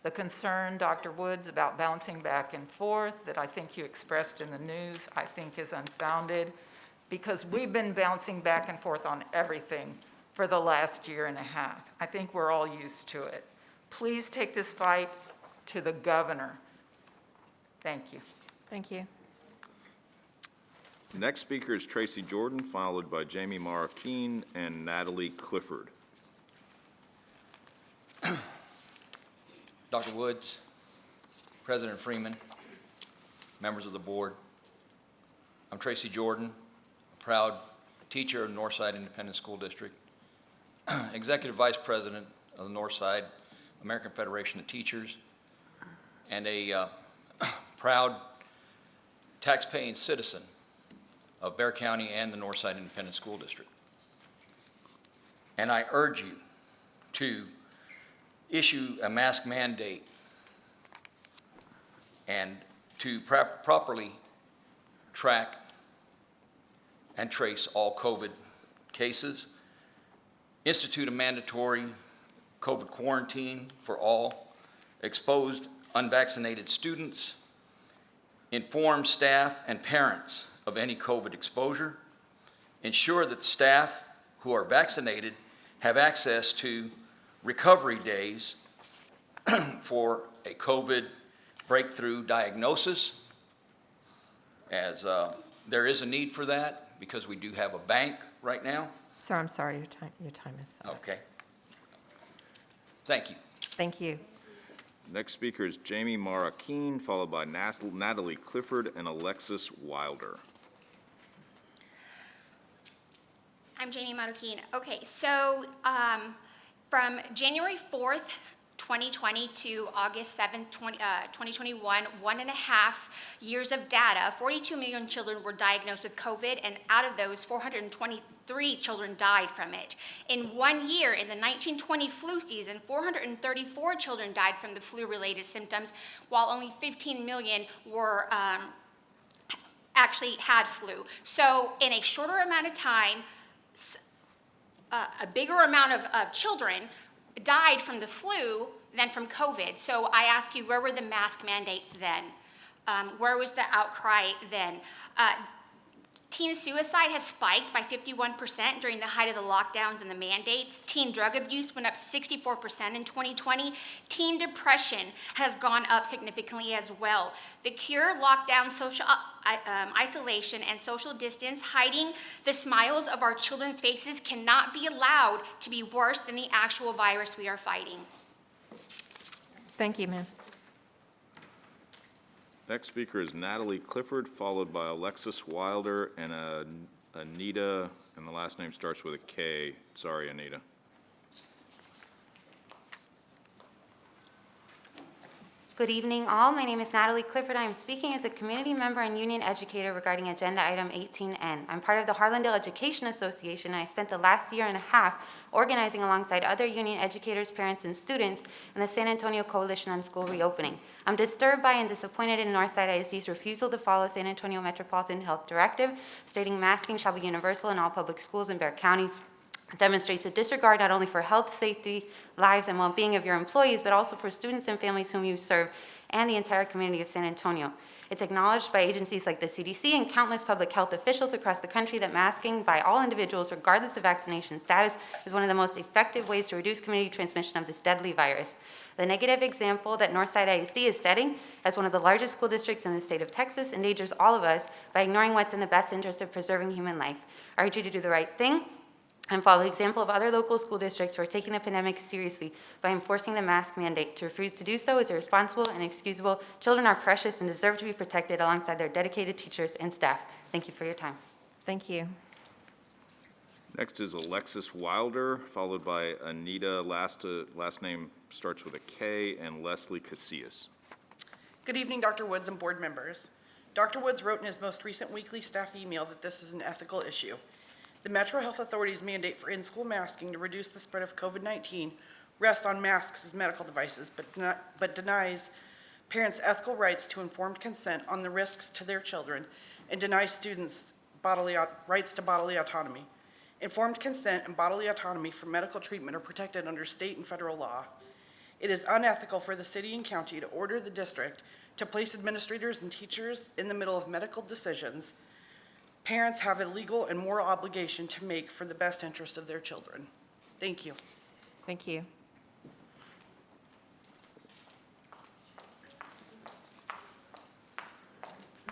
W: The concern, Dr. Woods, about bouncing back and forth that I think you expressed in the news, I think is unfounded, because we've been bouncing back and forth on everything for the last year and a half. I think we're all used to it. Please take this fight to the governor. Thank you.
A: Thank you.
E: Next speaker is Tracy Jordan, followed by Jamie Markeen and Natalie Clifford.
X: Dr. Woods, President Freeman, members of the board. I'm Tracy Jordan, a proud teacher of Northside Independent School District, Executive Vice President of the Northside American Federation of Teachers, and a proud tax-paying citizen of Bexar County and the Northside Independent School District. And I urge you to issue a mask mandate and to properly track and trace all COVID cases, institute a mandatory COVID quarantine for all exposed unvaccinated students, inform staff and parents of any COVID exposure, ensure that the staff who are vaccinated have access to recovery days for a COVID breakthrough diagnosis, as there is a need for that because we do have a bank right now.
A: Sir, I'm sorry, your time is up.
X: Okay. Thank you.
A: Thank you.
E: Next speaker is Jamie Mara Keene, followed by Natalie Clifford and Alexis Wilder.
B: I'm Jamie Marroquin. Okay, so from January 4th, 2020 to August 7th, 2021, 1.5 years of data, 42 million children were diagnosed with COVID, and out of those, 423 children died from it. In 1 year, in the 1920 flu season, 434 children died from the flu-related symptoms, while only 15 million were actually had flu. So in a shorter amount of time, a bigger amount of children died from the flu than from COVID. So I ask you, where were the mask mandates then? Where was the outcry then? Teen suicide has spiked by 51% during the height of the lockdowns and the mandates. Teen drug abuse went up 64% in 2020. Teen depression has gone up significantly as well. The cure, lockdown, social isolation, and social distance, hiding the smiles of our children's faces cannot be allowed to be worse than the actual virus we are fighting.
A: Thank you, ma'am.
E: Next speaker is Natalie Clifford, followed by Alexis Wilder and Anita, and the last name starts with a K. Sorry, Anita.
Q: Good evening, all. My name is Natalie Clifford. I am speaking as a community member and union educator regarding agenda item 18N. I'm part of the Harlandale Education Association, and I spent the last 1.5 years organizing alongside other union educators, parents, and students in the San Antonio Coalition on School Reopening. I'm disturbed by and disappointed in Northside ISD's refusal to follow San Antonio Metropolitan Health Directive, stating masking shall be universal in all public schools in Bexar County. It demonstrates a disregard not only for health, safety, lives, and well-being of your employees, but also for students and families whom you serve and the entire community of San Antonio. It's acknowledged by agencies like the CDC and countless public health officials across the country that masking by all individuals, regardless of vaccination status, is one of the most effective ways to reduce community transmission of this deadly virus. The negative example that Northside ISD is setting as one of the largest school districts in the state of Texas endangers all of us by ignoring what's in the best interest of preserving human life. I urge you to do the right thing and follow the example of other local school districts who are taking the pandemic seriously by enforcing the mask mandate. To refuse to do so is irresponsible and inexcusable. Children are precious and deserve to be protected alongside their dedicated teachers and staff. Thank you for your time.
A: Thank you.
E: Next is Alexis Wilder, followed by Anita, last name starts with a K, and Leslie Casillas.
F: Good evening, Dr. Woods and board members. Dr. Woods wrote in his most recent weekly staff email that this is an ethical issue. The Metro Health Authority's mandate for in-school masking to reduce the spread of COVID-19 rests on masks as medical devices, but denies parents ethical rights to informed consent on the risks to their children and denies students rights to bodily autonomy. Informed consent and bodily autonomy for medical treatment are protected under state and federal law. It is unethical for the city and county to order the district to place administrators and teachers in the middle of medical decisions parents have a legal and moral obligation to make for the best interest of their children. Thank you.
A: Thank you.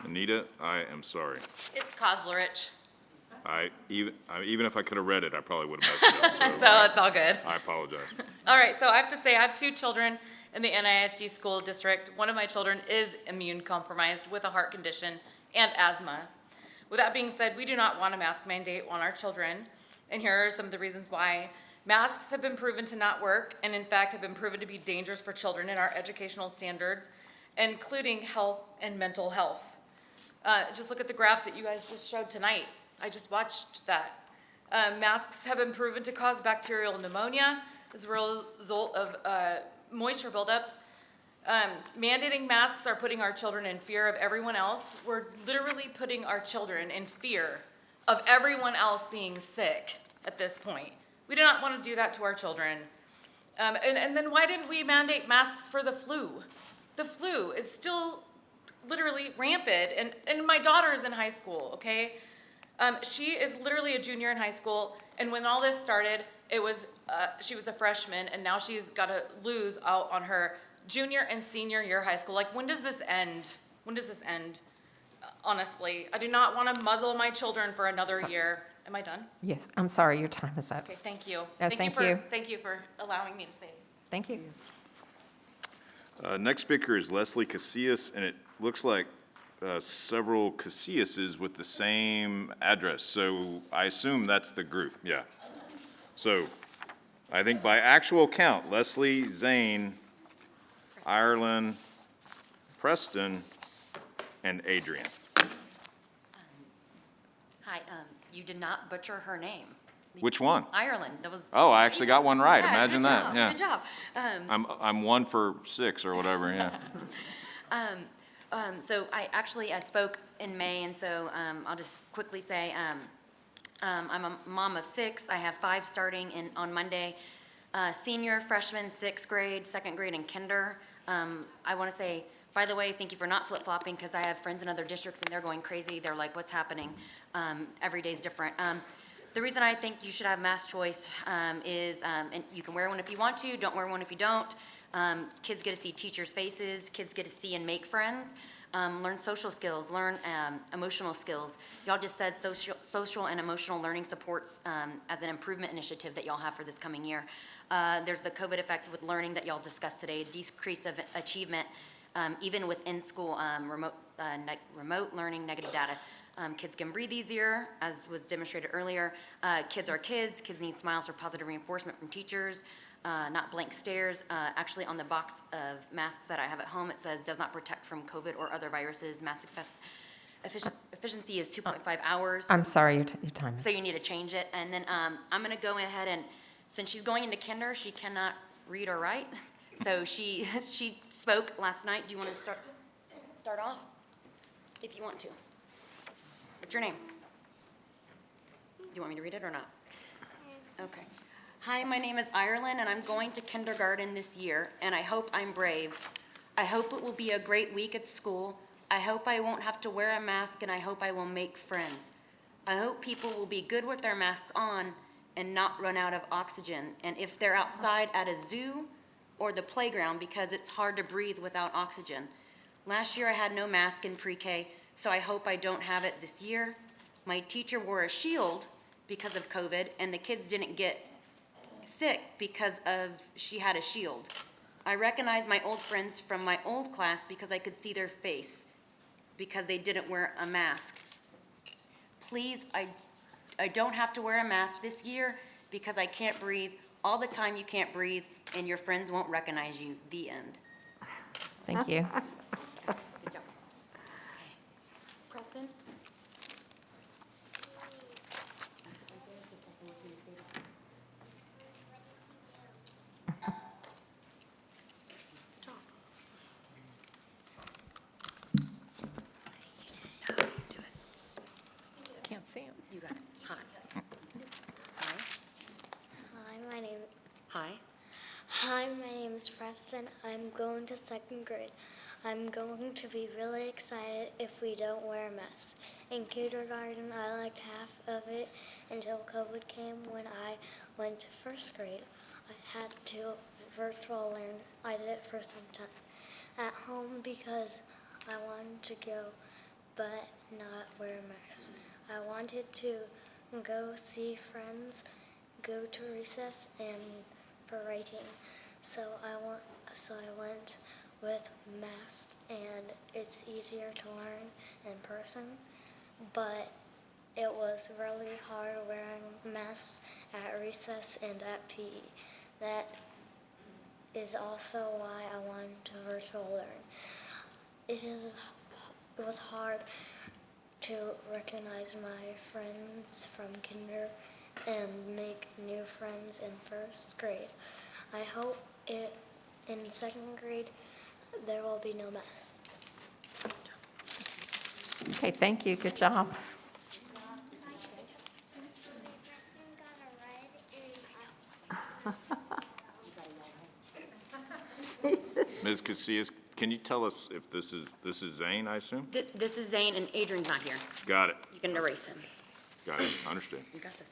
E: Anita, I am sorry.
K: It's Kozlerich.
E: Even if I could have read it, I probably would have messed it up.
K: So it's all good.
E: I apologize.
K: All right, so I have to say, I have 2 children in the NISD school district. One of my children is immune compromised with a heart condition and asthma. With that being said, we do not want a mask mandate on our children, and here are some of the reasons why. Masks have been proven to not work, and in fact have been proven to be dangerous for children in our educational standards, including health and mental health. Just look at the graphs that you guys just showed tonight. I just watched that. Masks have been proven to cause bacterial pneumonia as a result of moisture buildup. Mandating masks are putting our children in fear of everyone else. We're literally putting our children in fear of everyone else being sick at this point. We do not want to do that to our children. And then why didn't we mandate masks for the flu? The flu is still literally rampant, and my daughter is in high school, okay? She is literally a junior in high school, and when all this started, it was she was a freshman, and now she's got to lose out on her junior and senior year of high school. Like, when does this end? When does this end? Honestly, I do not want to muzzle my children for another year. Am I done?
A: Yes, I'm sorry, your time is up.
K: Okay, thank you.
A: Thank you.
K: Thank you for allowing me to say.
A: Thank you.
E: Next speaker is Leslie Casillas, and it looks like several Casillas's with the same address. So I assume that's the group, yeah. So I think by actual count, Leslie, Zane, Ireland, Preston, and Adrian.
G: Hi, you did not butcher her name.
E: Which one?
G: Ireland, that was.
E: Oh, I actually got one right.
G: Yeah,
E: Imagine
G: good
E: that,
G: job,
E: yeah.
G: Good job.
E: I'm 1 for 6 or whatever, yeah.
G: So I spoke in May, and so I'll just quickly say, I'm a mom of 6. I have 5 starting on Monday. Senior, freshman, 6th grade, 2nd grade, and kinder. I want to say, by the way, thank you for not flip-flopping, because I have friends in other districts, and they're going crazy. They're like, what's happening? Every day's different. The reason I think you should have mask choice is, and you can wear one if you want to, don't wear one if you don't. Kids get to see teachers' faces, kids get to see and make friends, learn social skills, learn emotional skills. Y'all just said social and emotional learning supports as an improvement initiative that y'all have for this coming year. There's the COVID effect with learning that y'all discussed today, decrease of achievement, even within school, remote learning, negative data. Kids can breathe easier, as was demonstrated earlier. Kids are kids. Kids need smiles or positive reinforcement from teachers, not blank stares. Actually, on the box of masks that I have at home, it says, does not protect from COVID or other viruses. Mask efficiency is 2.5 hours.
A: I'm sorry, your time is.
G: So you need to change it. And then I'm going to go ahead and, since she's going into kinder, she cannot read or write. So she spoke last night. Do you want to start off? If you want to. What's your name? Do you want me to read it or not? Okay. Hi, my name is Ireland, and I'm going to kindergarten this year, and I hope I'm brave. I hope it will be a great week at school. I hope I won't have to wear a mask, and I hope I will make friends. I hope people will be good with their masks on and not run out of oxygen. And if they're outside at a zoo or the playground, because it's hard to breathe without oxygen. Last year I had no mask in pre-K, so I hope I don't have it this year. My teacher wore a shield because of COVID, and the kids didn't get sick because she had a shield. I recognize my old friends from my old class because I could see their face because they didn't wear a mask. Please, I don't have to wear a mask this year because I can't breathe. All the time you can't breathe, and your friends won't recognize you. The end.
A: Thank you.
G: Good job. Okay. Preston?
A: Can't see him.
G: You got it. Hi. Hi.
T: Hi, my name is Preston. I'm going to 2nd grade. I'm going to be really excited if we don't wear a mask. In kindergarten, I liked half of it until COVID came when I went to 1st grade. I had to virtual learn. I did it for some time at home because I wanted to go but not wear a mask. I wanted to go see friends, go to recess, and for writing. So I went with masks, and it's easier to learn in person, but it was really hard wearing masks at recess and at PE. That is also why I wanted to virtual learn. It was hard to recognize my friends from kinder and make new friends in 1st grade. I hope in 2nd grade there will be no mask.
A: Okay, thank you. Good job.
E: Ms. Casillas, can you tell us if this is Zane, I assume?
G: This is Zane, and Adrian's not here.
E: Got it.
G: You can erase him.
E: Got it. Understood.
G: You got this.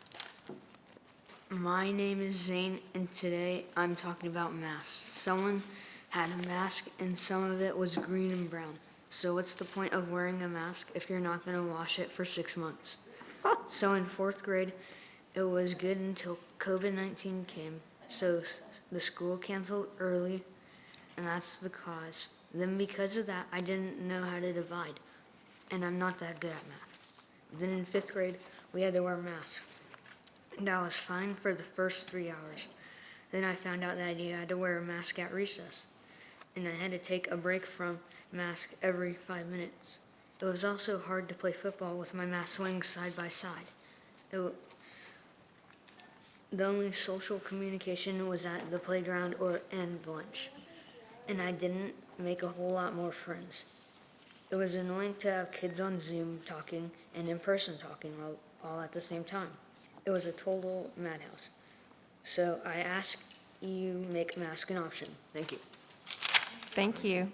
I: My name is Zane, and today I'm talking about masks. Someone had a mask, and some of it was green and brown. So what's the point of wearing a mask if you're not going to wash it for 6 months? So in 4th grade, it was good until COVID-19 came. So the school canceled early, and that's the cause. Then because of that, I didn't know how to divide, and I'm not that good at math. Then in 5th grade, we had to wear masks. And I was fine for the first 3 hours. Then I found out that you had to wear a mask at recess, and I had to take a break from mask every 5 minutes. It was also hard to play football with my mask swings side by side. The only social communication was at the playground or and lunch, and I didn't make a whole lot more friends. It was annoying to have kids on Zoom talking and in person talking all at the same time. It was a total madhouse. So I ask you make mask an option. Thank you.
A: Thank you.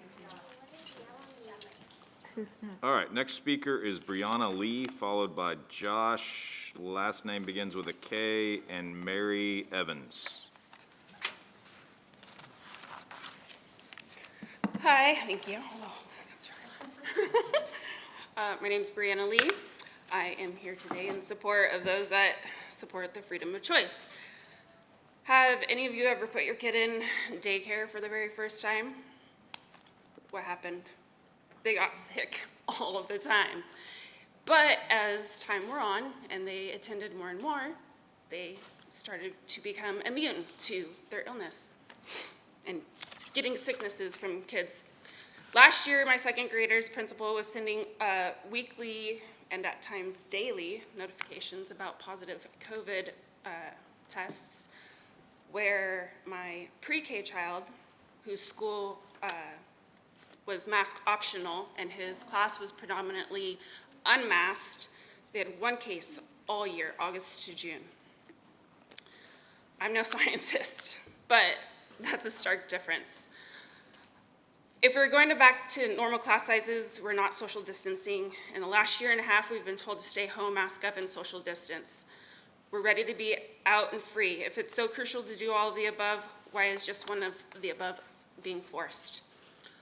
E: All right, next speaker is Brianna Lee, followed by Josh, last name begins with a K, and Mary Evans.
D: Hi, thank you. Hello. My name is Brianna Lee. I am here today in support of those that support the freedom of choice. Have any of you ever put your kid in daycare for the very first time? What happened? They got sick all of the time. But as time wore on and they attended more and more, they started to become immune to their illness and getting sicknesses from kids. Last year, my 2nd grader's principal was sending weekly and at times daily notifications about positive COVID tests, where my pre-K child, whose school was mask optional and his class was predominantly unmasked, they had 1 case all year, August to June. I'm no scientist, but that's a stark difference. If we're going back to normal class sizes, we're not social distancing. In the last year and a half, we've been told to stay home, mask up, and social distance. We're ready to be out and free. If it's so crucial to do all of the above, why is just one of the above being forced?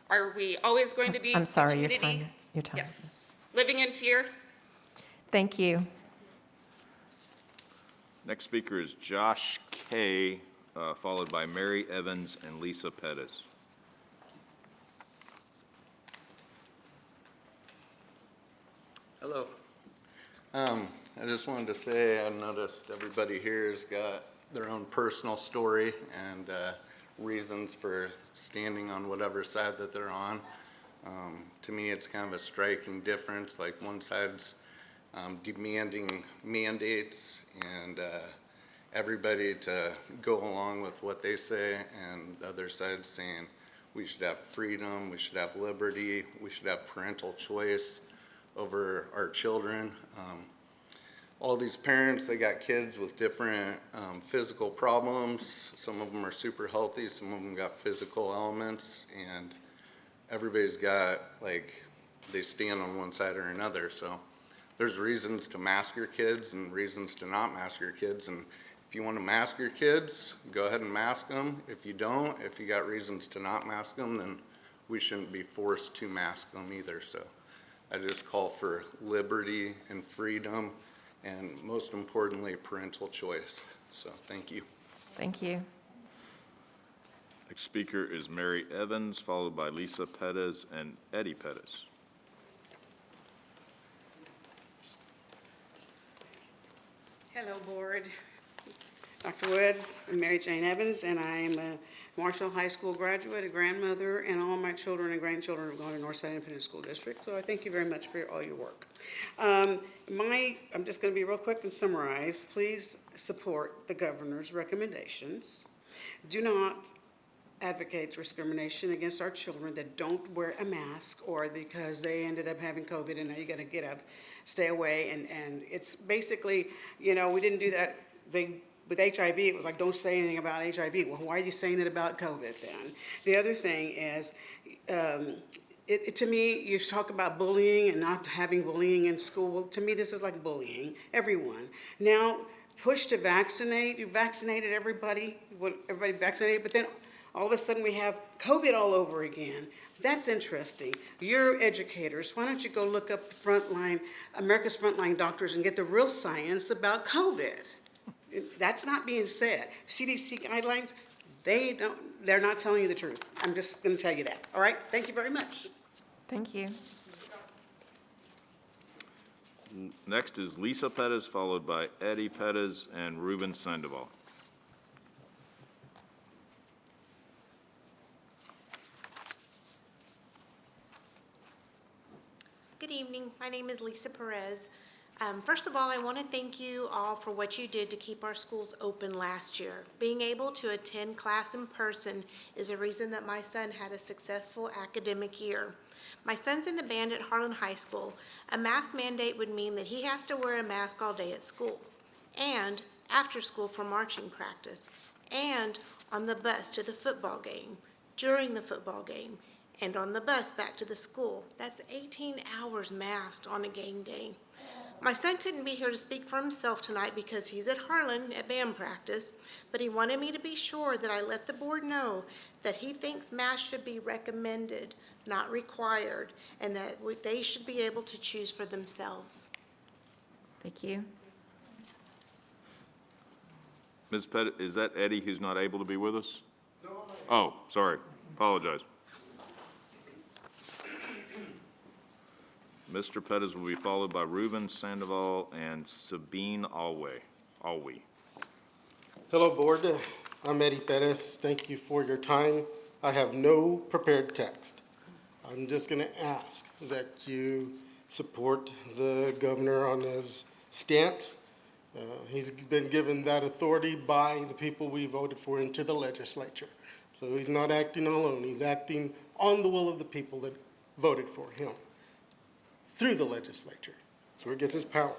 D: Are we always going to be
A: I'm sorry,
D: a
A: your
D: community?
A: time.
D: Yes. Living in fear?
A: Thank you.
E: Next speaker is Josh K., followed by Mary Evans and Lisa Pettis.
J: Hello. I just wanted to say I noticed everybody here has got their own personal story and reasons for standing on whatever side that they're on. To me, it's kind of a striking difference. Like one side's demanding mandates and everybody to go along with what they say, and the other side's saying we should have freedom, we should have liberty, we should have parental choice over our children. All these parents, they got kids with different physical problems. Some of them are super healthy, some of them got physical elements, and everybody's got, like, they stand on one side or another. So there's reasons to mask your kids and reasons to not mask your kids. And if you want to mask your kids, go ahead and mask them. If you don't, if you got reasons to not mask them, then we shouldn't be forced to mask them either. So I just call for liberty and freedom, and most importantly, parental choice. So thank you.
A: Thank you.
E: Next speaker is Mary Evans, followed by Lisa Pettis and Eddie Pettis.
L: Hello, Board. Dr. Woods, I'm Mary Jane Evans, and I'm a Marshall High School graduate, a grandmother, and all my children and grandchildren have gone to Northside Independent School District, so I thank you very much for all your work. I'm just going to be real quick and summarize. Please support the governor's recommendations. Do not advocate discrimination against our children that don't wear a mask or because they ended up having COVID and now you got to get out, stay away. And it's basically, you know, we didn't do that. With HIV, it was like, don't say anything about HIV. Well, why are you saying it about COVID then? The other thing is, to me, you talk about bullying and not having bullying in school. Well, to me, this is like bullying everyone. Now, push to vaccinate. You vaccinated everybody, you want everybody vaccinated, but then all of a sudden we have COVID all over again. That's interesting. You're educators. Why don't you go look up America's Frontline Doctors and get the real science about COVID? That's not being said. CDC guidelines, They're not telling you the truth. I'm just gonna tell you that, all right? Thank you very much.
A: Thank you.
E: Next is Lisa Pettis, followed by Eddie Pettis and Ruben Sandoval.
M: Good evening. My name is Lisa Perez. First of all, I want to thank you all for what you did to keep our schools open last year. Being able to attend class in person is a reason that my son had a successful academic year. My son's in the band at Harlan High School. A mask mandate would mean that he has to wear a mask all day at school, and after school for marching practice, and on the bus to the football game, during the football game, and on the bus back to the school. That's 18 hours masked on a game day. My son couldn't be here to speak for himself tonight because he's at Harlan at band practice, but he wanted me to be sure that I let the board know that he thinks masks should be recommended, not required, and that they should be able to choose for themselves.
A: Thank you.
E: Ms. Pettis, is that Eddie who's not able to be with us? No. Oh, sorry. Apologize. Mr. Pettis will be followed by Ruben Sandoval and Sabine Alwe.
N: Hello, Board. I'm Eddie Pettis. Thank you for your time. I have no prepared text. I'm just going to ask that you support the governor on his stance. He's been given that authority by the people we voted for into the legislature. So he's not acting alone. He's acting on the will of the people that voted for him through the legislature. That's where he gets his power.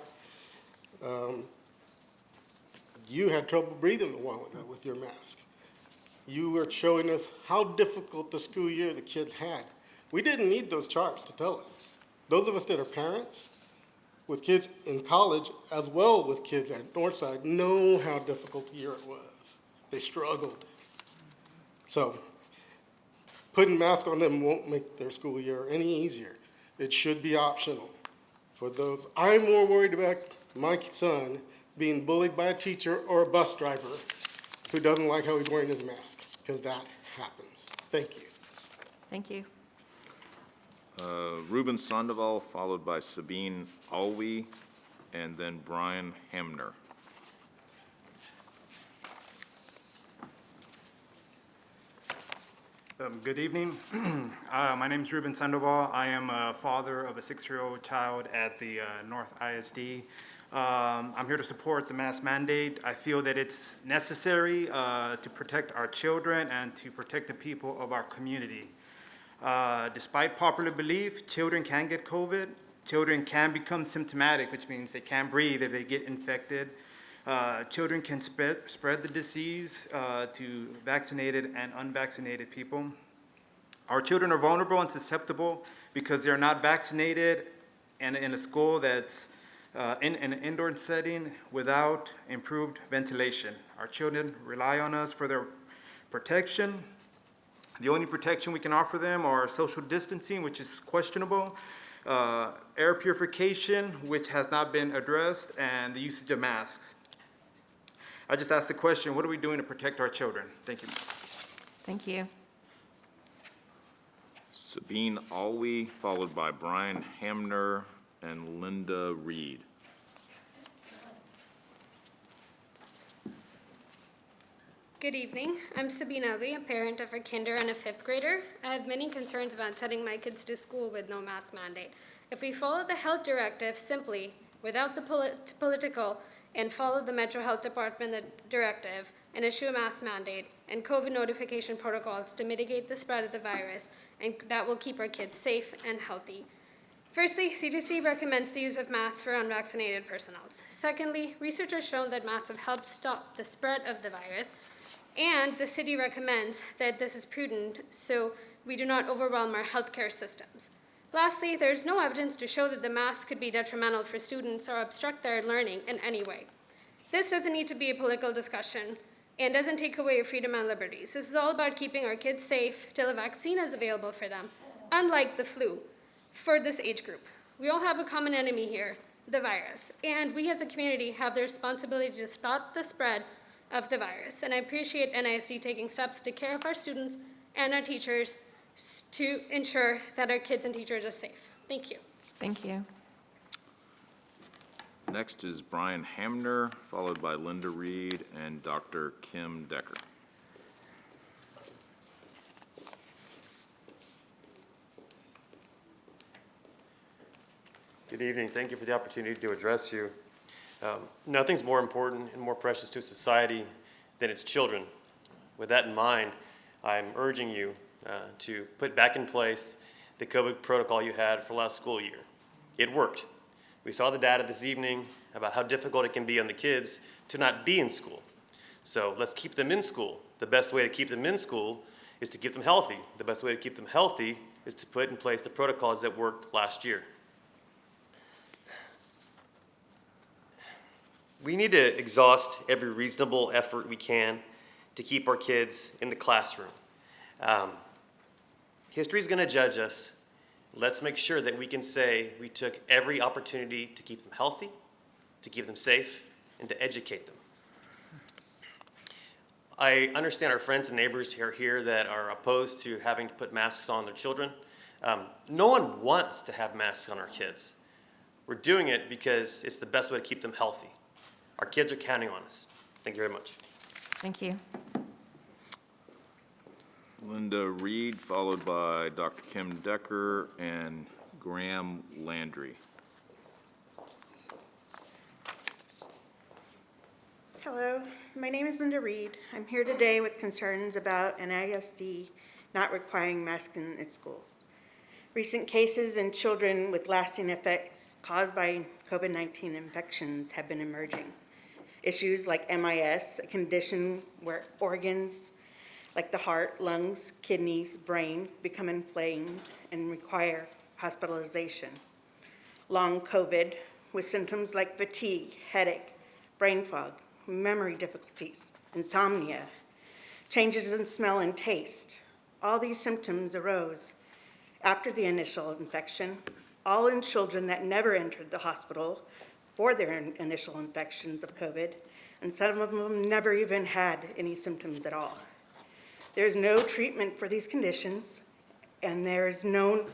N: You had trouble breathing a while ago with your mask. You were showing us how difficult the school year the kids had. We didn't need those charts to tell us. Those of us that are parents with kids in college, as well with kids at Northside, know how difficult the year it was. They struggled. So putting masks on them won't make their school year any easier. It should be optional for those. I'm more worried about my son being bullied by a teacher or a bus driver who doesn't like how he's wearing his mask, because that happens. Thank you.
A: Thank you.
E: Ruben Sandoval, followed by Sabine Alwe, and then Brian Hamner.
O: Good evening. My name is Ruben Sandoval. I am a father of a 6-year-old child at the North ISD. I'm here to support the mask mandate. I feel that it's necessary to protect our children and to protect the people of our community. Despite popular belief, children can get COVID. Children can become symptomatic, which means they can't breathe if they get infected. Children can spread the disease to vaccinated and unvaccinated people. Our children are vulnerable and susceptible because they're not vaccinated and in a school that's in an indoor setting without improved ventilation. Our children rely on us for their protection. The only protection we can offer them are social distancing, which is questionable, air purification, which has not been addressed, and the usage of masks. I just asked the question, what are we doing to protect our children? Thank you.
A: Thank you.
E: Sabine Alwe, followed by Brian Hamner and Linda Reed.
P: Good evening. I'm Sabine Alwe, a parent of a kinder and a 5th grader. I have many concerns about sending my kids to school with no mask mandate. If we follow the health directive simply, without the political, and follow the Metro Health Department directive and issue a mask mandate and COVID notification protocols to mitigate the spread of the virus, and that will keep our kids safe and healthy. Firstly, CDC recommends the use of masks for unvaccinated personnel. Secondly, research has shown that masks have helped stop the spread of the virus, and the city recommends that this is prudent so we do not overwhelm our healthcare systems. Lastly, there is no evidence to show that the mask could be detrimental for students or obstruct their learning in any way. This doesn't need to be a political discussion and doesn't take away your freedom and liberties. This is all about keeping our kids safe till a vaccine is available for them, unlike the flu for this age group. We all have a common enemy here, the virus, and we as a community have the responsibility to stop the spread of the virus. And I appreciate NISD taking steps to care of our students and our teachers to ensure that our kids and teachers are safe. Thank you.
A: Thank you.
E: Next is Brian Hamner, followed by Linda Reed and Dr. Kim Decker.
C: Good evening. Thank you for the opportunity to address you. Nothing's more important and more precious to society than its children. With that in mind, I'm urging you to put back in place the COVID protocol you had for last school year. It worked. We saw the data this evening about how difficult it can be on the kids to not be in school. So let's keep them in school. The best way to keep them in school is to keep them healthy. The best way to keep them healthy is to put in place the protocols that worked last year. We need to exhaust every reasonable effort we can to keep our kids in the classroom. History is going to judge us. Let's make sure that we can say we took every opportunity to keep them healthy, to keep them safe, and to educate them. I understand our friends and neighbors who are here that are opposed to having to put masks on their children. No one wants to have masks on our kids. We're doing it because it's the best way to keep them healthy. Our kids are counting on us. Thank you very much.
A: Thank you.
E: Linda Reed, followed by Dr. Kim Decker and Graham Landry.
H: Hello, my name is Linda Reed. I'm here today with concerns about NISD not requiring masks in its schools. Recent cases in children with lasting effects caused by COVID-19 infections have been emerging. Issues like MIS, a condition where organs like the heart, lungs, kidneys, brain become inflamed and require hospitalization. Long COVID with symptoms like fatigue, headache, brain fog, memory difficulties, insomnia, changes in smell and taste. All these symptoms arose after the initial infection, all in children that never entered the hospital for their initial infections of COVID, and some of them never even had any symptoms at all. There's no treatment for these conditions, and there's no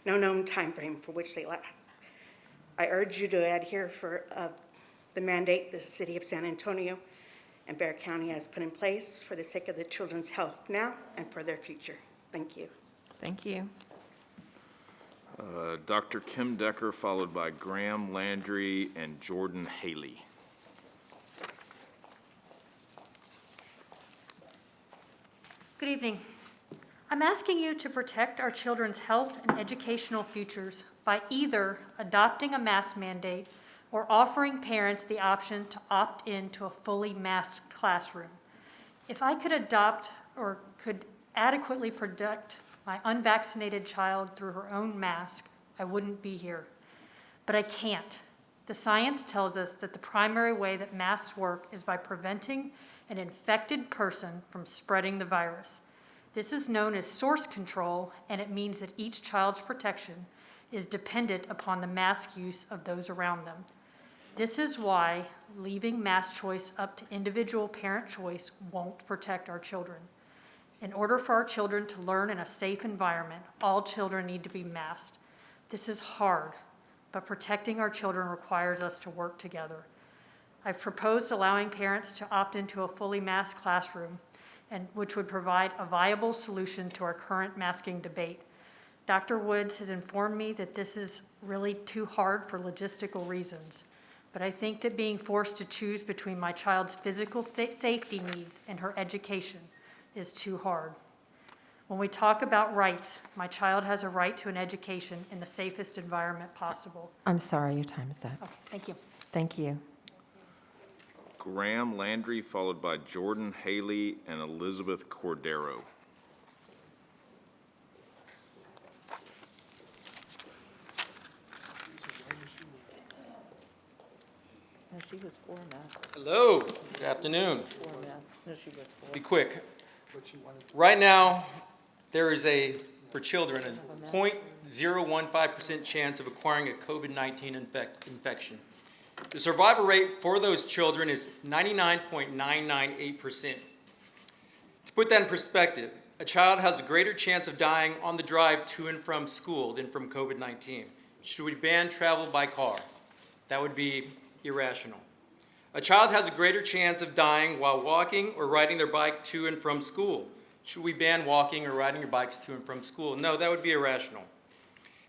H: known time frame for which they last. I urge you to adhere for the mandate the City of San Antonio and Bexar County has put in place for the sake of the children's health now and for their future. Thank you.
A: Thank you.
E: Dr. Kim Decker, followed by Graham Landry and Jordan Haley.
R: Good evening. I'm asking you to protect our children's health and educational futures by either adopting a mask mandate or offering parents the option to opt into a fully masked classroom. If I could adopt or could adequately protect my unvaccinated child through her own mask, I wouldn't be here. But I can't. The science tells us that the primary way that masks work is by preventing an infected person from spreading the virus. This is known as source control, and it means that each child's protection is dependent upon the mask use of those around them. This is why leaving mask choice up to individual parent choice won't protect our children. In order for our children to learn in a safe environment, all children need to be masked. This is hard, but protecting our children requires us to work together. I've proposed allowing parents to opt into a fully masked classroom, and which would provide a viable solution to our current masking debate. Dr. Woods has informed me that this is really too hard for logistical reasons, but I think that being forced to choose between my child's physical safety needs and her education is too hard. When we talk about rights, my child has a right to an education in the safest environment possible.
A: I'm sorry, your time is up.
R: Okay, thank you.
A: Thank you.
E: Graham Landry, followed by Jordan Haley and Elizabeth Cordero.
S: No, she was for masks.
Y: Hello, good afternoon.
S: For masks. No, she was for.
Y: Be quick. Right now, there is for children, a 0.015% chance of acquiring a COVID-19 infection. The survival rate for those children is 99.998%. To put that in perspective, a child has a greater chance of dying on the drive to and from school than from COVID-19. Should we ban travel by car? That would be irrational. A child has a greater chance of dying while walking or riding their bike to and from school. Should we ban walking or riding your bikes to and from school? No, that would be irrational.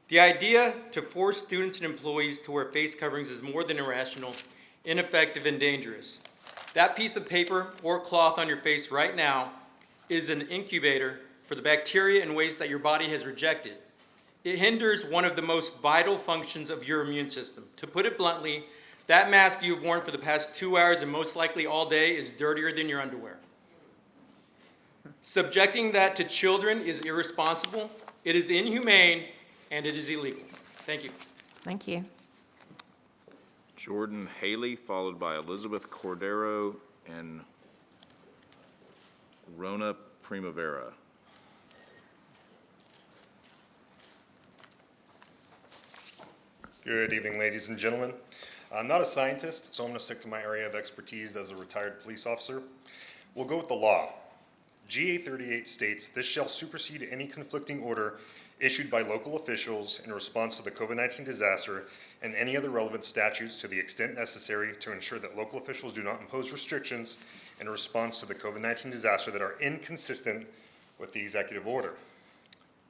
Y: The idea to force students and employees to wear face coverings is more than irrational, ineffective, and dangerous. That piece of paper or cloth on your face right now is an incubator for the bacteria and waste that your body has rejected. It hinders one of the most vital functions of your immune system. To put it bluntly, that mask you've worn for the past 2 hours and most likely all day is dirtier than your underwear. Subjecting that to children is irresponsible, it is inhumane, and it is illegal. Thank you.
A: Thank you.
E: Jordan Haley, followed by Elizabeth Cordero and Rona Primavera.
B: Good evening, ladies and gentlemen. I'm not a scientist, so I'm going to stick to my area of expertise as a retired police officer. We'll go with the law. GA 38 states, "This shall supersede any conflicting order issued by local officials in response to the COVID-19 disaster and any other relevant statutes to the extent necessary to ensure that local officials do not impose restrictions in response to the COVID-19 disaster that are inconsistent with the executive order."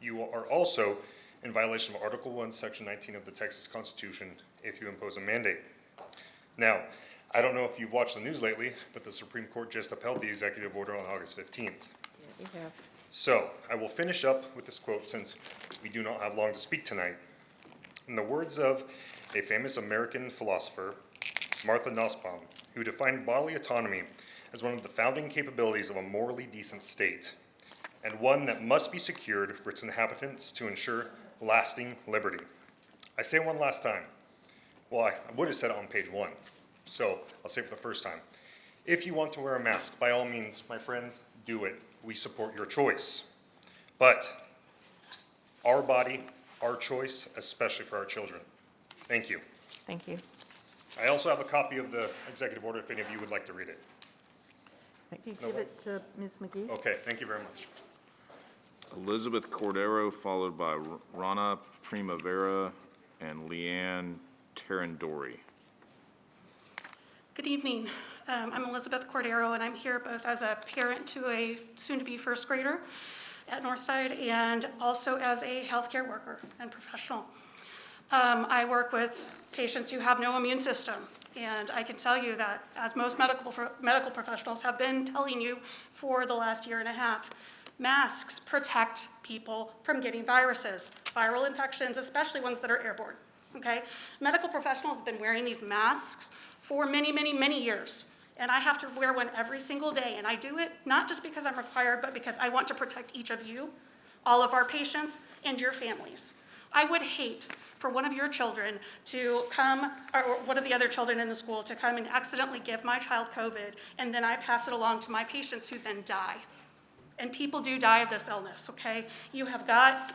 B: You are also in violation of Article 1, Section 19 of the Texas Constitution if you impose a mandate. Now, I don't know if you've watched the news lately, but the Supreme Court just upheld the executive order on August 15th.
A: Yeah, we have.
B: So, I will finish up with this quote since we do not have long to speak tonight. In the words of a famous American philosopher, Martha Nussbaum, who defined bodily autonomy as one of the founding capabilities of a morally decent state, and one that must be secured for its inhabitants to ensure lasting liberty. I say one last time. Well, I would have said it on page 1, so I'll say it for the first time. If you want to wear a mask, by all means, my friends, do it. We support your choice. But our body, our choice, especially for our children. Thank you.
A: Thank you.
B: I also have a copy of the executive order if any of you would like to read it.
S: Thank you.
B: No
S: Give
B: one?
S: it to Ms. McGee.
B: Okay, thank you very much.
E: Elizabeth Cordero, followed by Rana Primavera and Leanne Terrandori.
U: Good evening. I'm Elizabeth Cordero, and I'm here both as a parent to a soon-to-be first grader at Northside and also as a healthcare worker and professional. I work with patients who have no immune system, and I can tell you that, as most medical professionals have been telling you for the last year and a half, masks protect people from getting viruses, viral infections, especially ones that are airborne, okay? Medical professionals have been wearing these masks for many, many, many years. And I have to wear one every single day. And I do it not just because I'm required, but because I want to protect each of you, all of our patients, and your families. I would hate for one of your children to come, or one of the other children in the school to come and accidentally give my child COVID, and then I pass it along to my patients who then die. And people do die of this illness, okay? You have got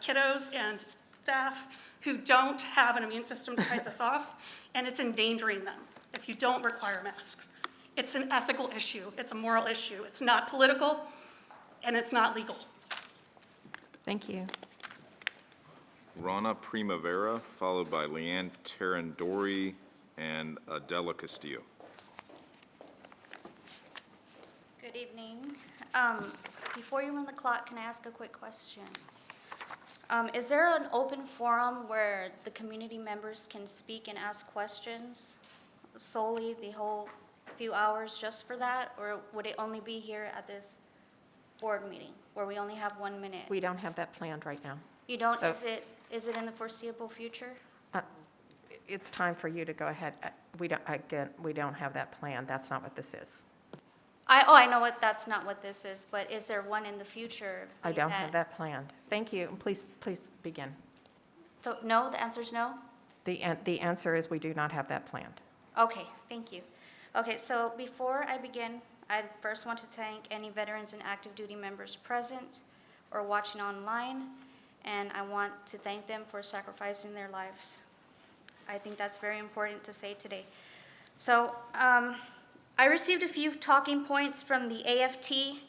U: kiddos and staff who don't have an immune system to fight this off, and it's endangering them if you don't require masks. It's an ethical issue. It's a moral issue. It's not political, and it's not legal.
A: Thank you.
E: Rana Primavera, followed by Leanne Terrandori and Adela Castillo.
V: Good evening. Before you run the clock, can I ask a quick question? Is there an open forum where the community members can speak and ask questions solely the whole few hours just for that? Or would it only be here at this board meeting where we only have 1 minute?
A: We don't have that planned right now.
V: You don't,
A: So-
V: is it in the foreseeable future?
A: It's time for you to go ahead. We don't have that planned. That's not what this is.
V: I know that's not what this is, but is there one in the future?
A: I don't have that planned. Thank you. Please begin.
V: So, no, the answer is no?
A: The answer is we do not have that planned.
V: Okay, thank you. Okay, so before I begin, I first want to thank any veterans and active duty members present or watching online, and I want to thank them for sacrificing their lives. I think that's very important to say today. So I received a few talking points from the AFT.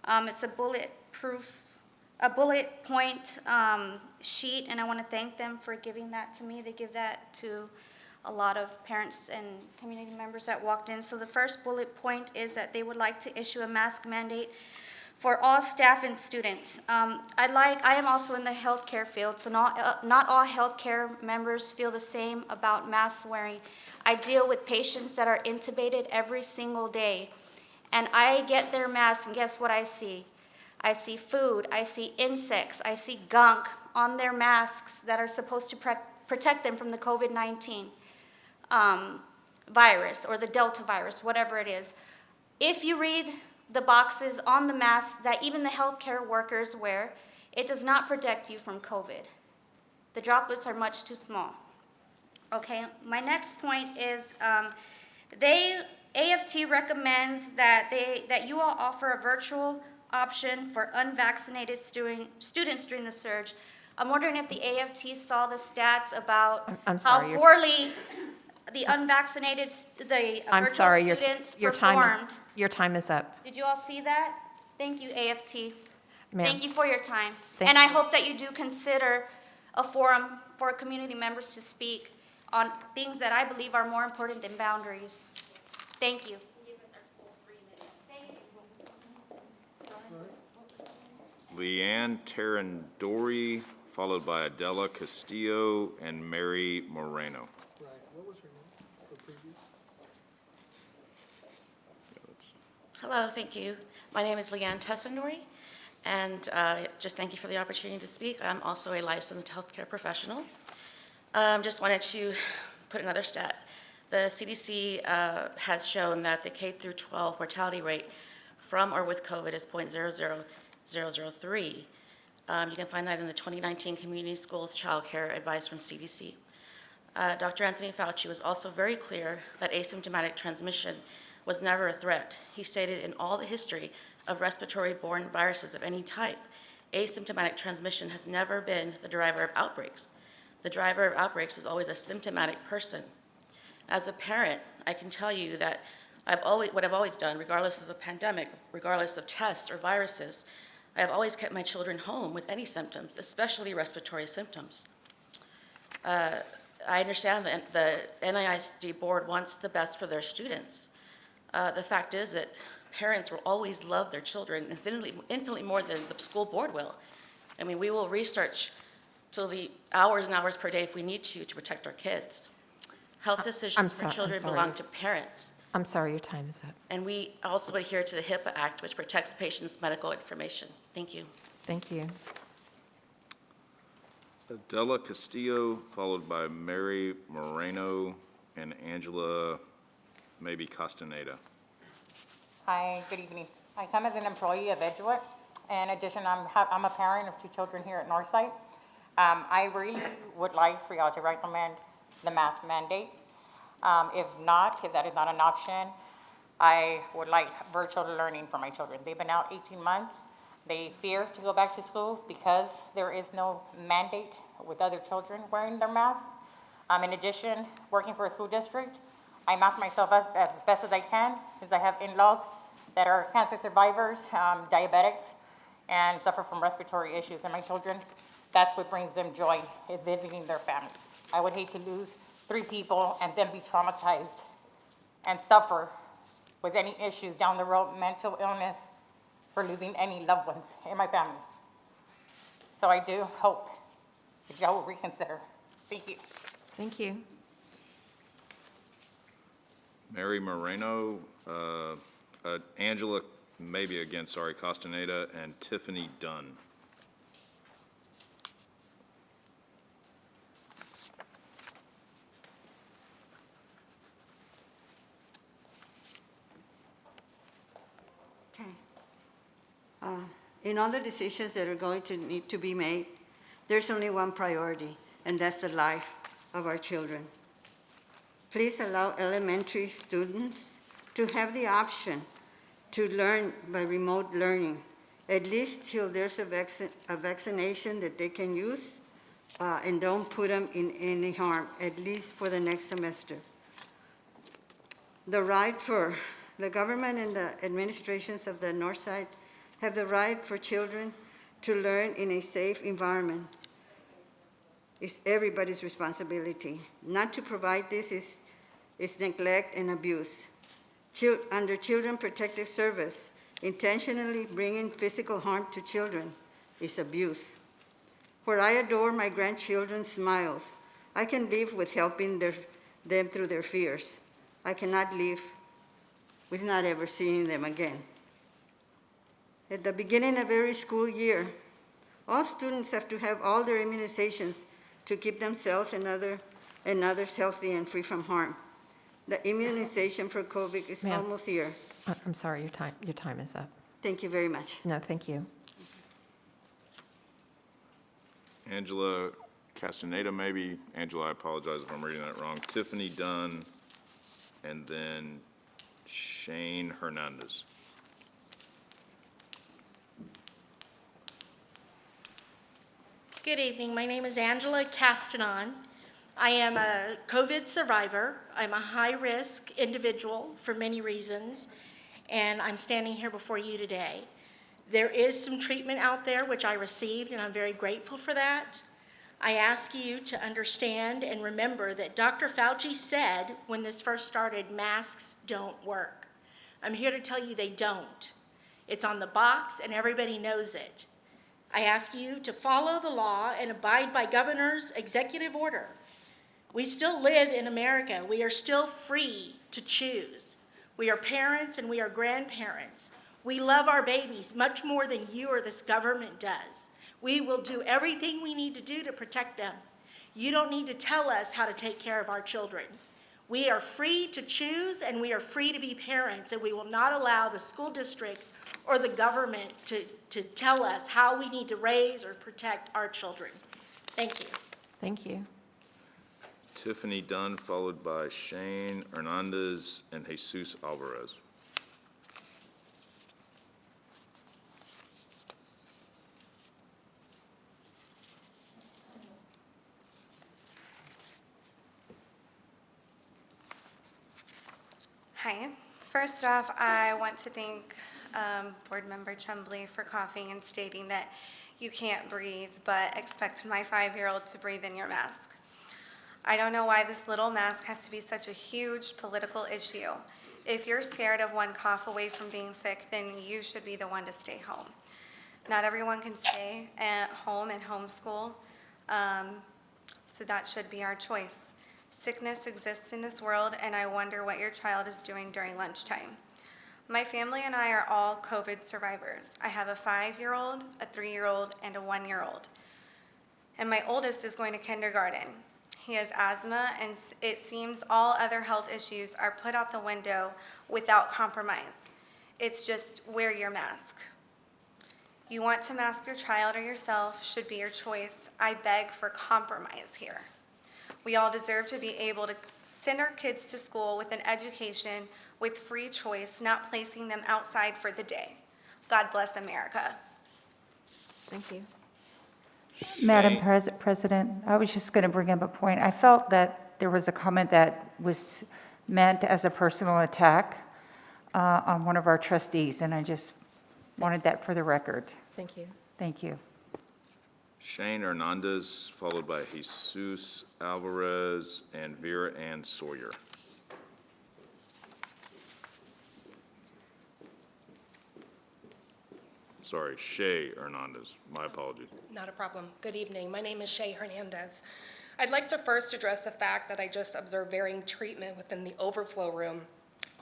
V: It's a bullet point sheet, and I want to thank them for giving that to me. They give that to a lot of parents and community members that walked in. So the first bullet point is that they would like to issue a mask mandate for all staff and students. I am also in the healthcare field, so not all healthcare members feel the same about mask wearing. I deal with patients that are intubated every single day, and I get their masks, and guess what I see? I see food, I see insects, I see gunk on their masks that are supposed to protect them from the COVID-19 virus or the Delta virus, whatever it is. If you read the boxes on the masks that even the healthcare workers wear, it does not protect you from COVID. The droplets are much too small. Okay, my next point is AFT recommends that you all offer a virtual option for unvaccinated students during the surge. I'm wondering if the AFT saw the stats about
A: I'm sorry,
V: how poorly the unvaccinated, the
A: I'm
V: virtual
A: sorry,
V: students
A: your
V: performed.
A: your time is up.
V: Did you all see that? Thank you, AFT.
A: Ma'am.
V: Thank you for your time.
A: Thank
V: And I
A: you.
V: hope that you do consider a forum for community members to speak on things that I believe are more important than boundaries. Thank you.
E: Leanne Terrandori, followed by Adela Castillo and Mary Moreno.
N: Right, what was her name for previous?
F: Hello, thank you. My name is Leanne Tessendori, and just thank you for the opportunity to speak. I'm also a licensed healthcare professional. Just wanted to put another stat. The CDC has shown that the K through 12 mortality rate from or with COVID is 0.00003. You can find that in the 2019 Community Schools Child Care Advice from CDC. Dr. Anthony Fauci was also very clear that asymptomatic transmission was never a threat. He stated in all the history of respiratory-borne viruses of any type, asymptomatic transmission has never been the driver of outbreaks. The driver of outbreaks is always a symptomatic person. As a parent, I can tell you that what I've always done, regardless of the pandemic, regardless of tests or viruses, I have always kept my children home with any symptoms, especially respiratory symptoms. I understand that the NISD board wants the best for their students. The fact is that parents will always love their children infinitely more than the school board will. I mean, we will research till the hours and hours per day if we need to protect our kids. Health decisions for children belong to parents.
A: I'm sorry, your time is up.
F: And we also adhere to the HIPAA Act, which protects patients' medical information. Thank you.
A: Thank you.
E: Adela Castillo, followed by Mary Moreno and Angela, maybe Castaneda.
K: Hi, good evening. I come as an employee of Edgewood. In addition, I'm a parent of 2 children here at Northside. I really would like for y'all to recommend the mask mandate. If that is not an option, I would like virtual learning for my children. They've been out 18 months. They fear to go back to school because there is no mandate with other children wearing their mask. In addition, working for a school district, I mask myself up as best as I can since I have in-laws that are cancer survivors, diabetics, and suffer from respiratory issues. And my children, that's what brings them joy, is visiting their families. I would hate to lose 3 people and then be traumatized and suffer with any issues down the road, mental illness, for losing any loved ones in my family. So I do hope that y'all will reconsider. Thank you.
A: Thank you.
E: Mary Moreno, Angela, maybe again, sorry, Castaneda, and Tiffany Dunn.
Q: Okay. In all the decisions that are going to need to be made, there's only one priority, and that's the life of our children. Please allow elementary students to have the option to learn by remote learning, at least till there's a vaccination that they can use and don't put them in any harm, at least for the next semester. The government and the administrations of the North Side have the right for children to learn in a safe environment. It's everybody's responsibility. Not to provide this is neglect and abuse. Under Children Protective Service, intentionally bringing physical harm to children is abuse. Where I adore my grandchildren's smiles, I can live with helping them through their fears. I cannot live with not ever seeing them again. At the beginning of every school year, all students have to have all their immunizations to keep themselves and others healthy and free from harm. The immunization for COVID is
A: Ma'am.
Q: almost here.
A: I'm sorry, your time is up.
Q: Thank you very much.
A: No, thank you.
E: Angela Castaneda, maybe. Angela, I apologize if I'm reading that wrong. Tiffany Dunn, and then Shane Hernandez.
G: Good evening. My name is Angela Castanon. I am a COVID survivor. I'm a high-risk individual for many reasons, and I'm standing here before you today. There is some treatment out there which I received, and I'm very grateful for that. I ask you to understand and remember that Dr. Fauci said when this first started, masks don't work. I'm here to tell you they don't. It's on the box, and everybody knows it. I ask you to follow the law and abide by governor's executive order. We still live in America. We are still free to choose. We are parents and we are grandparents. We love our babies much more than you or this government does. We will do everything we need to do to protect them. You don't need to tell us how to take care of our children. We are free to choose and we are free to be parents, and we will not allow the school districts or the government to tell us how we need to raise or protect our children. Thank you.
A: Thank you.
E: Tiffany Dunn, followed by Shane Hernandez and Jesus Alvarez.
I: Hi. First off, I want to thank Board Member Chumbley for coughing and stating that you can't breathe, but expect my 5-year-old to breathe in your mask. I don't know why this little mask has to be such a huge political issue. If you're scared of one cough away from being sick, then you should be the one to stay home. Not everyone can stay at home and homeschool, so that should be our choice. Sickness exists in this world, and I wonder what your child is doing during lunchtime. My family and I are all COVID survivors. I have a 5-year-old, a 3-year-old, and a 1-year-old. And my oldest is going to kindergarten. He has asthma, and it seems all other health issues are put out the window without compromise. It's just wear your mask. You want to mask your child or yourself should be your choice. I beg for compromise here. We all deserve to be able to send our kids to school with an education with free choice, not placing them outside for the day. God bless America.
A: Thank you.
T: Madam President, I was just going to bring up a point. I felt that there was a comment that was meant as a personal attack on one of our trustees, and I just wanted that for the record.
A: Thank you.
T: Thank you.
E: Shane Hernandez, followed by Jesus Alvarez and Vera Ann Sawyer. Sorry, Shay Hernandez. My apologies.
W: Not a problem. Good evening. My name is Shay Hernandez. I'd like to first address the fact that I just observed varying treatment within the overflow room.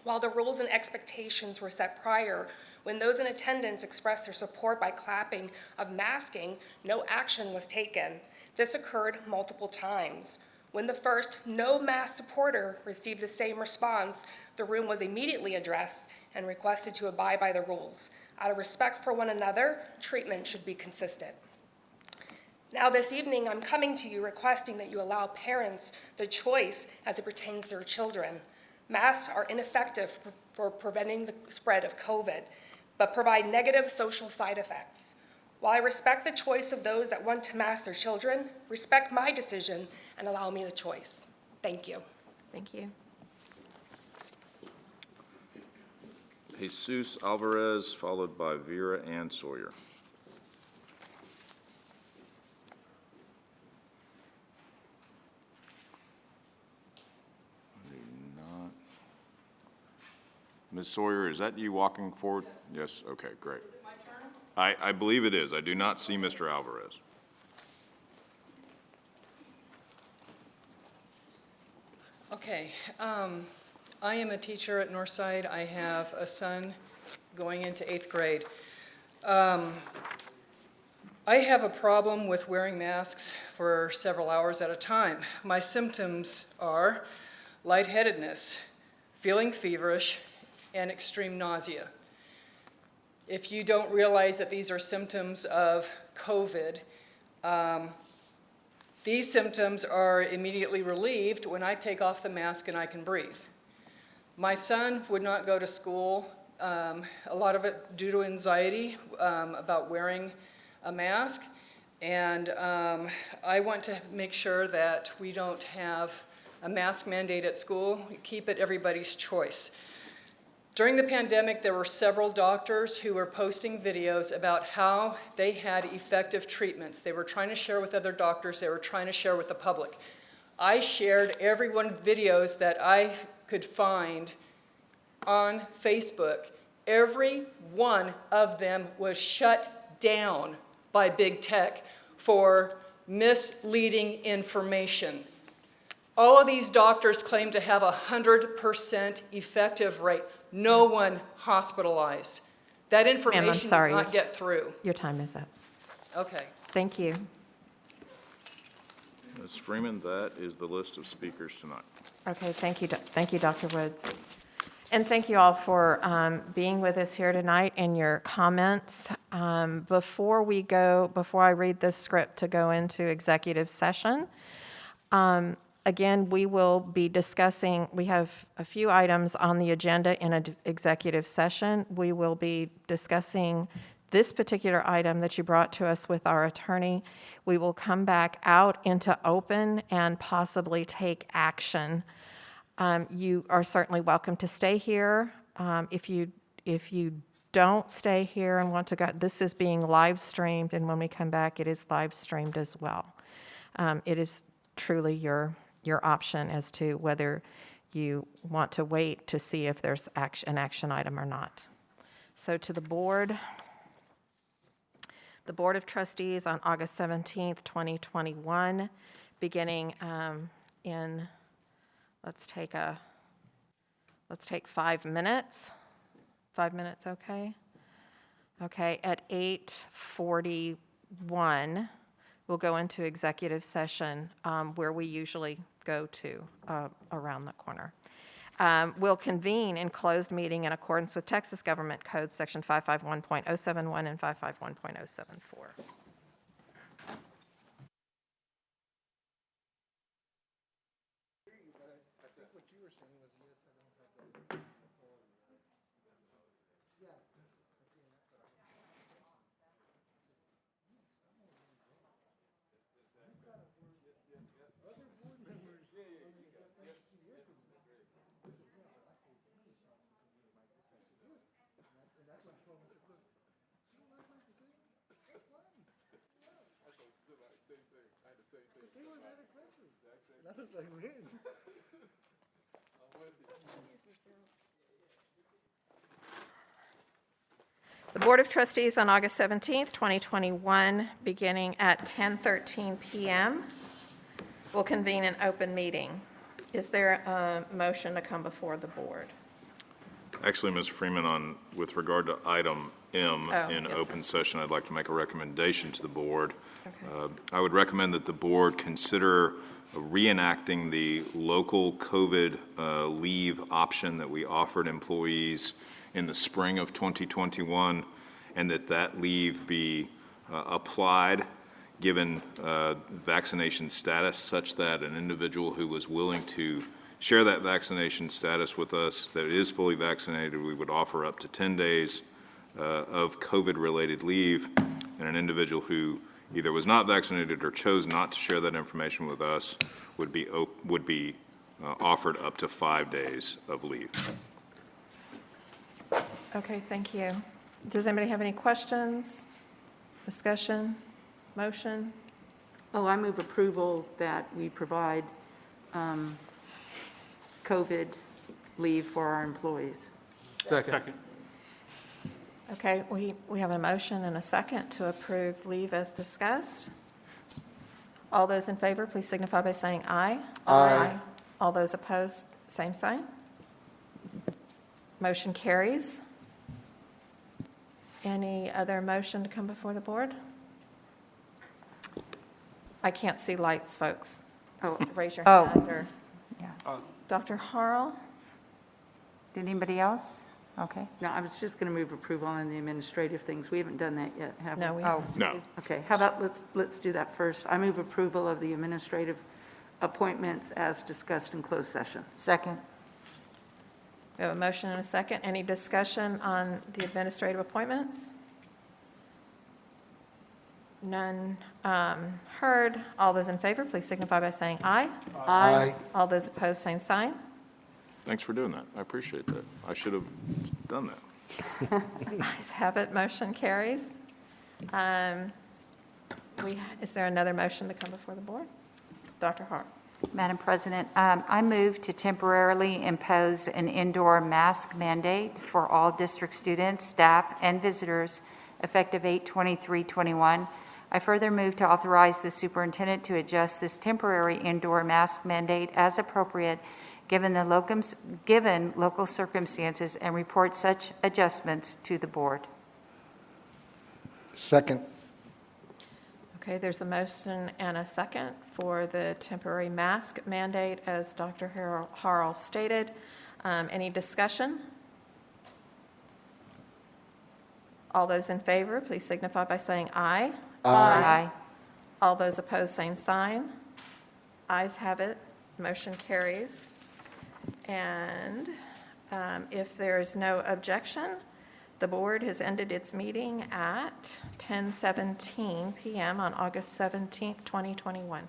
W: While the rules and expectations were set prior, when those in attendance expressed their support by clapping of masking, no action was taken. This occurred multiple times. When the first no mask supporter received the same response, the room was immediately addressed and requested to abide by the rules. Out of respect for one another, treatment should be consistent. Now this evening, I'm coming to you requesting that you allow parents the choice as it pertains to their children. Masks are ineffective for preventing the spread of COVID, but provide negative social side effects. While I respect the choice of those that want to mask their children, respect my decision and allow me the choice. Thank you.
A: Thank you.
E: Jesus Alvarez, followed by Vera Ann Sawyer. I do not. Ms. Sawyer, is that you walking forward? Yes, okay, great. Is it my turn? I believe it is. I do not see Mr. Alvarez.
D: Okay, I am a teacher at Northside. I have a son going into 8th grade. I have a problem with wearing masks for several hours at a time. My symptoms are lightheadedness, feeling feverish, and extreme nausea. If you don't realize that these are symptoms of COVID, these symptoms are immediately relieved when I take off the mask and I can breathe. My son would not go to school, a lot of it due to anxiety about wearing a mask, and I want to make sure that we don't have a mask mandate at school. We keep it everybody's choice. During the pandemic, there were several doctors who were posting videos about how they had effective treatments. They were trying to share with other doctors. They were trying to share with the public. I shared every one of the videos that I could find on Facebook. Every one of them was shut down by big tech for misleading information. All of these doctors claim to have a 100% effective rate. No one hospitalized. That
A: Ma'am, I'm
D: information
A: sorry.
D: did not get through.
A: Your time is up.
D: Okay.
A: Thank you.
E: Ms. Freeman, that is the list of speakers tonight.
A: Okay, thank you, Dr. Woods. And thank you all for being with us here tonight and your comments. Before I read this script to go into executive session, again, we will be discussing, we have a few items on the agenda in an executive session. We will be discussing this particular item that you brought to us with our attorney. We will come back out into open and possibly take action. You are certainly welcome to stay here. If you don't stay here and want to go, this is being live streamed, and when we come back, it is live streamed as well. It is truly your option as to whether you want to wait to see if there's an action item or not. So to the Board of Trustees on August 17th, 2021, beginning in, let's take 5 minutes. 5 minutes, okay? Okay, at 8:41, we'll go into executive session where we usually go to around the corner. We'll convene in closed meeting in accordance with Texas Government Code Section 551.071 and 551.074. The Board of Trustees on August 17th, 2021, beginning at 10:13 p.m., will convene an open meeting. Is there a motion to come before the board?
E: Actually, Ms. Freeman, with regard to item M in
A: yes,
E: open session, I'd like to make a recommendation to the board.
A: Okay.
E: I would recommend that the board consider reenacting the local COVID leave option that we offered employees in the spring of 2021, and that leave be applied given vaccination status, such that an individual who was willing to share that vaccination status with us that is fully vaccinated, we would offer up to 10 days of COVID-related leave. and an individual who either was not vaccinated or chose not to share that information with us would be offered up to 5 days of leave.
A: Okay, thank you. Does anybody have any questions, discussion, motion?
S: Oh, I move approval that we provide COVID leave for our employees.
N: Second.
A: Okay, we have a motion and a second to approve leave as discussed. All those in favor, please signify by saying aye.
N: Aye.
A: All those opposed, same sign. Motion carries. Any other motion to come before the board? I can't see lights, folks.
S: Oh.
A: Raise your
T: Oh.
A: hand or,
T: Yes.
A: Dr. Harrell?
T: Did anybody else? Okay.
S: No, I was just going to move approval on the administrative things. We haven't done that yet, have we?
A: No, we
T: Oh,
A: haven't.
E: No.
S: Okay, how about let's do that first. I move approval of the administrative appointments as discussed in closed session.
T: second.
A: We have a motion and a second. Any discussion on the administrative appointments? None heard. All those in favor, please signify by saying aye.
N: Aye.
A: All those opposed, same sign.
E: Thanks for doing that. I appreciate that. I should have done that.
A: Ayes have it, motion carries. Is there another motion to come before the board? Dr. Hart.
T: Madam President, I move to temporarily impose an indoor mask mandate for all district students, staff, and visitors effective 8/23/21. I further move to authorize the superintendent to adjust this temporary indoor mask mandate as appropriate given local circumstances and report such adjustments to the board.
N: Second.
A: Okay, there's a motion and a second for the temporary mask mandate, as Dr. Harrell stated. Any discussion? All those in favor, please signify by saying aye.
T: Aye.
A: All those opposed, same sign. Ayes have it, motion carries. And if there is no objection, the board has ended its meeting at 10:17 PM on August 17th, 2021.